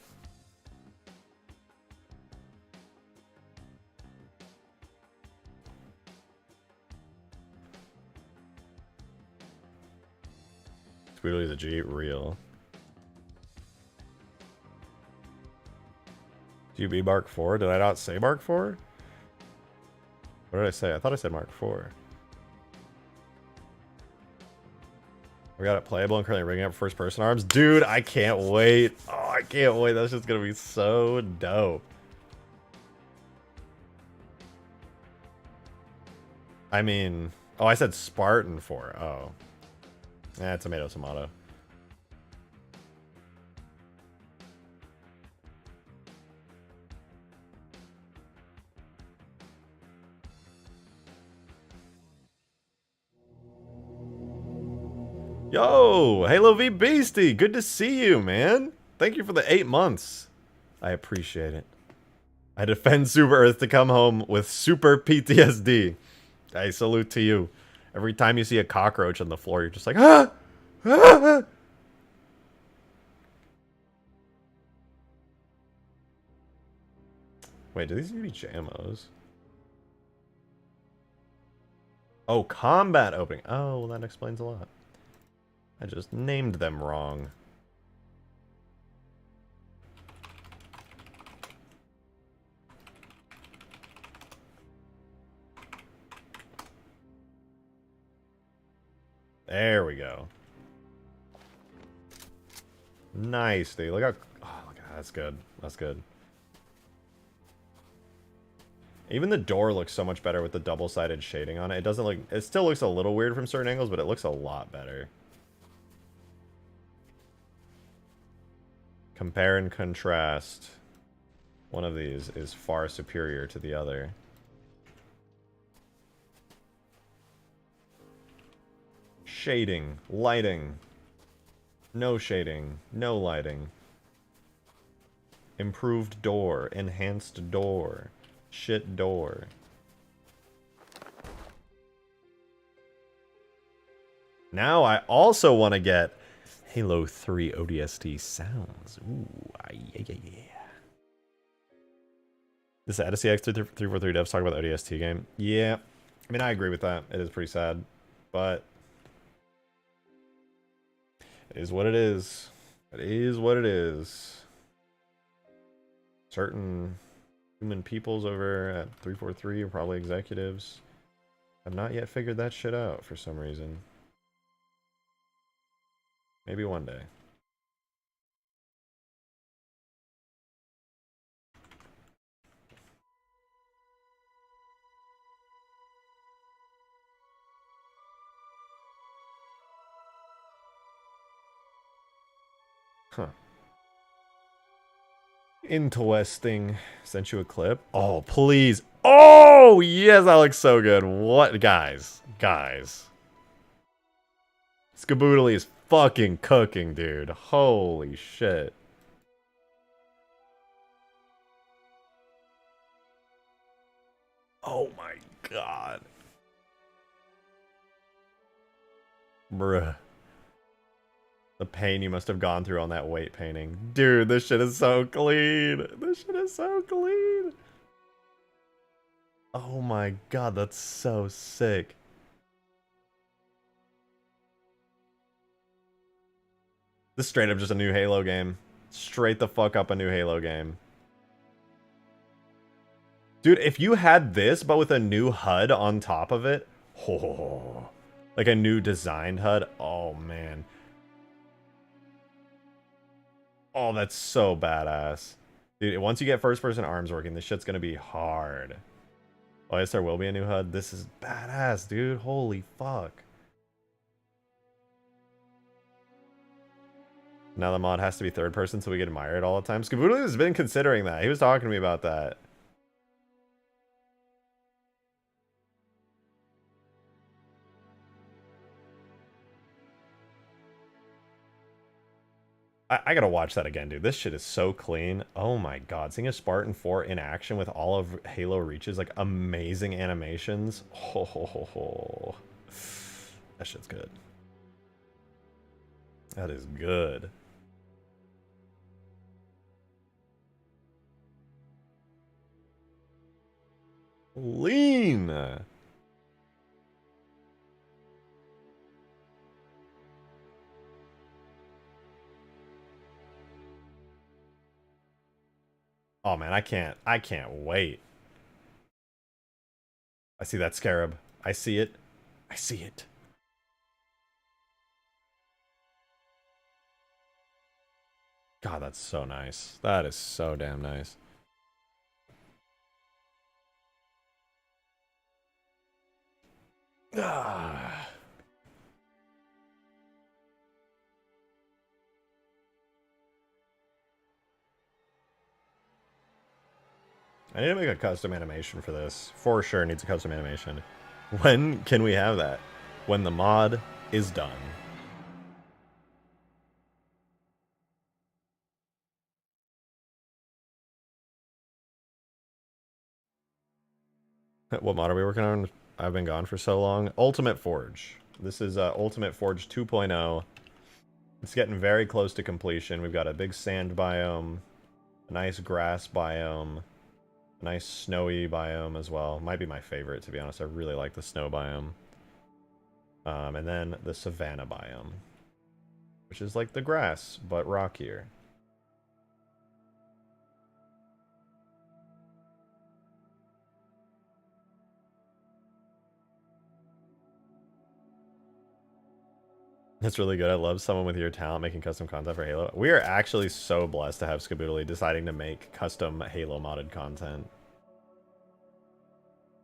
Skaboodley's a G, real. Do you be Mark 4? Did I not say Mark 4? What did I say? I thought I said Mark 4. We got it playable and currently rigging up first person arms. Dude, I can't wait. Oh, I can't wait. That's just gonna be so dope. I mean, oh, I said Spartan 4. Oh. Tomato, tomato. Yo, Halo V Beastie, good to see you, man. Thank you for the 8 months. I appreciate it. I defend Super Earth to come home with super PTSD. I salute to you. Every time you see a cockroach on the floor, you're just like, ah! Ah! Wait, do these need to be JMOs? Oh, combat opening. Oh, well, that explains a lot. I just named them wrong. There we go. Nice, dude. Look how... Oh, look at that. That's good. That's good. Even the door looks so much better with the double-sided shading on it. It doesn't look... It still looks a little weird from certain angles, but it looks a lot better. Compare and contrast. One of these is far superior to the other. Shading. Lighting. No shading. No lighting. Improved door. Enhanced door. Shit door. Now I also want to get Halo 3 ODST sounds. Ooh, yeah. This SCX 343 devs talk about the ODST game. Yeah, I mean, I agree with that. It is pretty sad, but it is what it is. It is what it is. Certain human peoples over at 343 are probably executives. Have not yet figured that shit out for some reason. Maybe one day. Huh. Interesting. Sent you a clip. Oh, please. Oh, yes, that looks so good. What? Guys. Skaboodley is fucking cooking, dude. Holy shit. Oh my god. Bruh. The pain you must have gone through on that weight painting. Dude, this shit is so clean. This shit is so clean. Oh my god, that's so sick. This is straight up just a new Halo game. Straight the fuck up a new Halo game. Dude, if you had this, but with a new HUD on top of it, oh, like a new designed HUD, oh man. Oh, that's so badass. Dude, once you get first-person arms working, this shit's gonna be hard. Oh, yes, there will be a new HUD. This is badass, dude. Holy fuck. Now the mod has to be third person so we can admire it all the time. Skaboodle has been considering that. He was talking to me about that. I gotta watch that again, dude. This shit is so clean. Oh my god. Seeing a Spartan 4 in action with all of Halo Reach's like amazing animations. Ho ho ho ho. That shit's good. That is good. Lean. Oh man, I can't wait. I see that scarab. I see it. I see it. God, that's so nice. That is so damn nice. Ah. I need to make a custom animation for this. For sure needs a custom animation. When can we have that? When the mod is done. What mod are we working on? I've been gone for so long. Ultimate Forge. This is Ultimate Forge 2.0. It's getting very close to completion. We've got a big sand biome, a nice grass biome, a nice snowy biome as well. Might be my favorite, to be honest. I really like the snow biome. And then the savanna biome, which is like the grass, but rockier. That's really good. I love someone with your talent making custom content for Halo. We are actually so blessed to have Skaboodly deciding to make custom Halo modded content.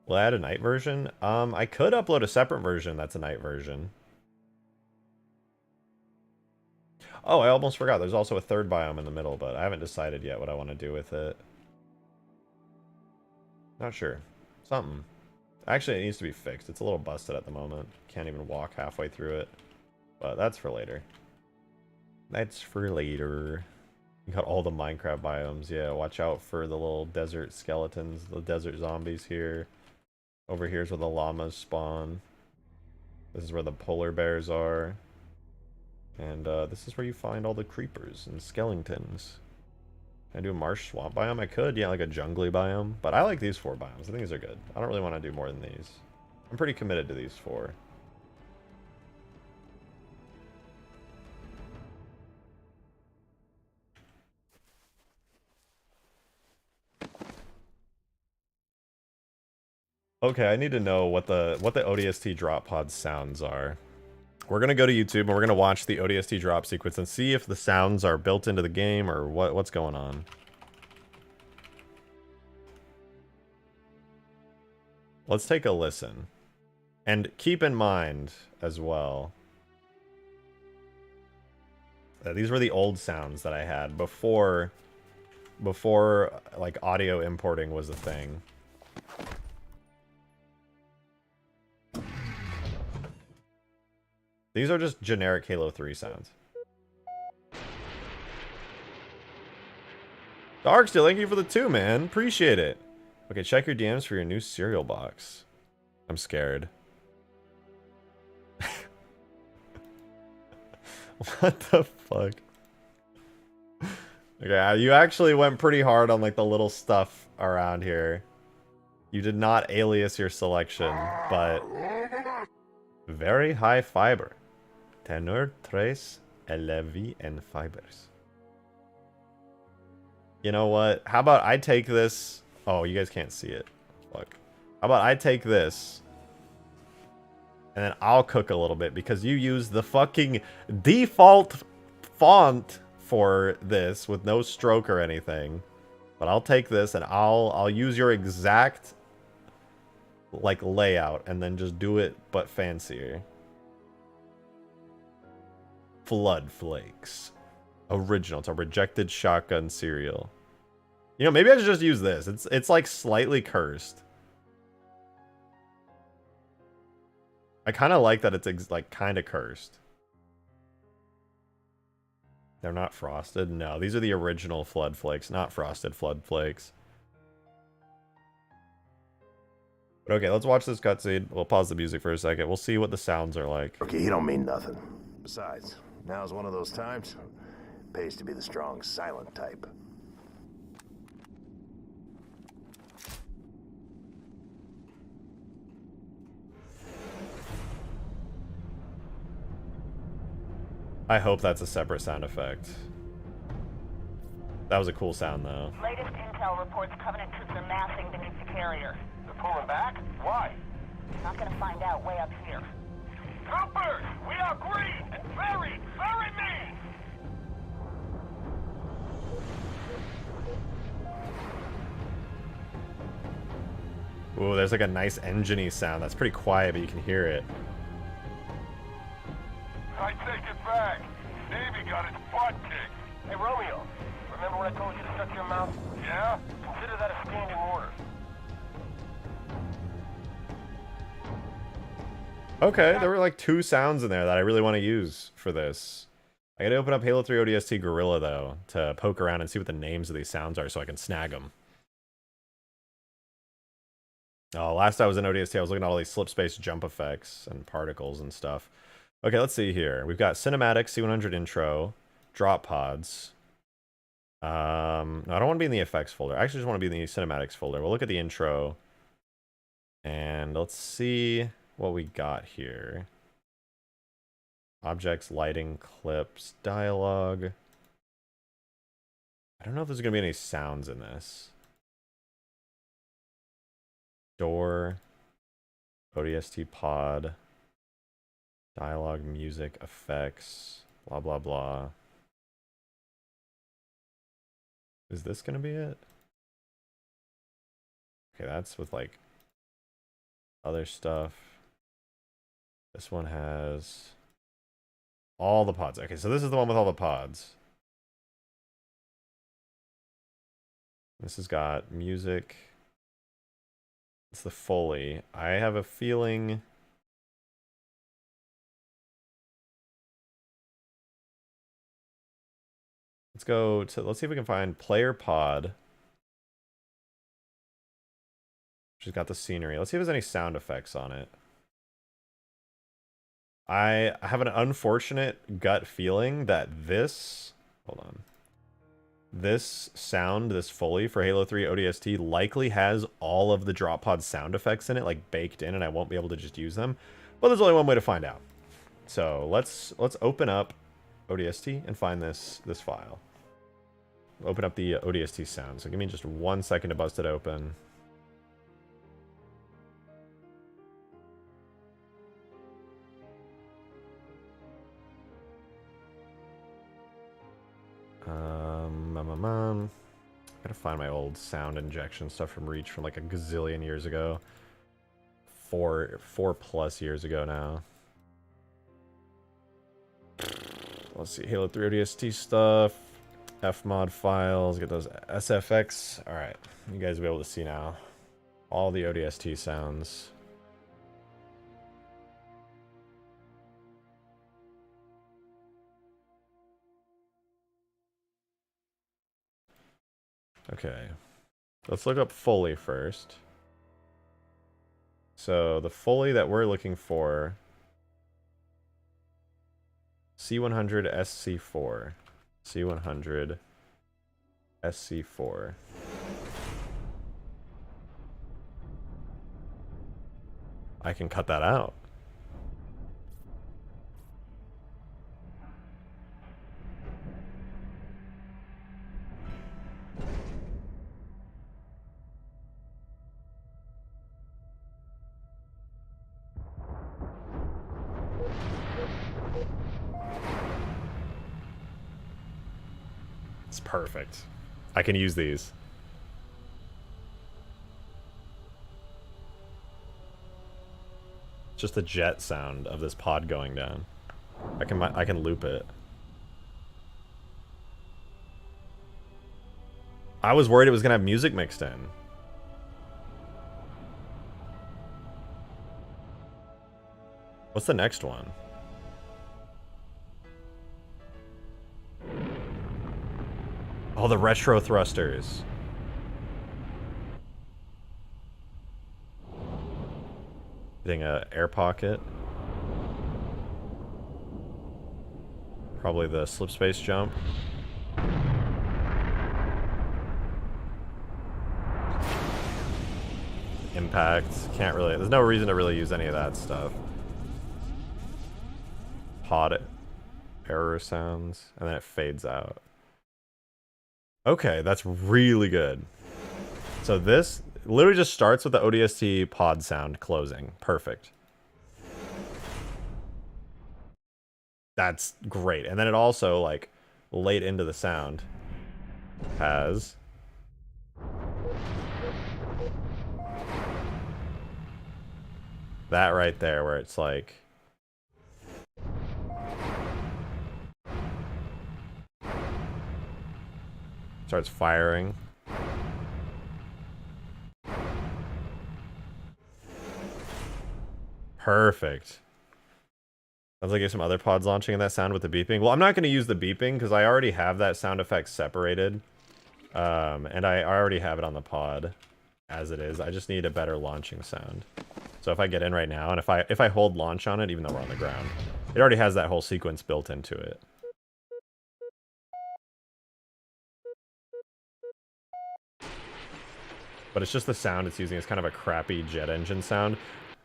Will I add a night version? I could upload a separate version that's a night version. Oh, I almost forgot. There's also a third biome in the middle, but I haven't decided yet what I want to do with it. Not sure. Something. Actually, it needs to be fixed. It's a little busted at the moment. Can't even walk halfway through it. But that's for later. That's for later. You got all the Minecraft biomes. Yeah, watch out for the little desert skeletons, the desert zombies here. Over here's where the llamas spawn. This is where the polar bears are. And this is where you find all the creepers and skeletons. Can I do a marsh swamp biome? I could, yeah, like a jungly biome. But I like these 4 biomes. I think these are good. I don't really want to do more than these. I'm pretty committed to these 4. Okay, I need to know what the ODST Drop Pod sounds are. We're gonna go to YouTube and we're gonna watch the ODST drop sequence and see if the sounds are built into the game or what's going on. Let's take a listen. And keep in mind as well that these were the old sounds that I had before like audio importing was a thing. These are just generic Halo 3 sounds. Darksteel, thank you for the 2, man. Appreciate it. Okay, check your DMs for your new cereal box. I'm scared. What the fuck? Okay, you actually went pretty hard on like the little stuff around here. You did not alias your selection, but very high fiber. Tenor, tres, elevi, and fibers. You know what? How about I take this? Oh, you guys can't see it. Fuck. How about I take this? And then I'll cook a little bit because you use the fucking default font for this with no stroke or anything. But I'll take this and I'll use your exact like layout and then just do it but fancier. Flood Flakes. Original. It's a rejected shotgun cereal. You know, maybe I should just use this. It's like slightly cursed. I kind of like that it's like kind of cursed. They're not frosted? No, these are the original Flood Flakes, not frosted Flood Flakes. But okay, let's watch this cutscene. We'll pause the music for a second. We'll see what the sounds are like. Okay, he don't mean nothing. Besides, now's one of those times. Pays to be the strong, silent type. I hope that's a separate sound effect. That was a cool sound, though. Latest intel reports Covenant troops are massing beneath the carrier. They're pulling back? Why? Not gonna find out way up here. Troopers! We are green and very, very mean! Ooh, there's like a nice engine-y sound. That's pretty quiet, but you can hear it. I take it back. Navy got its butt kicked. Hey, Romeo. Remember when I told you to shut your mouth? Yeah? Consider that a standing order. Okay, there were like 2 sounds in there that I really want to use for this. I gotta open up Halo 3 ODST Gorilla, though, to poke around and see what the names of these sounds are so I can snag them. Oh, last I was in ODST, I was looking at all these slip space jump effects and particles and stuff. Okay, let's see here. We've got Cinematic, C100 Intro, Drop Pods. No, I don't want to be in the effects folder. I actually just want to be in the cinematics folder. We'll look at the intro. And let's see what we got here. Objects, lighting, clips, dialogue. I don't know if there's going to be any sounds in this. Door, ODST pod, dialogue, music, effects, blah, blah, blah. Is this going to be it? Okay, that's with like other stuff. This one has all the pods. Okay, so this is the one with all the pods. This has got music. It's the Foley. I have a feeling... Let's see if we can find player pod. Which has got the scenery. Let's see if there's any sound effects on it. I have an unfortunate gut feeling that this... Hold on. This sound, this Foley for Halo 3 ODST likely has all of the Drop Pod sound effects in it, like baked in, and I won't be able to just use them. But there's only one way to find out. So let's open up ODST and find this file. Open up the ODST sound. So give me just 1 second to bust it open. Gotta find my old sound injection stuff from Reach from like a gazillion years ago. 4+ years ago now. Let's see, Halo 3 ODST stuff. Fmod files, get those SFX. Alright, you guys will be able to see now. All the ODST sounds. Okay. Let's look up Foley first. So the Foley that we're looking for, C100 SC4. C100 SC4. I can cut that out. It's perfect. I can use these. Just the jet sound of this pod going down. I can loop it. I was worried it was gonna have music mixed in. What's the next one? Oh, the retro thrusters. Getting a air pocket. Probably the slip space jump. Impact. Can't really. There's no reason to really use any of that stuff. Pod error sounds, and then it fades out. Okay, that's really good. So this literally just starts with the ODST pod sound closing. Perfect. That's great. And then it also, like, late into the sound has that right there where it's like starts firing. Perfect. Sounds like there's some other pods launching in that sound with the beeping. Well, I'm not going to use the beeping because I already have that sound effect separated. And I already have it on the pod as it is. I just need a better launching sound. So if I get in right now, and if I hold launch on it, even though we're on the ground, it already has that whole sequence built into it. But it's just the sound it's using. It's kind of a crappy jet engine sound.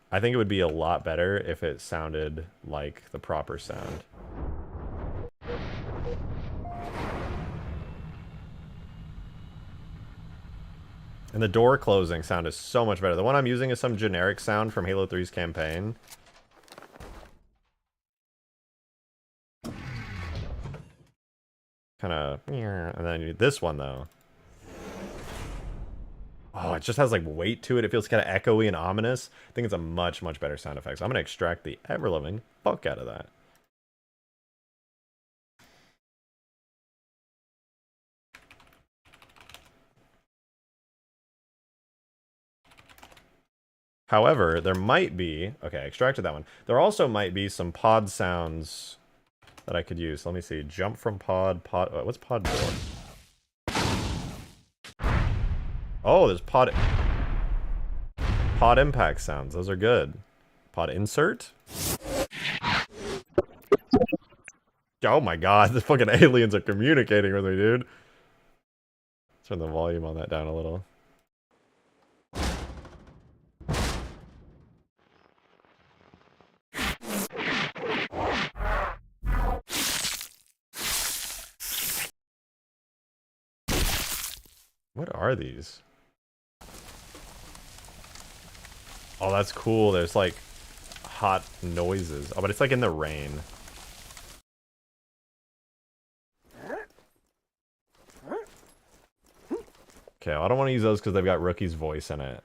I think it would be a lot better if it sounded like the proper sound. And the door closing sound is so much better. The one I'm using is some generic sound from Halo 3's campaign. Kind of, and then this one though. Oh, it just has like weight to it. It feels kind of echoey and ominous. I think it's a much, much better sound effect. So I'm going to extract the ever-loving fuck out of that. However, there might be... Okay, I extracted that one. There also might be some pod sounds that I could use. Let me see. Jump from pod... what's pod door? Oh, there's pod impact sounds. Those are good. Pod insert. Oh my god, the fucking aliens are communicating with me, dude. Turn the volume on that down a little. What are these? Oh, that's cool. There's like hot noises. Oh, but it's like in the rain. Okay, I don't want to use those because they've got Rookie's voice in it.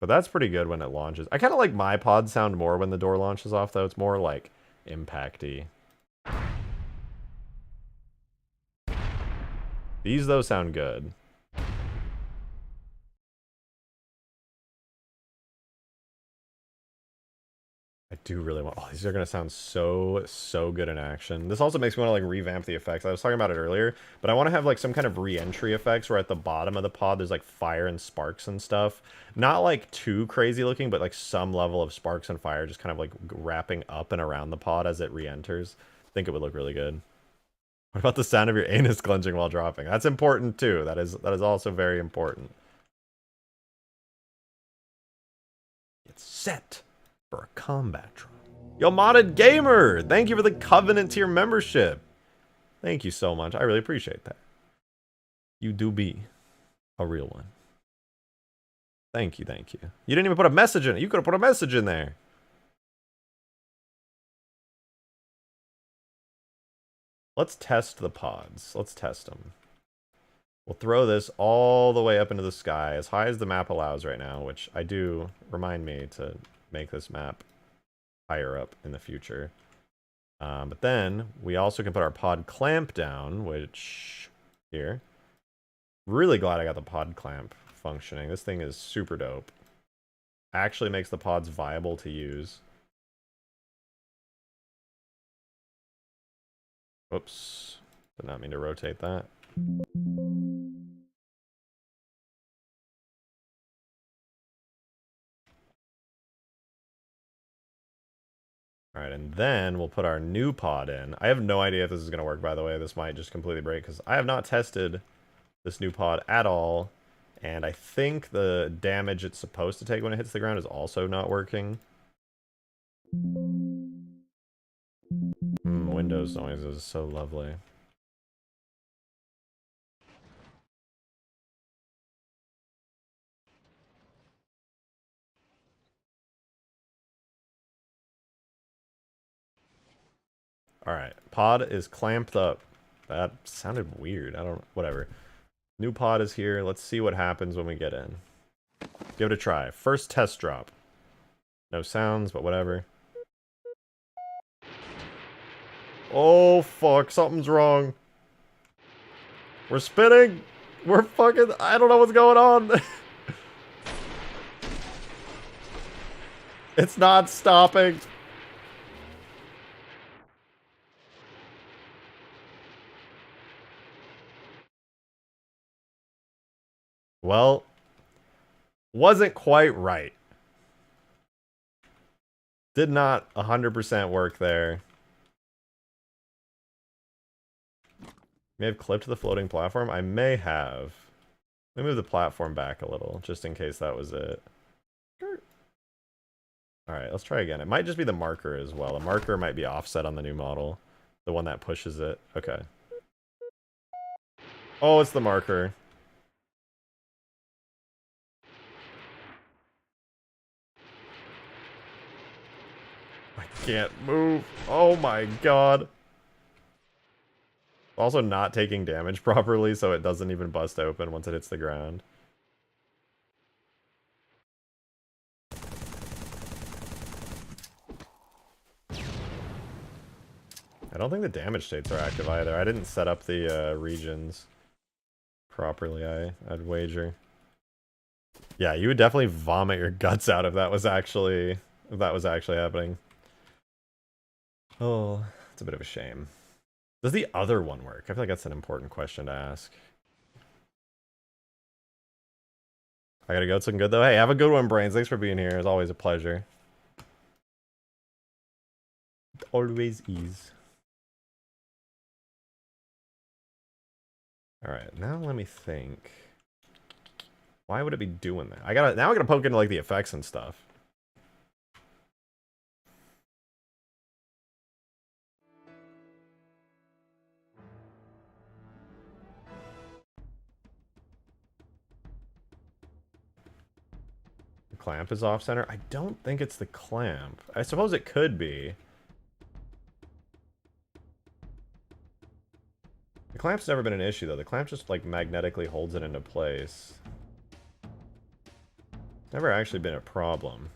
But that's pretty good when it launches. I kind of like my pod sound more when the door launches off, though. It's more like impact-y. These, though, sound good. I do really want... Oh, these are going to sound so good in action. This also makes me want to, like, revamp the effects. I was talking about it earlier, but I want to have, like, some kind of re-entry effects where at the bottom of the pod there's, like, fire and sparks and stuff. Not, like, too crazy looking, but, like, some level of sparks and fire just kind of, like, wrapping up and around the pod as it re-enters. I think it would look really good. What about the sound of your anus clenching while dropping? That's important, too. That is also very important. It's set for a combat drop. Yo, Modded Gamer! Thank you for the Covenant tier membership. Thank you so much. I really appreciate that. You do be a real one. Thank you, thank you. You didn't even put a message in it. You could have put a message in there. Let's test the pods. Let's test them. We'll throw this all the way up into the sky, as high as the map allows right now, which I do remind me to make this map higher up in the future. But then we also can put our pod clamp down, which here. Really glad I got the pod clamp functioning. This thing is super dope. Actually makes the pods viable to use. Whoops. Did not mean to rotate that. Alright, and then we'll put our new pod in. I have no idea if this is going to work, by the way. This might just completely break, because I have not tested this new pod at all. And I think the damage it's supposed to take when it hits the ground is also not working. Windows noise is so lovely. Alright, pod is clamped up. That sounded weird. Whatever. New pod is here. Let's see what happens when we get in. Give it a try. First test drop. No sounds, but whatever. Oh, fuck. Something's wrong. We're spinning. We're fucking... I don't know what's going on. It's not stopping. Well, wasn't quite right. Did not 100% work there. May have clipped the floating platform. I may have. Let me move the platform back a little, just in case that was it. Alright, let's try again. It might just be the marker as well. The marker might be offset on the new model. The one that pushes it. Okay. Oh, it's the marker. I can't move. Oh my god. Also not taking damage properly, so it doesn't even bust open once it hits the ground. I don't think the damage states are active either. I didn't set up the regions properly, I'd wager. Yeah, you would definitely vomit your guts out if that was actually happening. Oh, it's a bit of a shame. Does the other one work? I feel like that's an important question to ask. I gotta go. It's looking good though. Hey, have a good one, Brains. Thanks for being here. It's always a pleasure. It always is. Alright, now let me think. Why would it be doing that? Now I gotta poke into like the effects and stuff. The clamp is off center. I don't think it's the clamp. I suppose it could be. The clamp's never been an issue though. The clamp just like magnetically holds it into place. Never actually been a problem.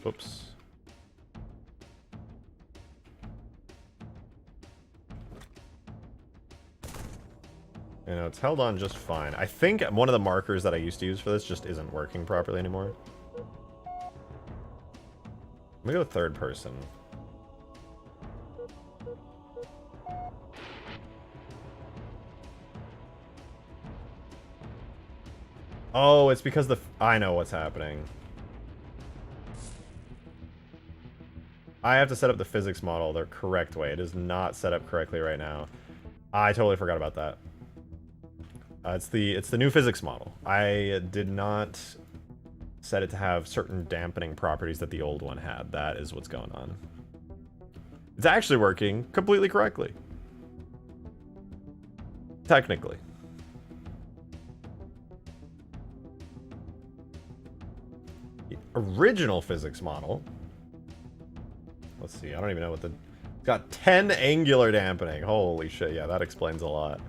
Oops. You know, it's held on just fine. I think one of the markers that I used to use for this just isn't working properly anymore. Let me go third person. Oh, it's because I know what's happening. I have to set up the physics model the correct way. It is not set up correctly right now. I totally forgot about that. It's the new physics model. I did not set it to have certain dampening properties that the old one had. That is what's going on. It's actually working completely correctly. Technically. The original physics model. Let's see, I don't even know what the... It's got 10 angular dampening. Holy shit, yeah, that explains a lot.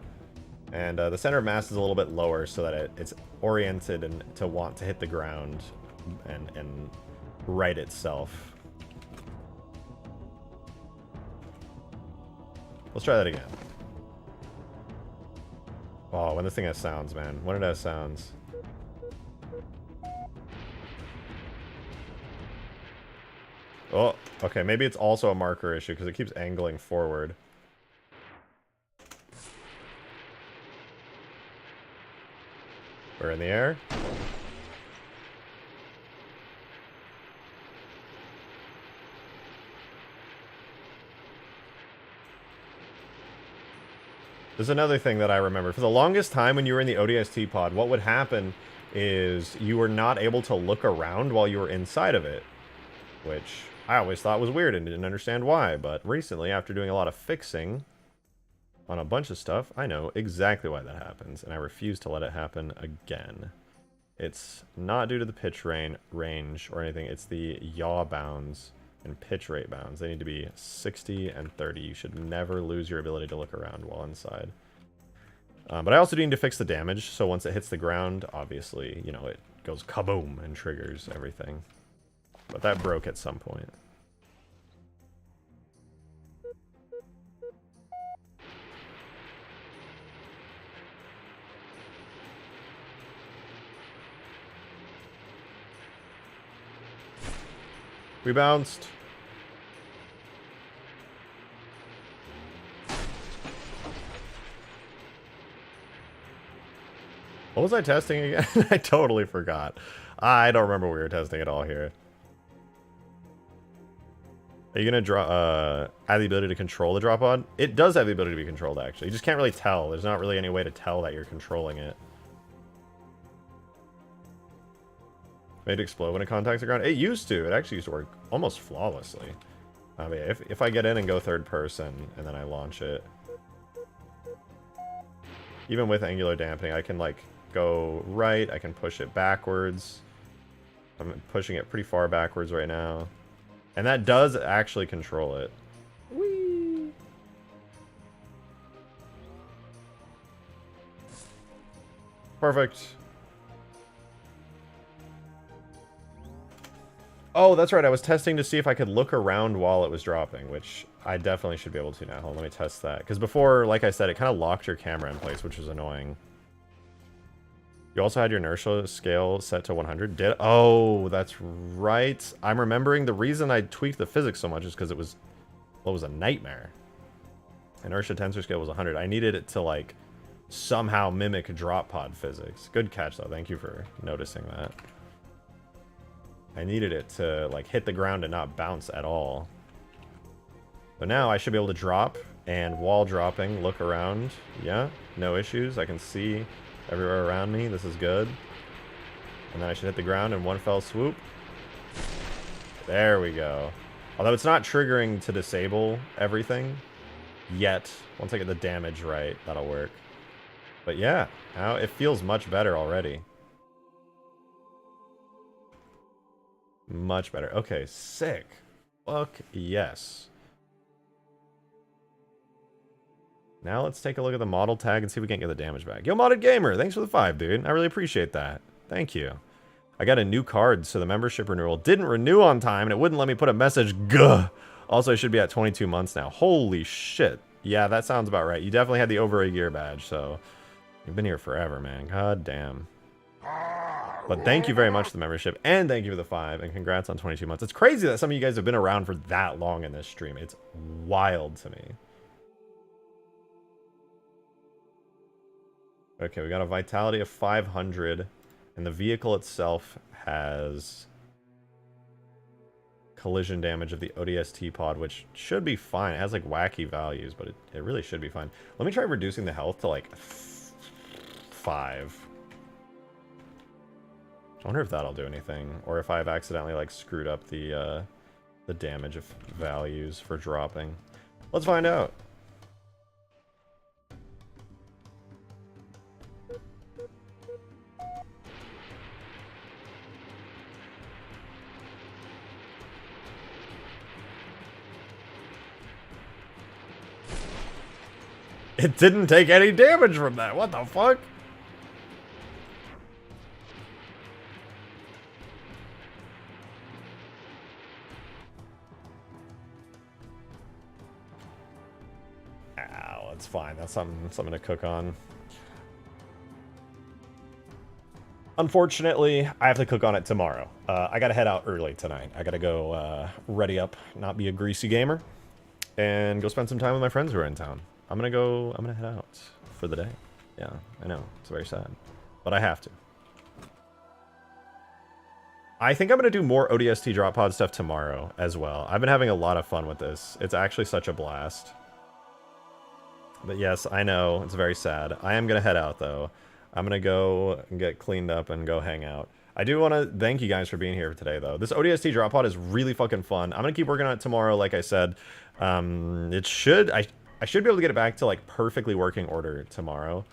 And the center of mass is a little bit lower so that it's oriented and to want to hit the ground and right itself. Let's try that again. Oh, when this thing has sounds, man. When it has sounds. Oh, okay, maybe it's also a marker issue because it keeps angling forward. We're in the air. There's another thing that I remember. For the longest time when you were in the ODST pod, what would happen is you were not able to look around while you were inside of it, which I always thought was weird and didn't understand why. But recently, after doing a lot of fixing on a bunch of stuff, I know exactly why that happens, and I refuse to let it happen again. It's not due to the pitch range or anything. It's the yaw bounds and pitch rate bounds. They need to be 60 and 30. You should never lose your ability to look around while inside. But I also need to fix the damage, so once it hits the ground, obviously, you know, it goes kaboom and triggers everything. But that broke at some point. We bounced. What was I testing again? I totally forgot. I don't remember what we were testing at all here. Are you gonna add the ability to control the drop pod? It does have the ability to be controlled, actually. You just can't really tell. There's not really any way to tell that you're controlling it. Made it explode when it contacts the ground. It used to. It actually used to work almost flawlessly. But yeah, if I get in and go third person and then I launch it, even with angular dampening, I can like go right. I can push it backwards. I'm pushing it pretty far backwards right now, and that does actually control it. Whee! Perfect. Oh, that's right. I was testing to see if I could look around while it was dropping, which I definitely should be able to now. Hold on, let me test that. Because before, like I said, it kind of locked your camera in place, which was annoying. You also had your inertia scale set to 100. Oh, that's right. I'm remembering the reason I tweaked the physics so much is because it was, well, it was a nightmare. Inertia tensor scale was 100. I needed it to, like, somehow mimic drop pod physics. Good catch, though. Thank you for noticing that. I needed it to, like, hit the ground and not bounce at all. So now I should be able to drop, and while dropping, look around. Yeah, no issues. I can see everywhere around me. This is good. And then I should hit the ground in one fell swoop. There we go. Although it's not triggering to disable everything yet. Once I get the damage right, that'll work. But yeah, now it feels much better already. Much better. Okay, sick. Fuck yes. Now let's take a look at the model tag and see if we can't get the damage back. Yo, Modded Gamer, thanks for the 5, dude. I really appreciate that. Thank you. I got a new card, so the membership renewal didn't renew on time, and it wouldn't let me put a message. Gah. Also, I should be at 22 months now. Holy shit. Yeah, that sounds about right. You definitely had the over a year badge, so you've been here forever, man. God damn. But thank you very much for the membership, and thank you for the 5, and congrats on 22 months. It's crazy that some of you guys have been around for that long in this stream. It's wild to me. Okay, we got a vitality of 500, and the vehicle itself has collision damage of the ODST pod, which should be fine. It has like wacky values, but it really should be fine. Let me try reducing the health to like 5. I wonder if that'll do anything, or if I've accidentally like screwed up the damage of values for dropping. Let's find out. It didn't take any damage from that. What the fuck? Ow, it's fine. That's something to cook on. Unfortunately, I have to cook on it tomorrow. I gotta head out early tonight. I gotta go ready up, not be a greasy gamer, and go spend some time with my friends who are in town. I'm gonna head out for the day. Yeah, I know, it's very sad, but I have to. I think I'm gonna do more ODST Drop Pod stuff tomorrow as well. I've been having a lot of fun with this. It's actually such a blast. But yes, I know, it's very sad. I am gonna head out though. I'm gonna go and get cleaned up and go hang out. I do want to thank you guys for being here today, though. This ODST Drop Pod is really fucking fun. I'm gonna keep working on it tomorrow, like I said. I should be able to get it back to like perfectly working order tomorrow,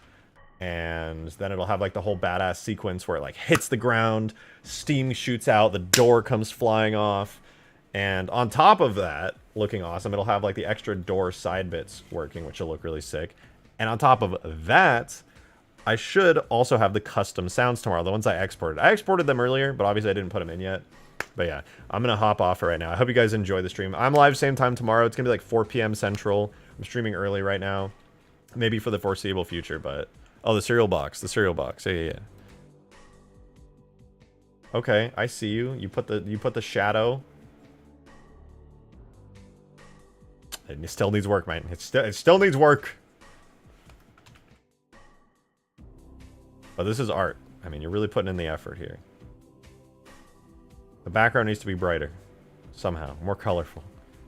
and then it'll have like the whole badass sequence where it like hits the ground, steam shoots out, the door comes flying off, and on top of that, looking awesome, it'll have like the extra door side bits working, which will look really sick. And on top of that, I should also have the custom sounds tomorrow, the ones I exported. I exported them earlier, but obviously I didn't put them in yet. But yeah, I'm going to hop off right now. I hope you guys enjoy the stream. I'm live same time tomorrow. It's going to be like 4 p.m. Central. I'm streaming early right now. Maybe for the foreseeable future, but... Oh, the cereal box. The cereal box. Yeah. Okay, I see you. You put the shadow. It still needs work, man. It still needs work. But this is art. I mean, you're really putting in the effort here. The background needs to be brighter. Somehow. More colorful.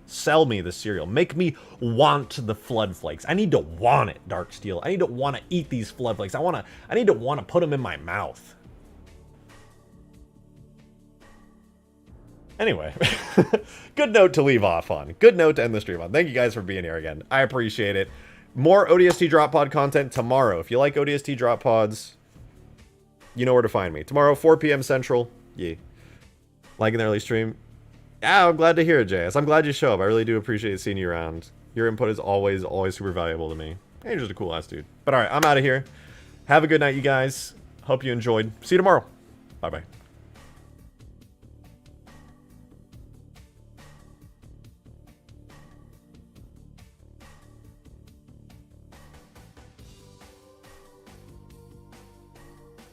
Sell me the cereal. Make me want the flood flakes. I need to want it, Dark Steel. I need to want to eat these flood flakes. I need to want to put them in my mouth. Anyway. Good note to leave off on. Good note to end the stream on. Thank you guys for being here again. I appreciate it. More ODST Drop Pod content tomorrow. If you like ODST Drop Pods, you know where to find me. Tomorrow, 4 p.m. Central. Yeah. Like an early stream. Yeah, I'm glad to hear it, JS. I'm glad you show up. I really do appreciate seeing you around. Your input is always super valuable to me. And you're just a cool ass dude. But alright, I'm out of here. Have a good night, you guys. Hope you enjoyed. See you tomorrow. Bye-bye.